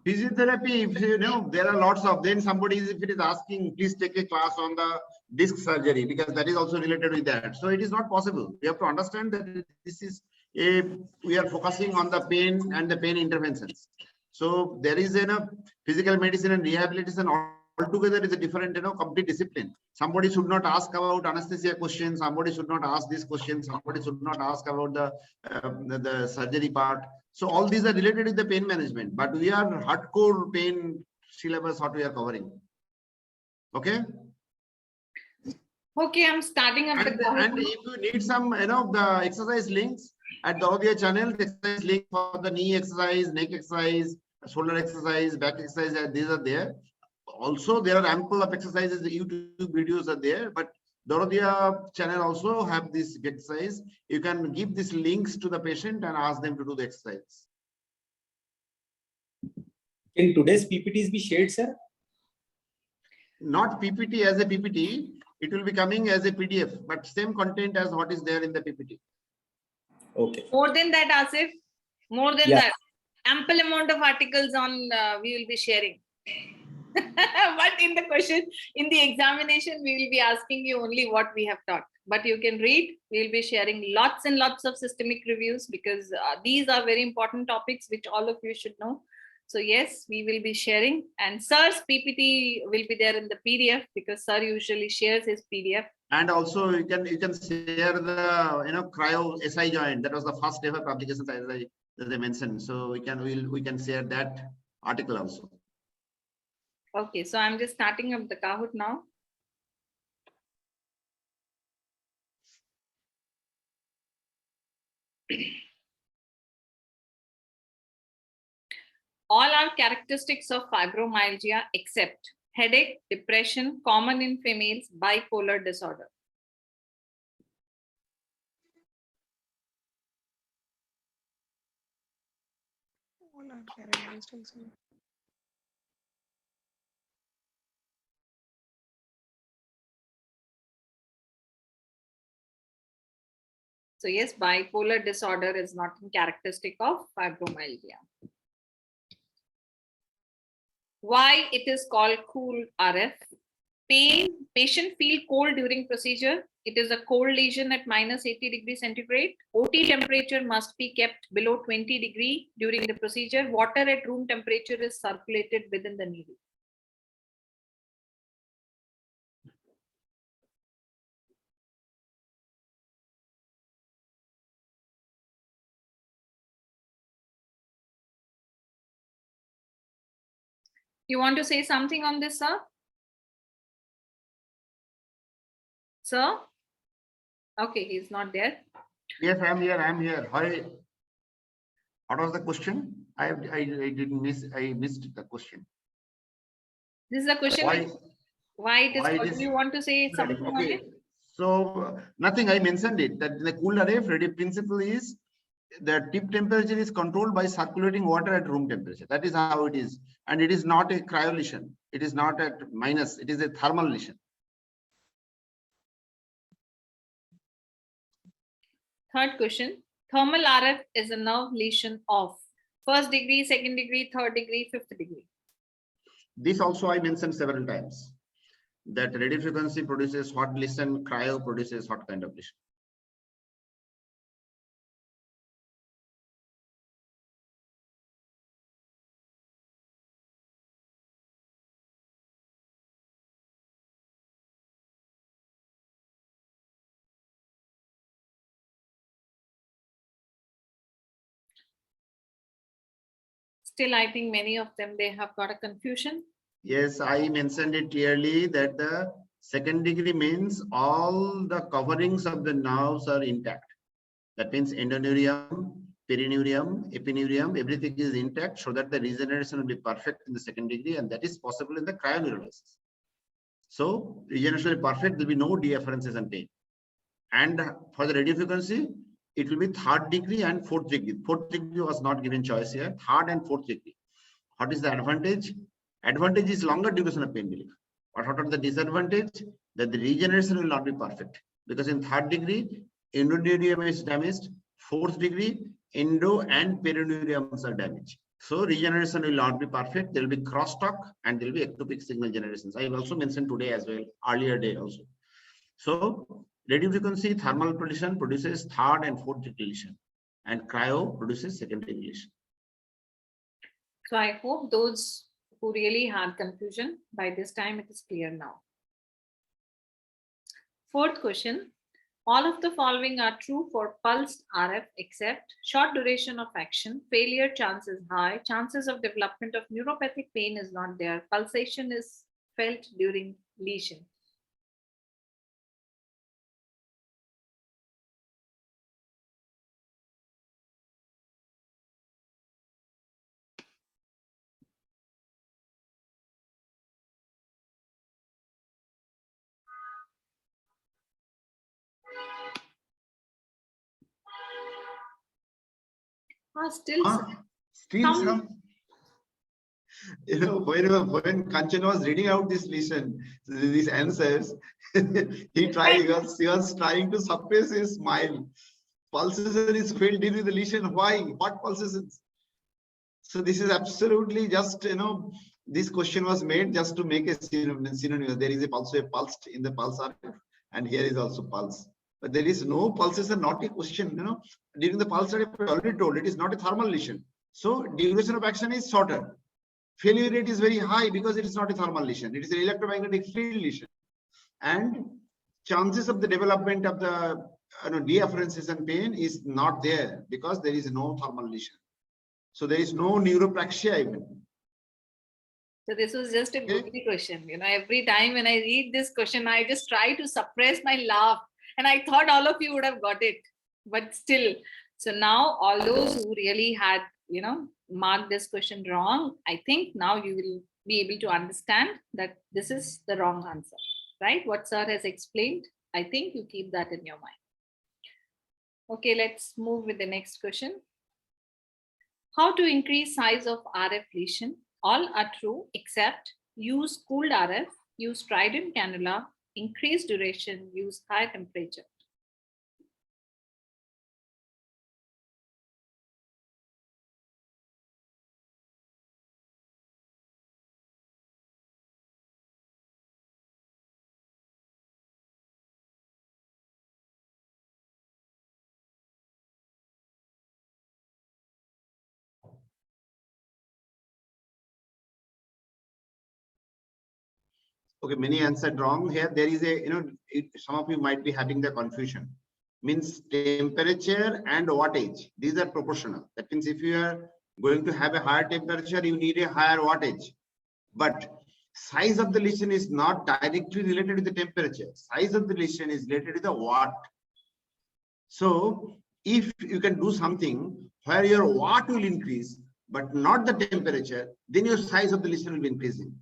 Physiotherapy, if you know, there are lots of, then somebody is, if it is asking, please take a class on the disc surgery, because that is also related with that. So it is not possible. We have to understand that this is we are focusing on the pain and the pain interventions. So there is physical medicine and rehabilitation altogether is a different, complete discipline. Somebody should not ask about anesthesia questions. Somebody should not ask this question. Somebody should not ask about the surgery part. So all these are related with the pain management, but we are hardcore pain syllabus what we are covering. Okay. Okay, I'm starting up and if you need some, the exercise links at Daradia channel, the exercise link for the knee exercise, neck exercise, shoulder exercise, back exercise, these are there. Also, there are ample of exercises. The YouTube videos are there, but Daradia channel also have this exercise. You can give these links to the patient and ask them to do the exercise. Can today's PPTs be shared, sir? Not PPT as a PPT. It will be coming as a PDF, but same content as what is there in the PPT. Okay. More than that, Asif. More than Yeah. that. Ample amount of articles on we will be sharing. But in the question, in the examination, we will be asking you only what we have taught. But you can read. We will be sharing lots and lots of systemic reviews, because these are very important topics which all of you should know. So yes, we will be sharing, and sir's PPT will be there in the PDF, because sir usually shares his PDF. And also you can share the Cryo SI joint. That was the first ever publication as I mentioned. So we can share that article also. Okay, so I'm just starting up the Kahoot now. All are characteristics of fibromyalgia except headache, depression, common in females, bipolar disorder. All are characterized also. So yes, bipolar disorder is not a characteristic of fibromyalgia. Why it is called cool RF? Patient feel cold during procedure. It is a cold lesion at -80 degrees centigrade. OT temperature must be kept below 20 degrees during the procedure. Water at room temperature is circulated within the needle. You want to say something on this, sir? Sir? Okay, he's not there. Yes, I am here. I am here. Hi. What was the question? I didn't miss. I missed the question. This is the question. Why it is called? Do you want to say something on Okay. it? So nothing. I mentioned it that the cool RF principle is the tip temperature is controlled by circulating water at room temperature. That is how it is, and it is not a cryo lesion. It is not at minus. It is a thermal lesion. Third question. Thermal RF is a nerve lesion of first degree, second degree, third degree, fifth degree. This also I mentioned several times, that radio frequency produces hot lesion, cryo produces hot kind of lesion. Still, I think many of them, they have got a confusion. Yes, I mentioned it clearly that the Second degree means all the coverings of the nerves are intact. That means endoneurium, perineurium, epineurium, everything is intact so that the regeneration will be perfect in the second degree, and that is possible in the cryoneurolysis. So regeneration will be perfect, there will be no deafferences and pain. And for the radiofrequency, it will be third degree and fourth degree. Fourth degree was not given choice here, third and fourth degree. What is the advantage? Advantage is longer duration of pain relief. But what are the disadvantage? That the regeneration will not be perfect. Because in third degree, endoneurium is damaged. Fourth degree, endo and perineuriums are damaged. So regeneration will not be perfect. There will be crosstalk and there will be ectopic signal generations. I have also mentioned today as well, earlier day also. So radiofrequency thermal production produces third and fourth degree lesion, and cryo produces second degree lesion. So I hope those who really had confusion, by this time it is clear now. Fourth question. All of the following are true for pulsed RF except short duration of action, failure chance is high, chances of development of neuropathic pain is not there, pulsation is felt during lesion. Still some, you know, when Kanchan was reading out this lesion, these answers, he was trying to suppress his smile. Pulsation is filled in with the lesion. Why? What pulsations? So this is absolutely just, you know, this question was made just to make a synonym. There is also a pulse in the pulse RF, and here is also pulse. But there is no pulsation, not a question, you know. During the pulse RF, I already told it is not a thermal lesion. So duration of action is shorter. Failure rate is very high because it is not a thermal lesion. It is an electromagnetic field lesion. And chances of the development of the deafferences and pain is not there because there is no thermal lesion. So there is no neuropraxia even. So this was just a goofy question. You know, every time when I read this question, I just try to suppress my laugh. And I thought all of you would have got it. But still, so now all those who really had, you know, marked this question wrong, I think now you will be able to understand that this is the wrong answer, right? What sir has explained, I think you keep that in your mind. Okay, let's move with the next question. How to increase size of RF lesion? All are true except use cooled RF, use trident cannula, increase duration, use high temperature. Okay, many answered wrong here. There is a, you know, some of you might be having the confusion. Means temperature and wattage, these are proportional. That means if you are going to have a higher temperature, you need a higher wattage. But size of the lesion is not directly related to the temperature. Size of the lesion is related to the watt. So if you can do something where your watt will increase, but not the temperature, then your size of the lesion will be increasing.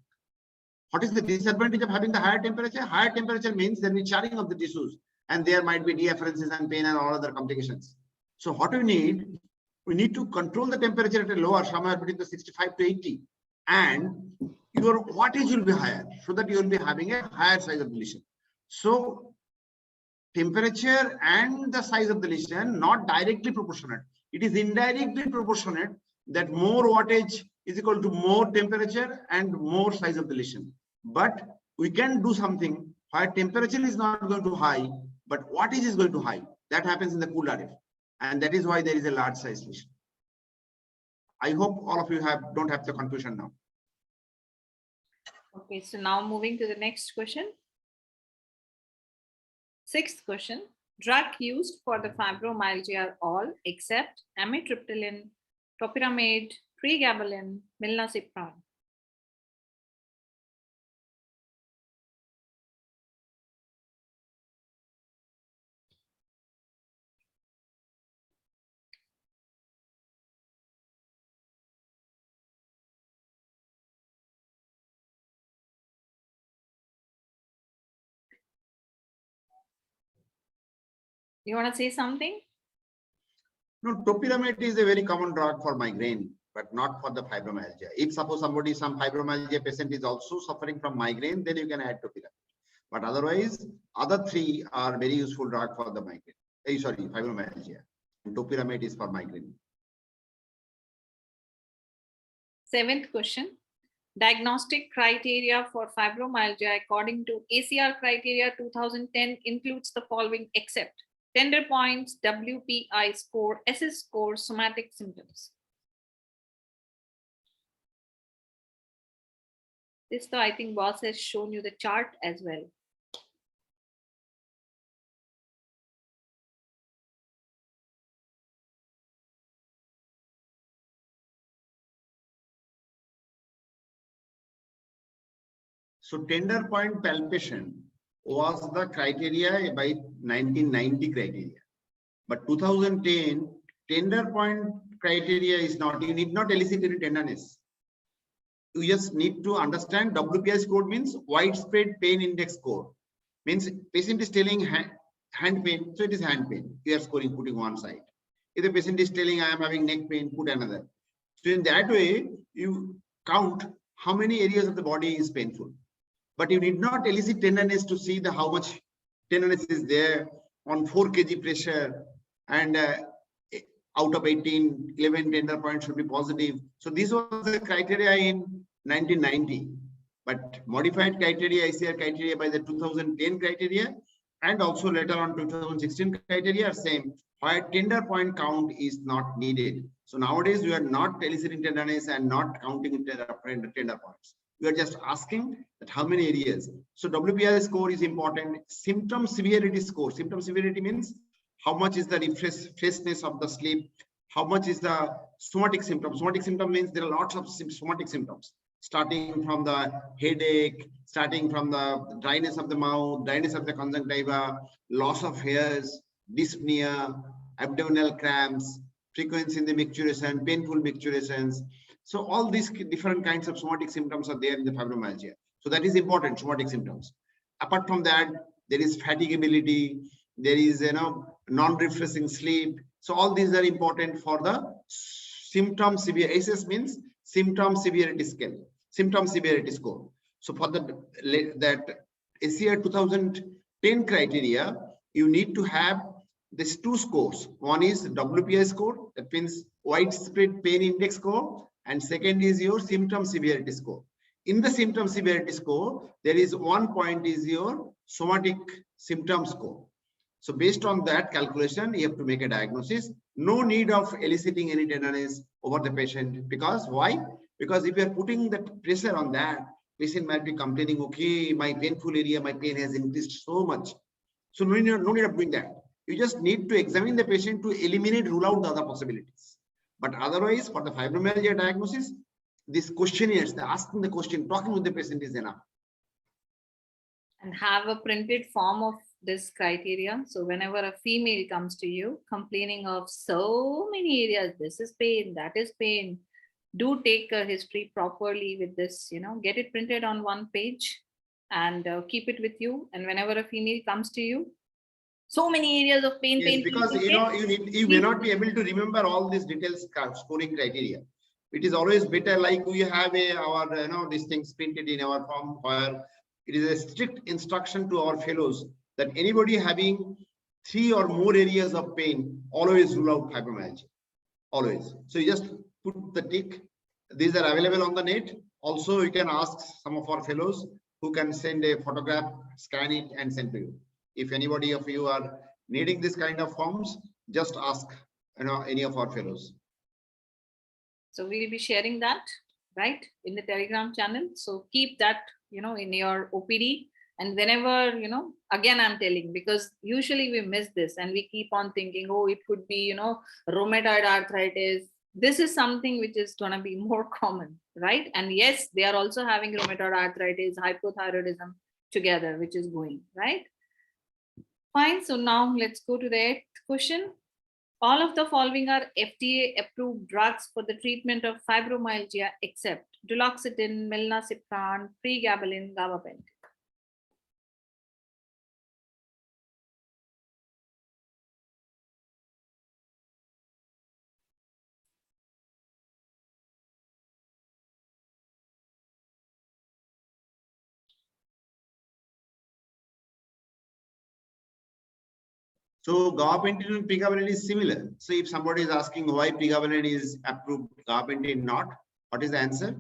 What is the disadvantage of having the higher temperature? Higher temperature means there will be charring of the tissues, and there might be deafferences and pain and all other complications. So what we need to control the temperature at a lower, somewhere between the 65 to 80, and your wattage will be higher, so that you will be having a higher size of the lesion. So temperature and the size of the lesion not directly proportionate. It is indirectly proportionate, that more wattage is equal to more temperature and more size of the lesion. But we can do something where temperature is not going to high, but wattage is going to high. That happens in the cool RF, and that is why there is a large size lesion. I hope all of you don't have the confusion now. Okay, so now moving to the next question. Sixth question. Drug used for the fibromyalgia are all except amitriptyline, topiramate, pregabalin, milnacipran. You want to say something? No, topiramate is a very common drug for migraine, but not for the fibromyalgia. If suppose some fibromyalgia patient is also suffering from migraine, then you can add topiramate. But otherwise, other three are very useful drug for the migraine. Sorry, fibromyalgia. And topiramate is for migraine. 7th question. Diagnostic criteria for fibromyalgia according to ACR criteria 2010 includes the following except tender points, WPI score, SS score, somatic symptoms. This though I think boss has shown you the chart as well. So tender point palpation was the criteria by 1990 criteria. But 2010 tender point criteria is not, you need not elicit any tenderness. You just need to understand WPI score means widespread pain index score. Means patient is telling hand pain, so it is hand pain. You are scoring, putting one side. If the patient is telling I am having neck pain, put another. So in that way, you count how many areas of the body is painful. But you need not elicit tenderness to see the how much tenderness is there on 4 kg pressure, and out of 18, 11 tender points should be positive. So this was the criteria in 1990, but modified criteria, ACR criteria by the 2010 criteria, and also later on 2016 criteria are same, where tender point count is not needed. So nowadays we are not eliciting tenderness and not counting tender points. We are just asking that how many areas. So WPI score is important. Symptom severity score. Symptom severity means how much is the freshness of the sleep, how much is the somatic symptom. Somatic symptom means there are lots of somatic symptoms, starting from the headache, starting from the dryness of the mouth, dryness of the conjunctiva, loss of hairs, dyspnea, abdominal cramps, frequency in the micturition, painful micturations. So all these different kinds of somatic symptoms are there in the fibromyalgia. So that is important, somatic symptoms. Apart from that, there is fatigability, there is non-refreshing sleep. So all these are important for the symptom severity. SS means symptom severity scale, symptom severity score. So for that ACR 2010 criteria, you need to have these 2 scores. One is WPI score, that means widespread pain index score, and second is your symptom severity score. In the symptom severity score, there is 1 point is your somatic symptom score. So based on that calculation, you have to make a diagnosis. No need of eliciting any tenderness over the patient. Because why? Because if you are putting that pressure on that, patient might be complaining, okay, my painful area, my pain has increased so much. So no need of doing that. You just need to examine the patient to eliminate, rule out the other possibilities. But otherwise, for the fibromyalgia diagnosis, these questionnaires, asking the question, talking with the patient is enough. And have a printed form of this criteria. So whenever a female comes to you complaining of so many areas, this is pain, that is pain, do take a history properly with this, get it printed on 1 page and keep it with you. And whenever a female comes to you, so many areas of pain, yes, because you may not be able to remember all these details scoring criteria. It is always better, like we have these things printed in our form, where it is a strict instruction to our fellows that anybody having 3 or more areas of pain, always rule out fibromyalgia. Always. So you just put the tick. These are available on the net. Also, you can ask some of our fellows who can send a photograph, scan it, and send to you. If anybody of you are needing this kind of forms, just ask any of our fellows. So we'll be sharing that, right, in the Telegram channel. So keep that, in your OPD. And whenever, again, I'm telling, because usually we miss this and we keep on thinking, oh, it could be, rheumatoid arthritis. This is something which is going to be more common, right? And yes, they are also having rheumatoid arthritis, hypothyroidism together, which is going, right? Fine. So now let's go to the 8th question. All of the following are FDA approved drugs for the treatment of fibromyalgia except duloxetine, milnacipran, pregabalin, gabapentin. So gabapentin and pregabalin is similar. So if somebody is asking why pregabalin is approved, gabapentin not, what is the answer?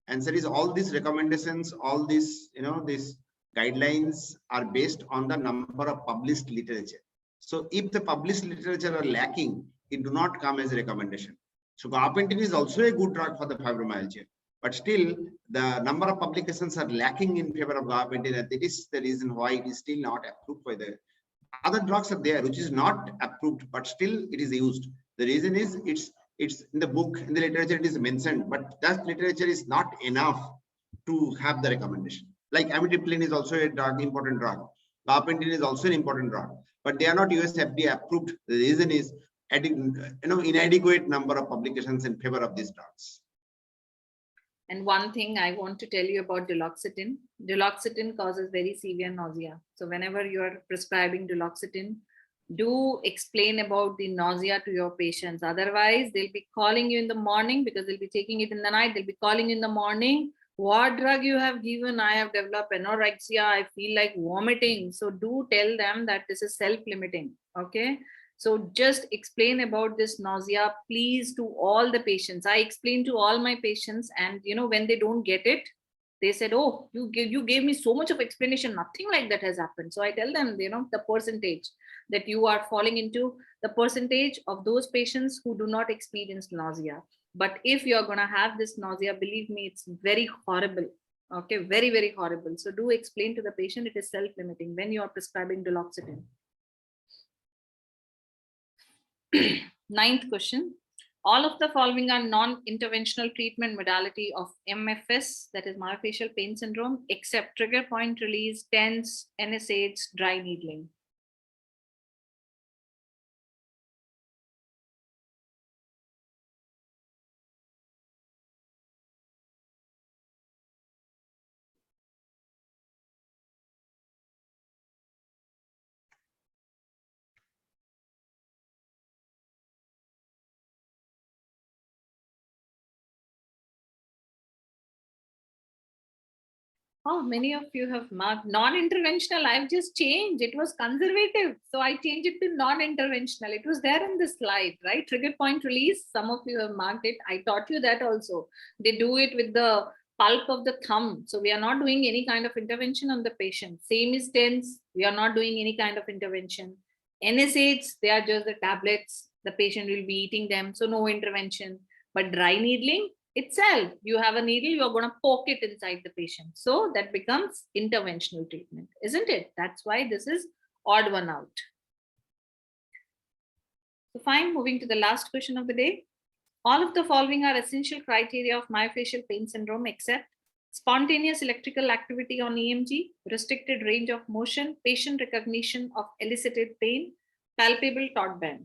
Answer is all these recommendations, all these, these guidelines are based on the number of published literature. So if the published literature are lacking, it do not come as a recommendation. So gabapentin is also a good drug for the fibromyalgia, but still the number of publications are lacking in favor of gabapentin, and that is the reason why it is still not approved by the other drugs are there, which is not approved, but still it is used. The reason is it's in the book, in the literature it is mentioned, but that literature is not enough to have the recommendation. Like amitriptyline is also a drug, important drug. Gabapentin is also an important drug, but they are not US FDA approved. The reason is inadequate number of publications in favor of these drugs. And one thing I want to tell you about duloxetine. Duloxetine causes very severe nausea. So whenever you are prescribing duloxetine, do explain about the nausea to your patients. Otherwise, they'll be calling you in the morning because they'll be taking it in the night. They'll be calling in the morning. What drug you have given? I have developed anorexia. I feel like vomiting. So do tell them that this is self-limiting. Okay. So just explain about this nausea, please, to all the patients. I explain to all my patients, and when they don't get it, they said, oh, you gave me so much of explanation. Nothing like that has happened. So I tell them, the percentage that you are falling into, the percentage of those patients who do not experience nausea. But if you're going to have this nausea, believe me, it's very horrible. Okay, very, very horrible. So do explain to the patient it is self-limiting when you are prescribing duloxetine. Ninth question. All of the following are non-interventional treatment modality of MFS, that is myofascial pain syndrome, except trigger point release, TENS, NSAIDs, dry needling. Oh, many of you have marked non-interventional. I've just changed. It was conservative. So I changed it to non-interventional. It was there in the slide, right? Trigger point release. Some of you have marked it. I taught you that also. They do it with the pulp of the thumb. So we are not doing any kind of intervention on the patient. Same is TENS. We are not doing any kind of intervention. NSAIDs, they are just the tablets. The patient will be eating them. So no intervention. But dry needling, itself, you have a needle, you're going to poke it inside the patient. So that becomes interventional treatment, isn't it? That's why this is odd one out. So fine, moving to the last question of the day. All of the following are essential criteria of myofascial pain syndrome except spontaneous electrical activity on EMG, restricted range of motion, patient recognition of elicited pain, palpable taut band.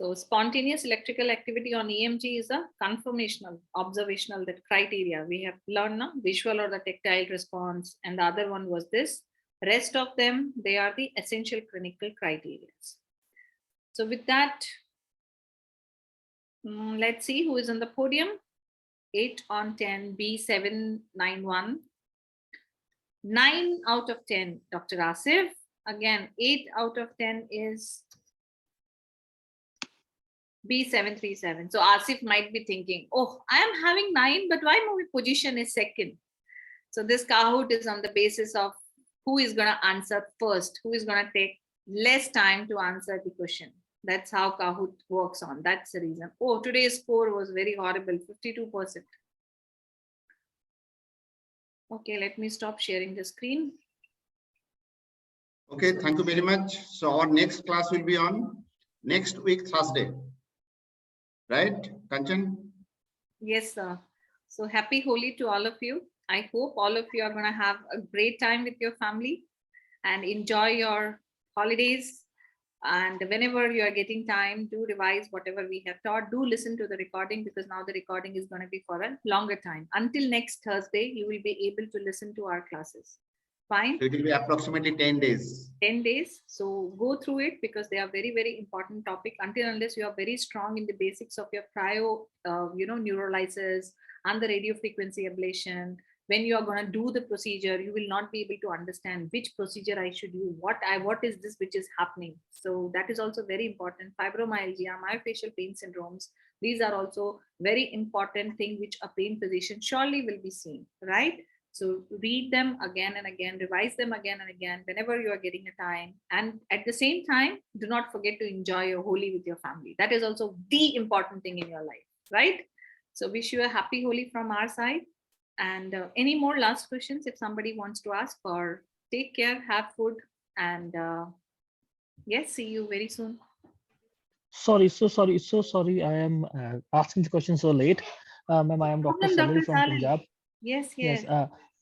So spontaneous electrical activity on EMG is a conformational, observational that criteria. We have learned now, visual or the tactile response, and the other one was this. Rest of them, they are the essential clinical criteria. So with that, let's see who is on the podium. 8 on 10, B791. 9 out of 10, Dr. Asif. Again, 8 out of 10 is B737. So Asif might be thinking, oh, I am having 9, but why my position is second? So this Kahoot is on the basis of who is going to answer first, who is going to take less time to answer the question. That's how Kahoot works on. That's the reason. Oh, today's score was very horrible, 52%. Okay, let me stop sharing the screen. Okay, thank you very much. So our next class will be on next week, Thursday. Right, Kanchan? Yes, sir. So happy Holi to all of you. I hope all of you are going to have a great time with your family and enjoy your holidays. And whenever you are getting time, do revise whatever we have taught. Do listen to the recording, because now the recording is going to be for a longer time. Until next Thursday, you will be able to listen to our classes. Fine. So it will be approximately 10 days. 10 days. So go through it, because they are very, very important topic. Until unless you are very strong in the basics of your cryo, neurolysis and the radio frequency ablation, when you are going to do the procedure, you will not be able to understand which procedure I should use, what is this which is happening. So that is also very important. Fibromyalgia, myofascial pain syndromes, these are also very important thing which a pain physician surely will be seeing, right? So read them again and again, revise them again and again whenever you are getting a time. And at the same time, do not forget to enjoy your Holi with your family. That is also the important thing in your life, right? So wish you a happy Holi from our side. And any more last questions if somebody wants to ask, or take care, have food, and yes, see you very soon. So sorry. I am asking the question so late. Ma'am, I am Dr. Salil from Punjab. Yes.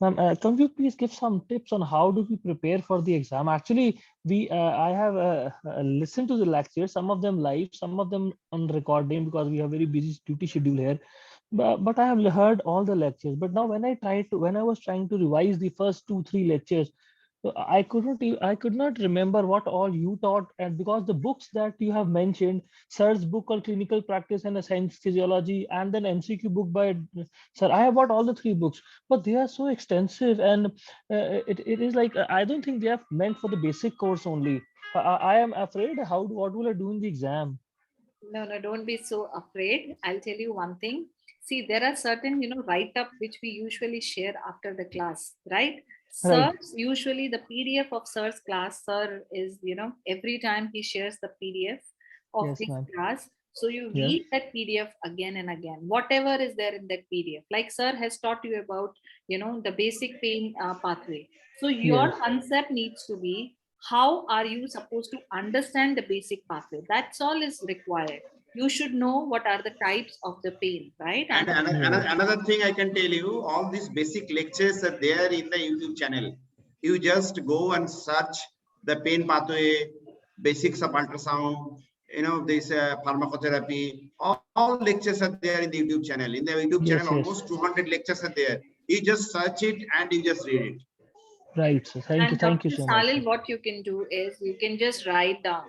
Ma'am, can you please give some tips on how do we prepare for the exam? Actually, I have listened to the lectures, some of them live, some of them on recording, because we have very busy duty schedule here. But I have heard all the lectures. But now when I was trying to revise the first 2-3 lectures, I could not remember what all you taught. And because the books that you have mentioned, Sir's book called Clinical Practice and Science Physiology, and then MCQ book by Sir, I have bought all the 3 books, but they are so extensive, and it is like I don't think they are meant for the basic course only. I am afraid what will I do in the exam? No, don't be so afraid. I'll tell you one thing. See, there are certain, write-up which we usually share after the class, right? Right. Sir's, usually the PDF of Sir's class, Sir is, every time he shares the PDF of Yes, his ma'am. class. So you Yeah. read that PDF again and again, whatever is there in that PDF. Like Sir has taught you about, the basic pain pathway. So your Yes. concept needs to be, how are you supposed to understand the basic pathway? That's all is required. You should know what are the types of the pain, right? And another thing I can tell you, all these basic lectures are there in the YouTube channel. You just go and search the pain pathway, basics of ultrasound, this pharmacotherapy, all lectures are there in the YouTube channel. In the YouTube Yes, channel, yes. almost 200 lectures are there. You just search it and you just read it. Right. So thank you And Dr. so much. Salil, what you can do is you can just write down,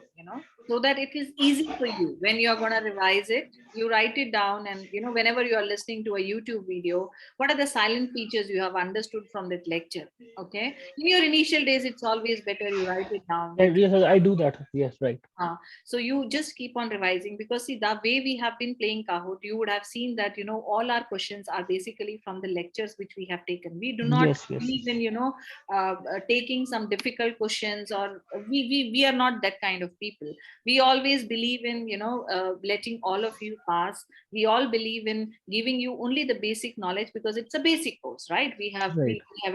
so that it is easy for you. When you are going to revise it, you write it down, and whenever you are listening to a YouTube video, what are the silent features you have understood from that lecture? Okay. In your initial days, it's always better you write it down. Yes, I do that. Yes, right. So you just keep on revising, because see, the way we have been playing Kahoot, you would have seen that all our questions are basically from the lectures which we have taken. We do not Yes. believe in taking some difficult questions, or we are not that kind of people. We always believe in letting all of you pass. We all believe in giving you only the basic knowledge, because it's a basic course, right? We have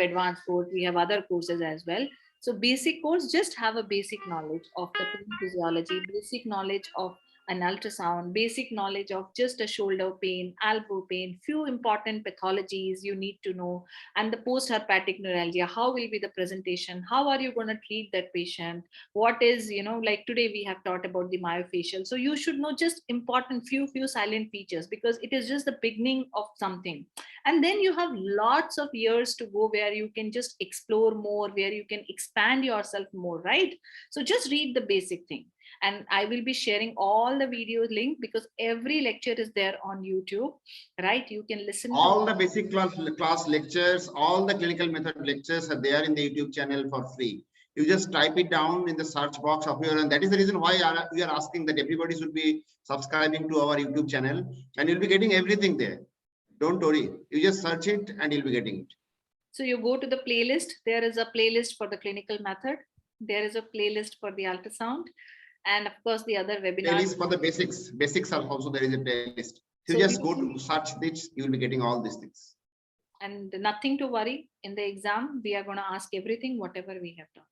advanced course, we have other courses as well. So basic course, just have a basic knowledge of the pain physiology, basic knowledge of an ultrasound, basic knowledge of just a shoulder pain, elbow pain, few important pathologies you need to know, and the post-herpetic neuralgia, how will be the presentation, how are you going to treat that patient, what is, like today we have taught about the myofascial. So you should know just important few silent features, because it is just the beginning of something. And then you have lots of years to go where you can just explore more, where you can expand yourself more, right? So just read the basic thing. And I will be sharing all the video link, because every lecture is there on YouTube, right? You can listen all the basic class lectures, all the clinical method lectures are there in the YouTube channel for free. You just type it down in the search box of your, and that is the reason why we are asking that everybody should be subscribing to our YouTube channel, and you'll be getting everything there. Don't worry, you just search it and you'll be getting it. So you go to the playlist. There is a playlist for the clinical method. There is a playlist for the ultrasound, and of course the other webinars. Playlist for the basics. Basics are also there is a playlist. So you just go to search this, you will be getting all these things. And nothing to worry. In the exam, we are going to ask everything, whatever we have taught.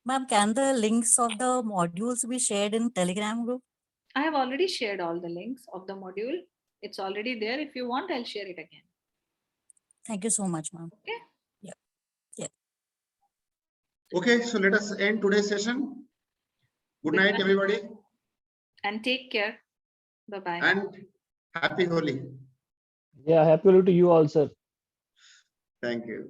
Ma'am, can the links of the modules be shared in Telegram group? I have already shared all the links of the module. It's already there. If you want, I'll share it again. Thank you so much, ma'am. Okay. Yeah. Okay, so let us end today's session. Good night, everybody, And take care. Bye-bye. and happy Holi. Yeah, happy Holi to you all, sir. Thank you.